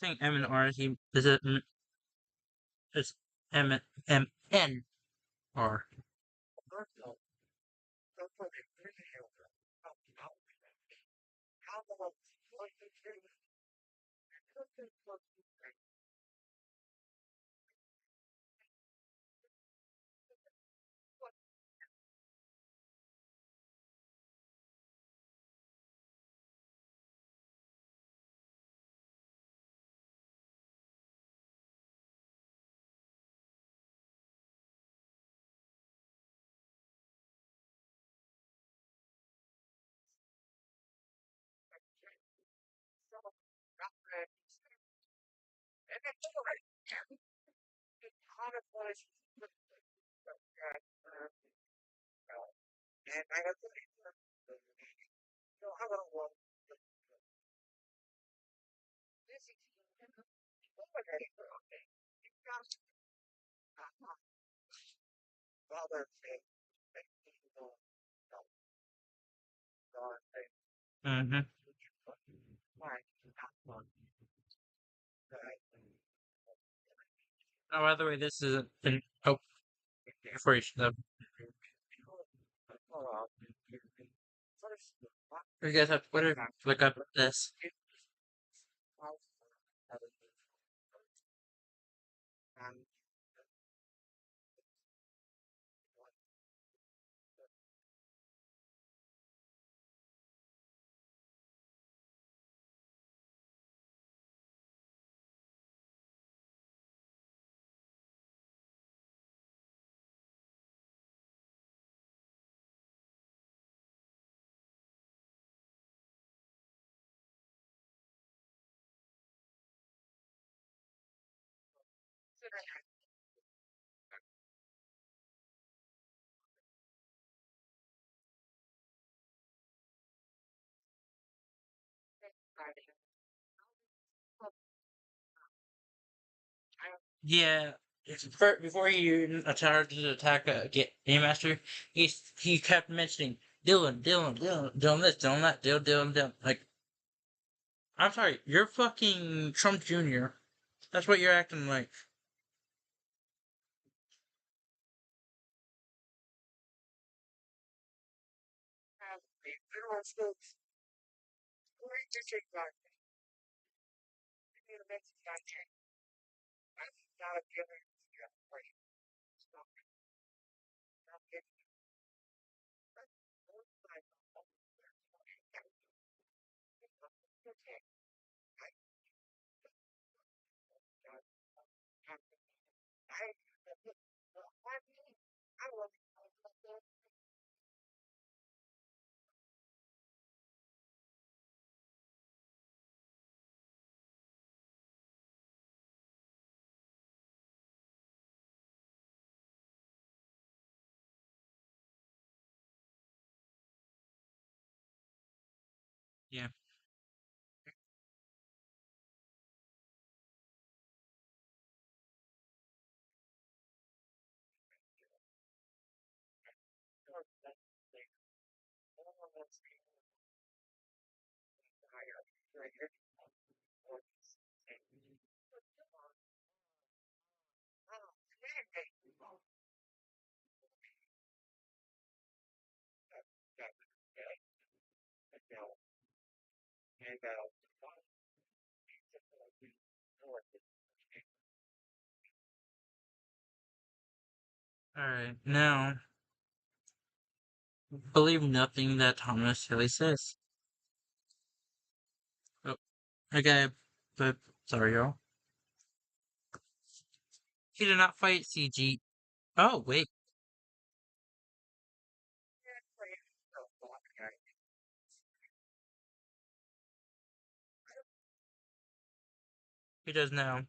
thing M and R is it? It's M R. Mm-hmm. Oh, by the way, this is an oh before you should have. You guys have Twitter? Look up this. Yeah. Before he started to attack Game Master, he kept mentioning Dylan this, Dylan that, Dylan. Like, I'm sorry, you're fucking Trump Jr. That's what you're acting like. Yeah. Alright, now, believe nothing that Thomas Haley says. Oh, okay, but, sorry, y'all. He did not fight CG. Oh, wait. He does now.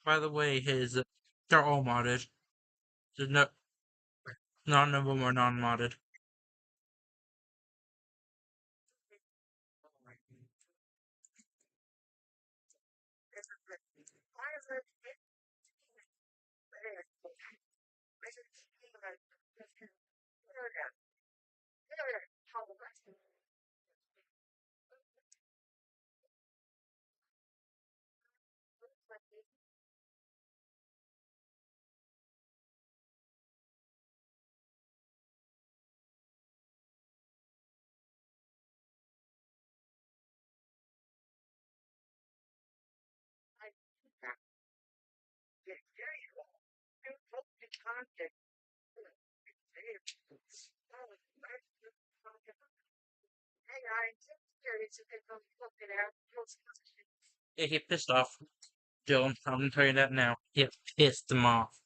By the way, they're all modded. There's none of them are non-modded. Yeah, he pissed off Dylan. I'm gonna tell you that now. He pissed him off.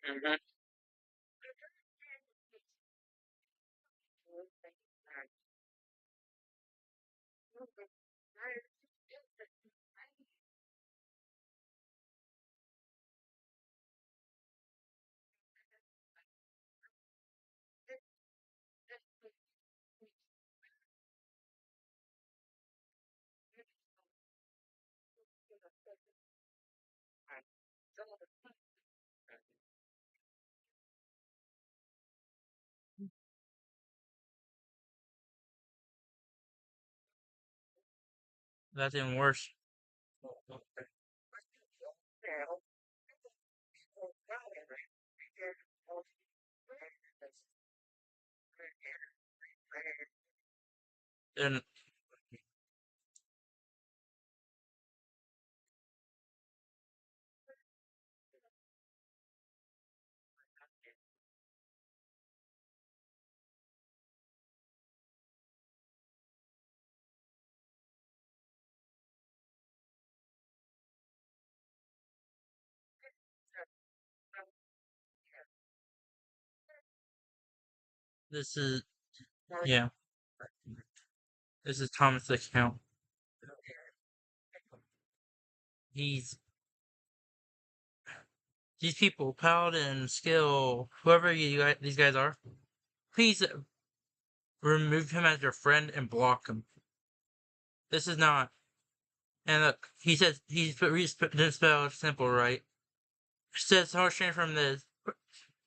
Mhm. That's even worse. And This is yeah. This is Thomas' account. He's these people, Paladin, Skill, whoever these guys are. Please remove him as your friend and block him. This is not. And look, he says didn't spell simple right. It says how strange from this.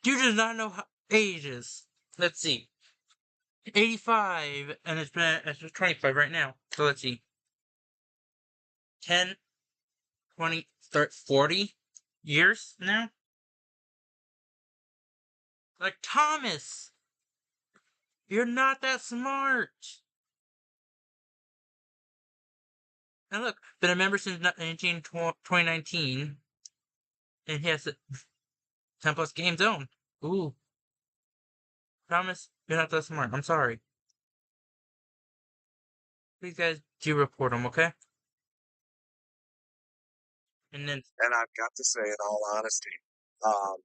You does not know how ages. Let's see. 85, and it's 25 right now. So let's see. 10, 20, 30, 40 years now? Like, Thomas! You're not that smart! And look, been a member since 2019, and he has 10 plus game zone. Ooh. Thomas, you're not that smart. I'm sorry. Please, guys, do report him, okay? And then. And I've got to say, in all honesty, um,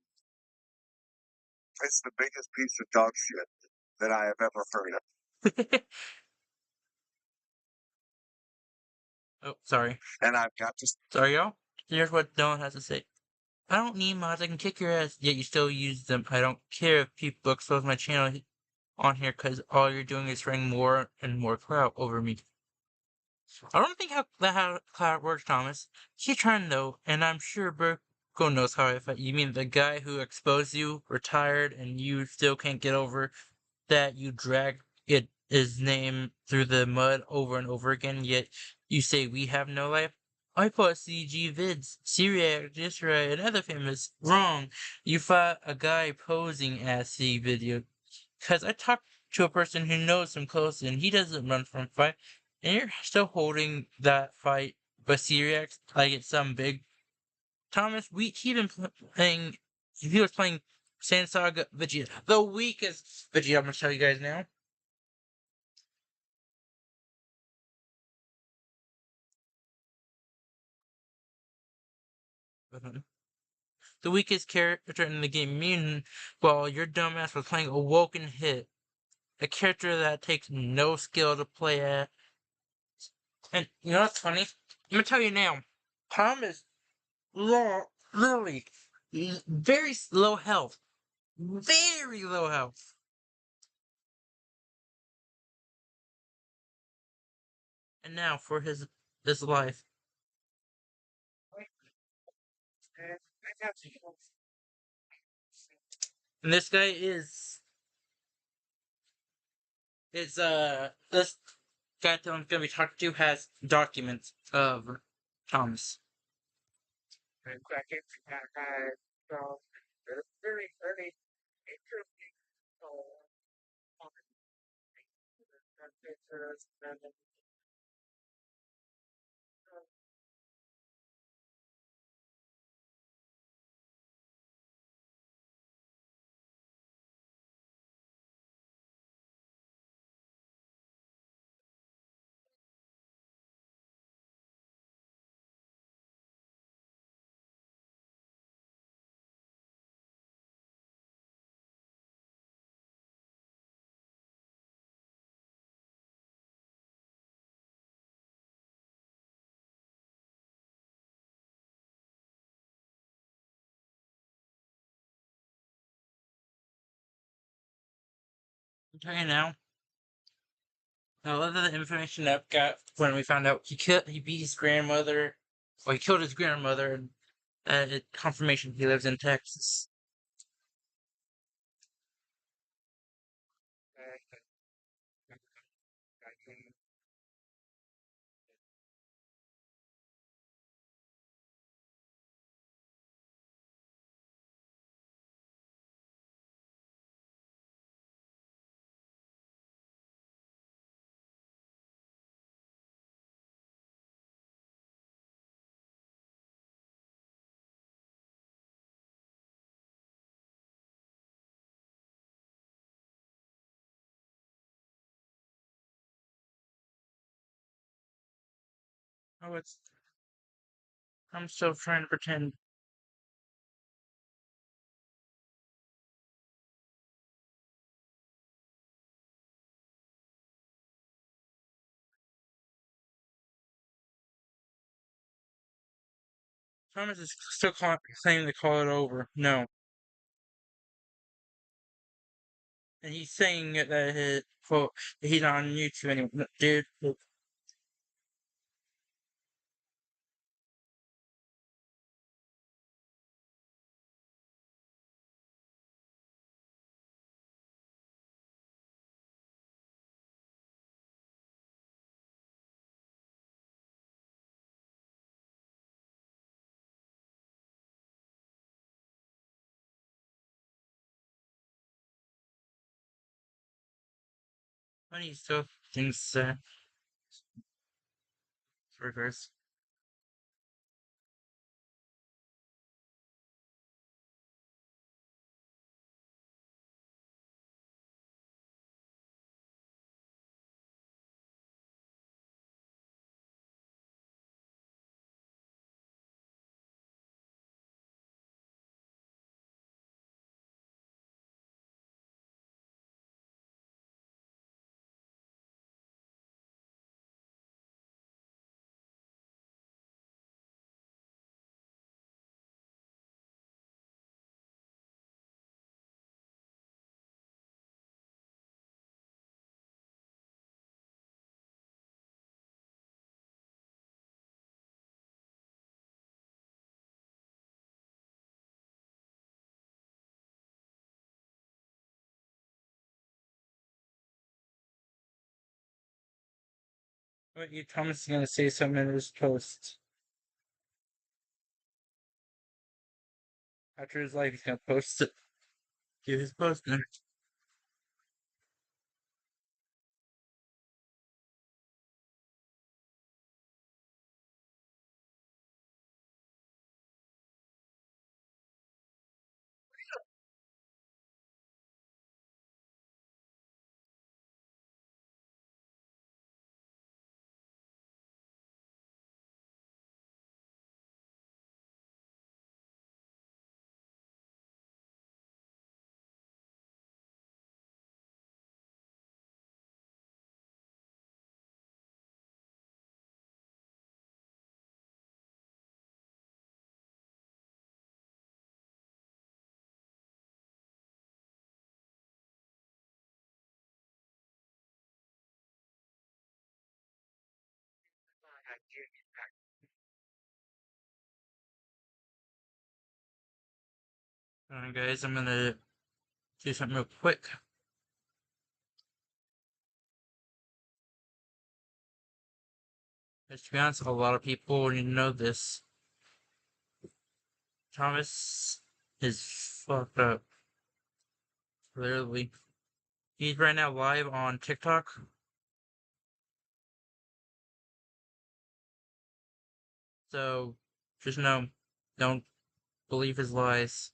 it's the biggest piece of dog shit that I have ever heard of. Oh, sorry. And I've got to. Sorry, y'all. Here's what Dylan has to say. I don't need mods. I can kick your ass, yet you still use them. I don't care if people expose my channel on here because all you're doing is spreading more and more clout over me. I don't think how clout works, Thomas. Keep trying though, and I'm sure Burko knows how I fight. You mean the guy who exposed you, retired, and you still can't get over that you drag his name through the mud over and over again, yet you say we have no life? I post CG vids, Syriac, Disray, and other famous. Wrong. You fought a guy posing as C video. Cause I talked to a person who knows him closely and he doesn't run from fight. And you're still holding that fight, but Syriac like it's some big Thomas, he been playing. He was playing Sand Saga Vegeta, the weakest Vegeta. I'm gonna tell you guys now. The weakest character in the game. Meanwhile, your dumbass was playing Awoken Hit, a character that takes no skill to play at. And you know what's funny? I'm gonna tell you now. Thomas, literally, very low health. Very low health. And now for his life. And this guy is this guy that I'm gonna be talking to has documents of Thomas. I'm telling you now. I love the information that got when we found out he beat his grandmother, or he killed his grandmother, and confirmation he lives in Texas. Oh, I'm still trying to pretend. Thomas is still claiming to call it over. No. And he's saying that his quote that he's not on YouTube anymore. No, dude, look, funny stuff things reverse. But you, Thomas is gonna say something in his post. After his life, he's gonna post it. Do his post. Alright, guys, I'm gonna do something real quick. To be honest, a lot of people already know this. Thomas is fucked up. Literally. He's right now live on TikTok. So just know, don't believe his lies.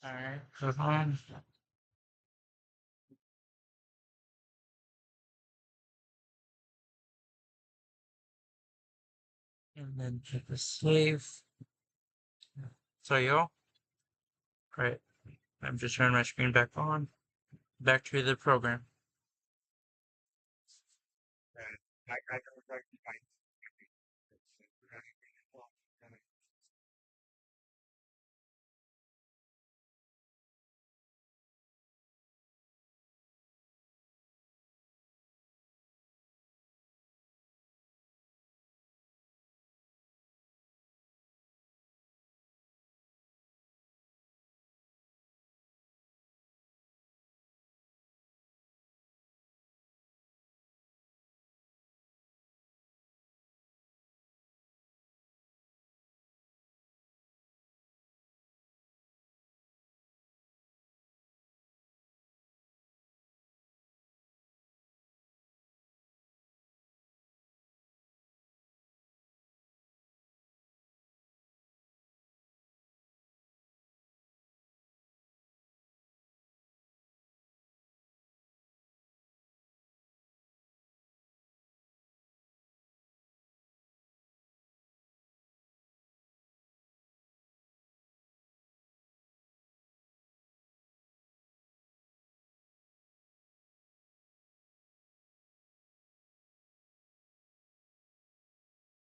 Alright, hold on. And then hit the save. So y'all, right. I'm just turning my screen back on. Back to the program. I don't like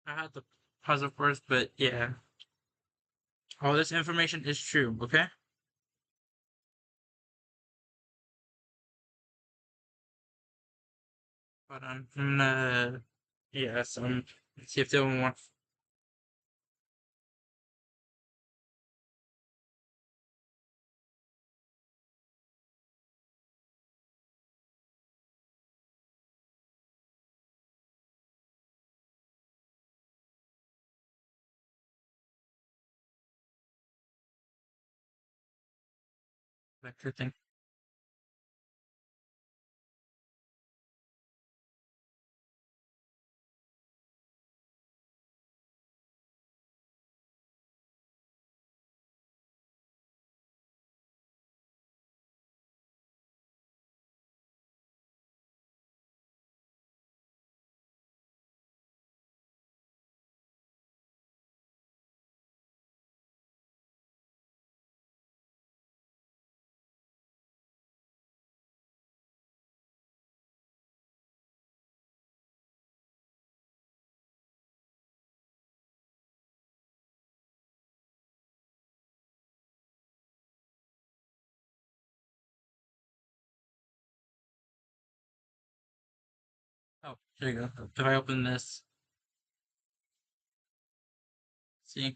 I had to pause it first, but yeah. All this information is true, okay? But I'm gonna, yeah, so let's see if they want. Vector thing. Oh, there you go. If I open this, see,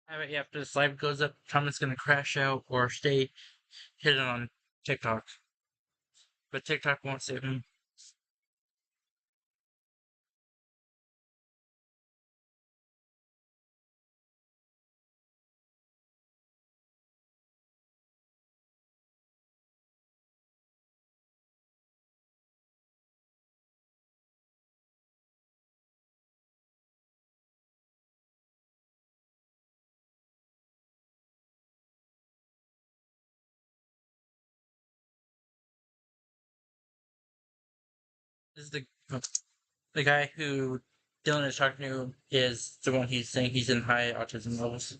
right after this live goes up, Thomas gonna crash out or stay hidden on TikTok. But TikTok won't save him. This is the guy who Dylan is talking to is the one he's saying he's in high autism levels.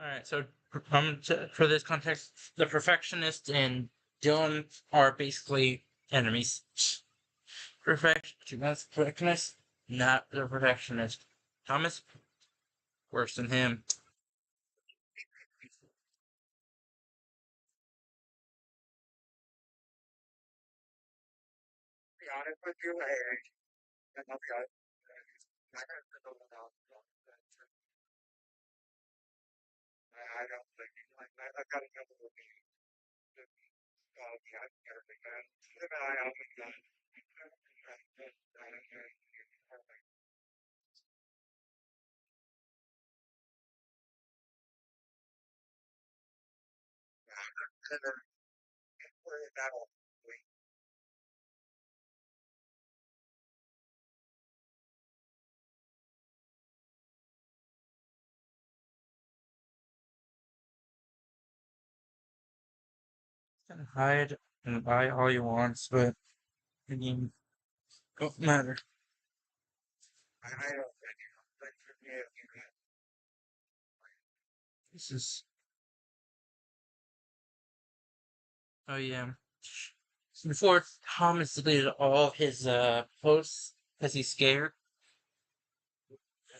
Alright, so for this context, the perfectionist and Dylan are basically enemies. Perfectionist, not the perfectionist. Thomas, worse than him. Be honest with you, and I'll be honest. I don't know. I don't think I've got a couple of meetings. Yeah, everything, man. Keep an eye out for that. That'll Can hide and lie all you want, but I mean, don't matter. I don't think you This is. Oh yeah. Before Thomas deleted all his posts because he's scared,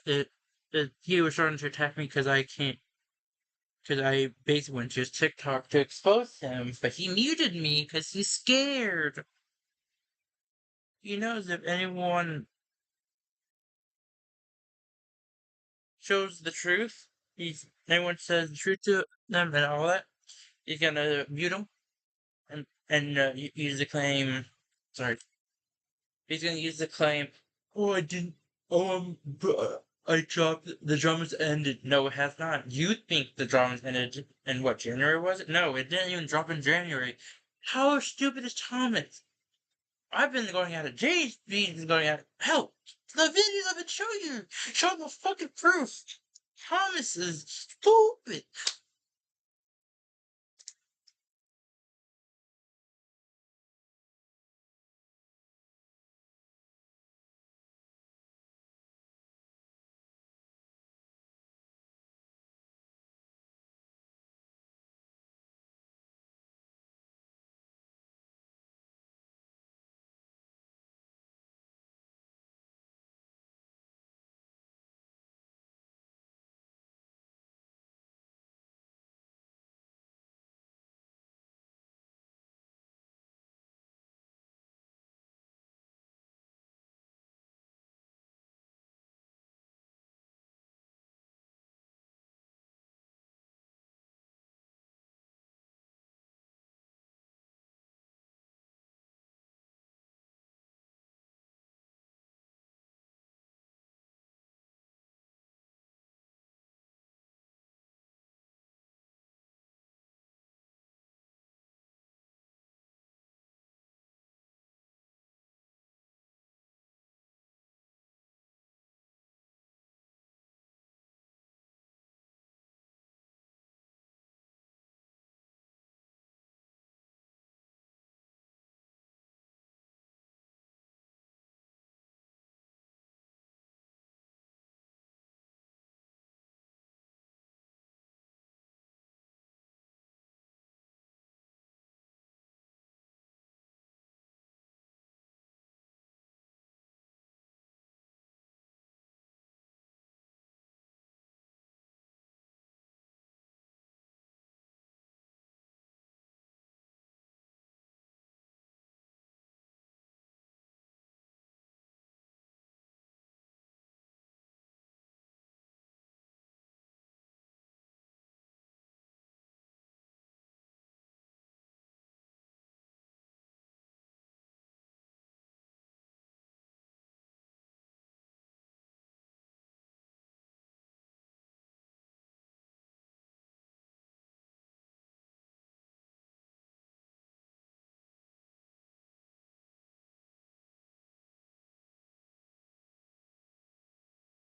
it, he was starting to attack me because I can't. Because I basically went to his TikTok to expose him, but he muted me because he's scared. He knows if anyone shows the truth, anyone says the truth to them and all that, he's gonna mute them and use the claim. Sorry, he's gonna use the claim. Oh, I didn't. I dropped the dramas ended. No, it has not. You think the dramas ended in what, January was it? No, it didn't even drop in January. How stupid is Thomas? I've been going at it. Jay's been going at it. Hell, the videos I've been showing you show the fucking proof. Thomas is stupid.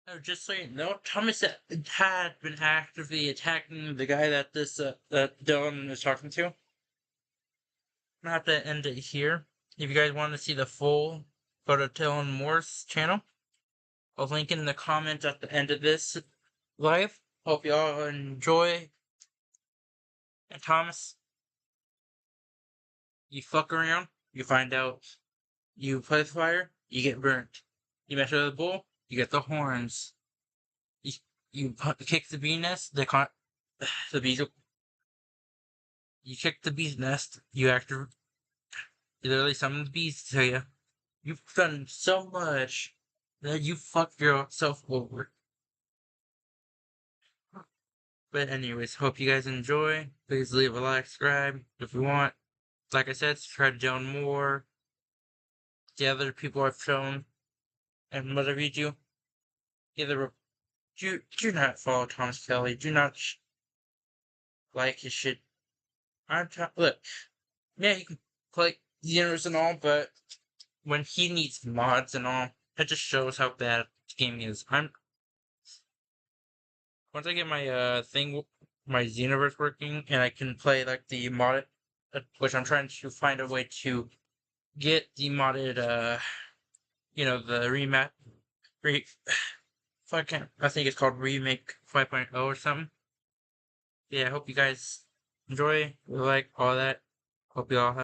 No, just so you know, Thomas had been actively attacking the guy that that Dylan is talking to. I'm gonna have to end it here. If you guys want to see the full, go to Dylan Moore's channel. I'll link in the comments at the end of this live. hope y'all enjoy. And Thomas, you fuck around, you find out you play with fire, you get burnt. You mess with the bull, you get the horns. You kick the bee nest, the bees. You kick the bee's nest, you literally summon the bees to you. You've done so much that you fucked yourself over. But anyways, hope you guys enjoy. Please leave a like, subscribe if you want. Like I said, subscribe to Dylan Moore, the other people I've shown, and whatever you do, do not follow Thomas Kelly. Do not like his shit. Look, yeah, you can play the universe and all, but when he needs mods and all, it just shows how bad the game is. Once I get my my Xenoverse working, and I can play like the modded, which I'm trying to find a way to get the modded, the I think it's called Remake 5.0 or something. Yeah, I hope you guys enjoy, like all that. Hope you all have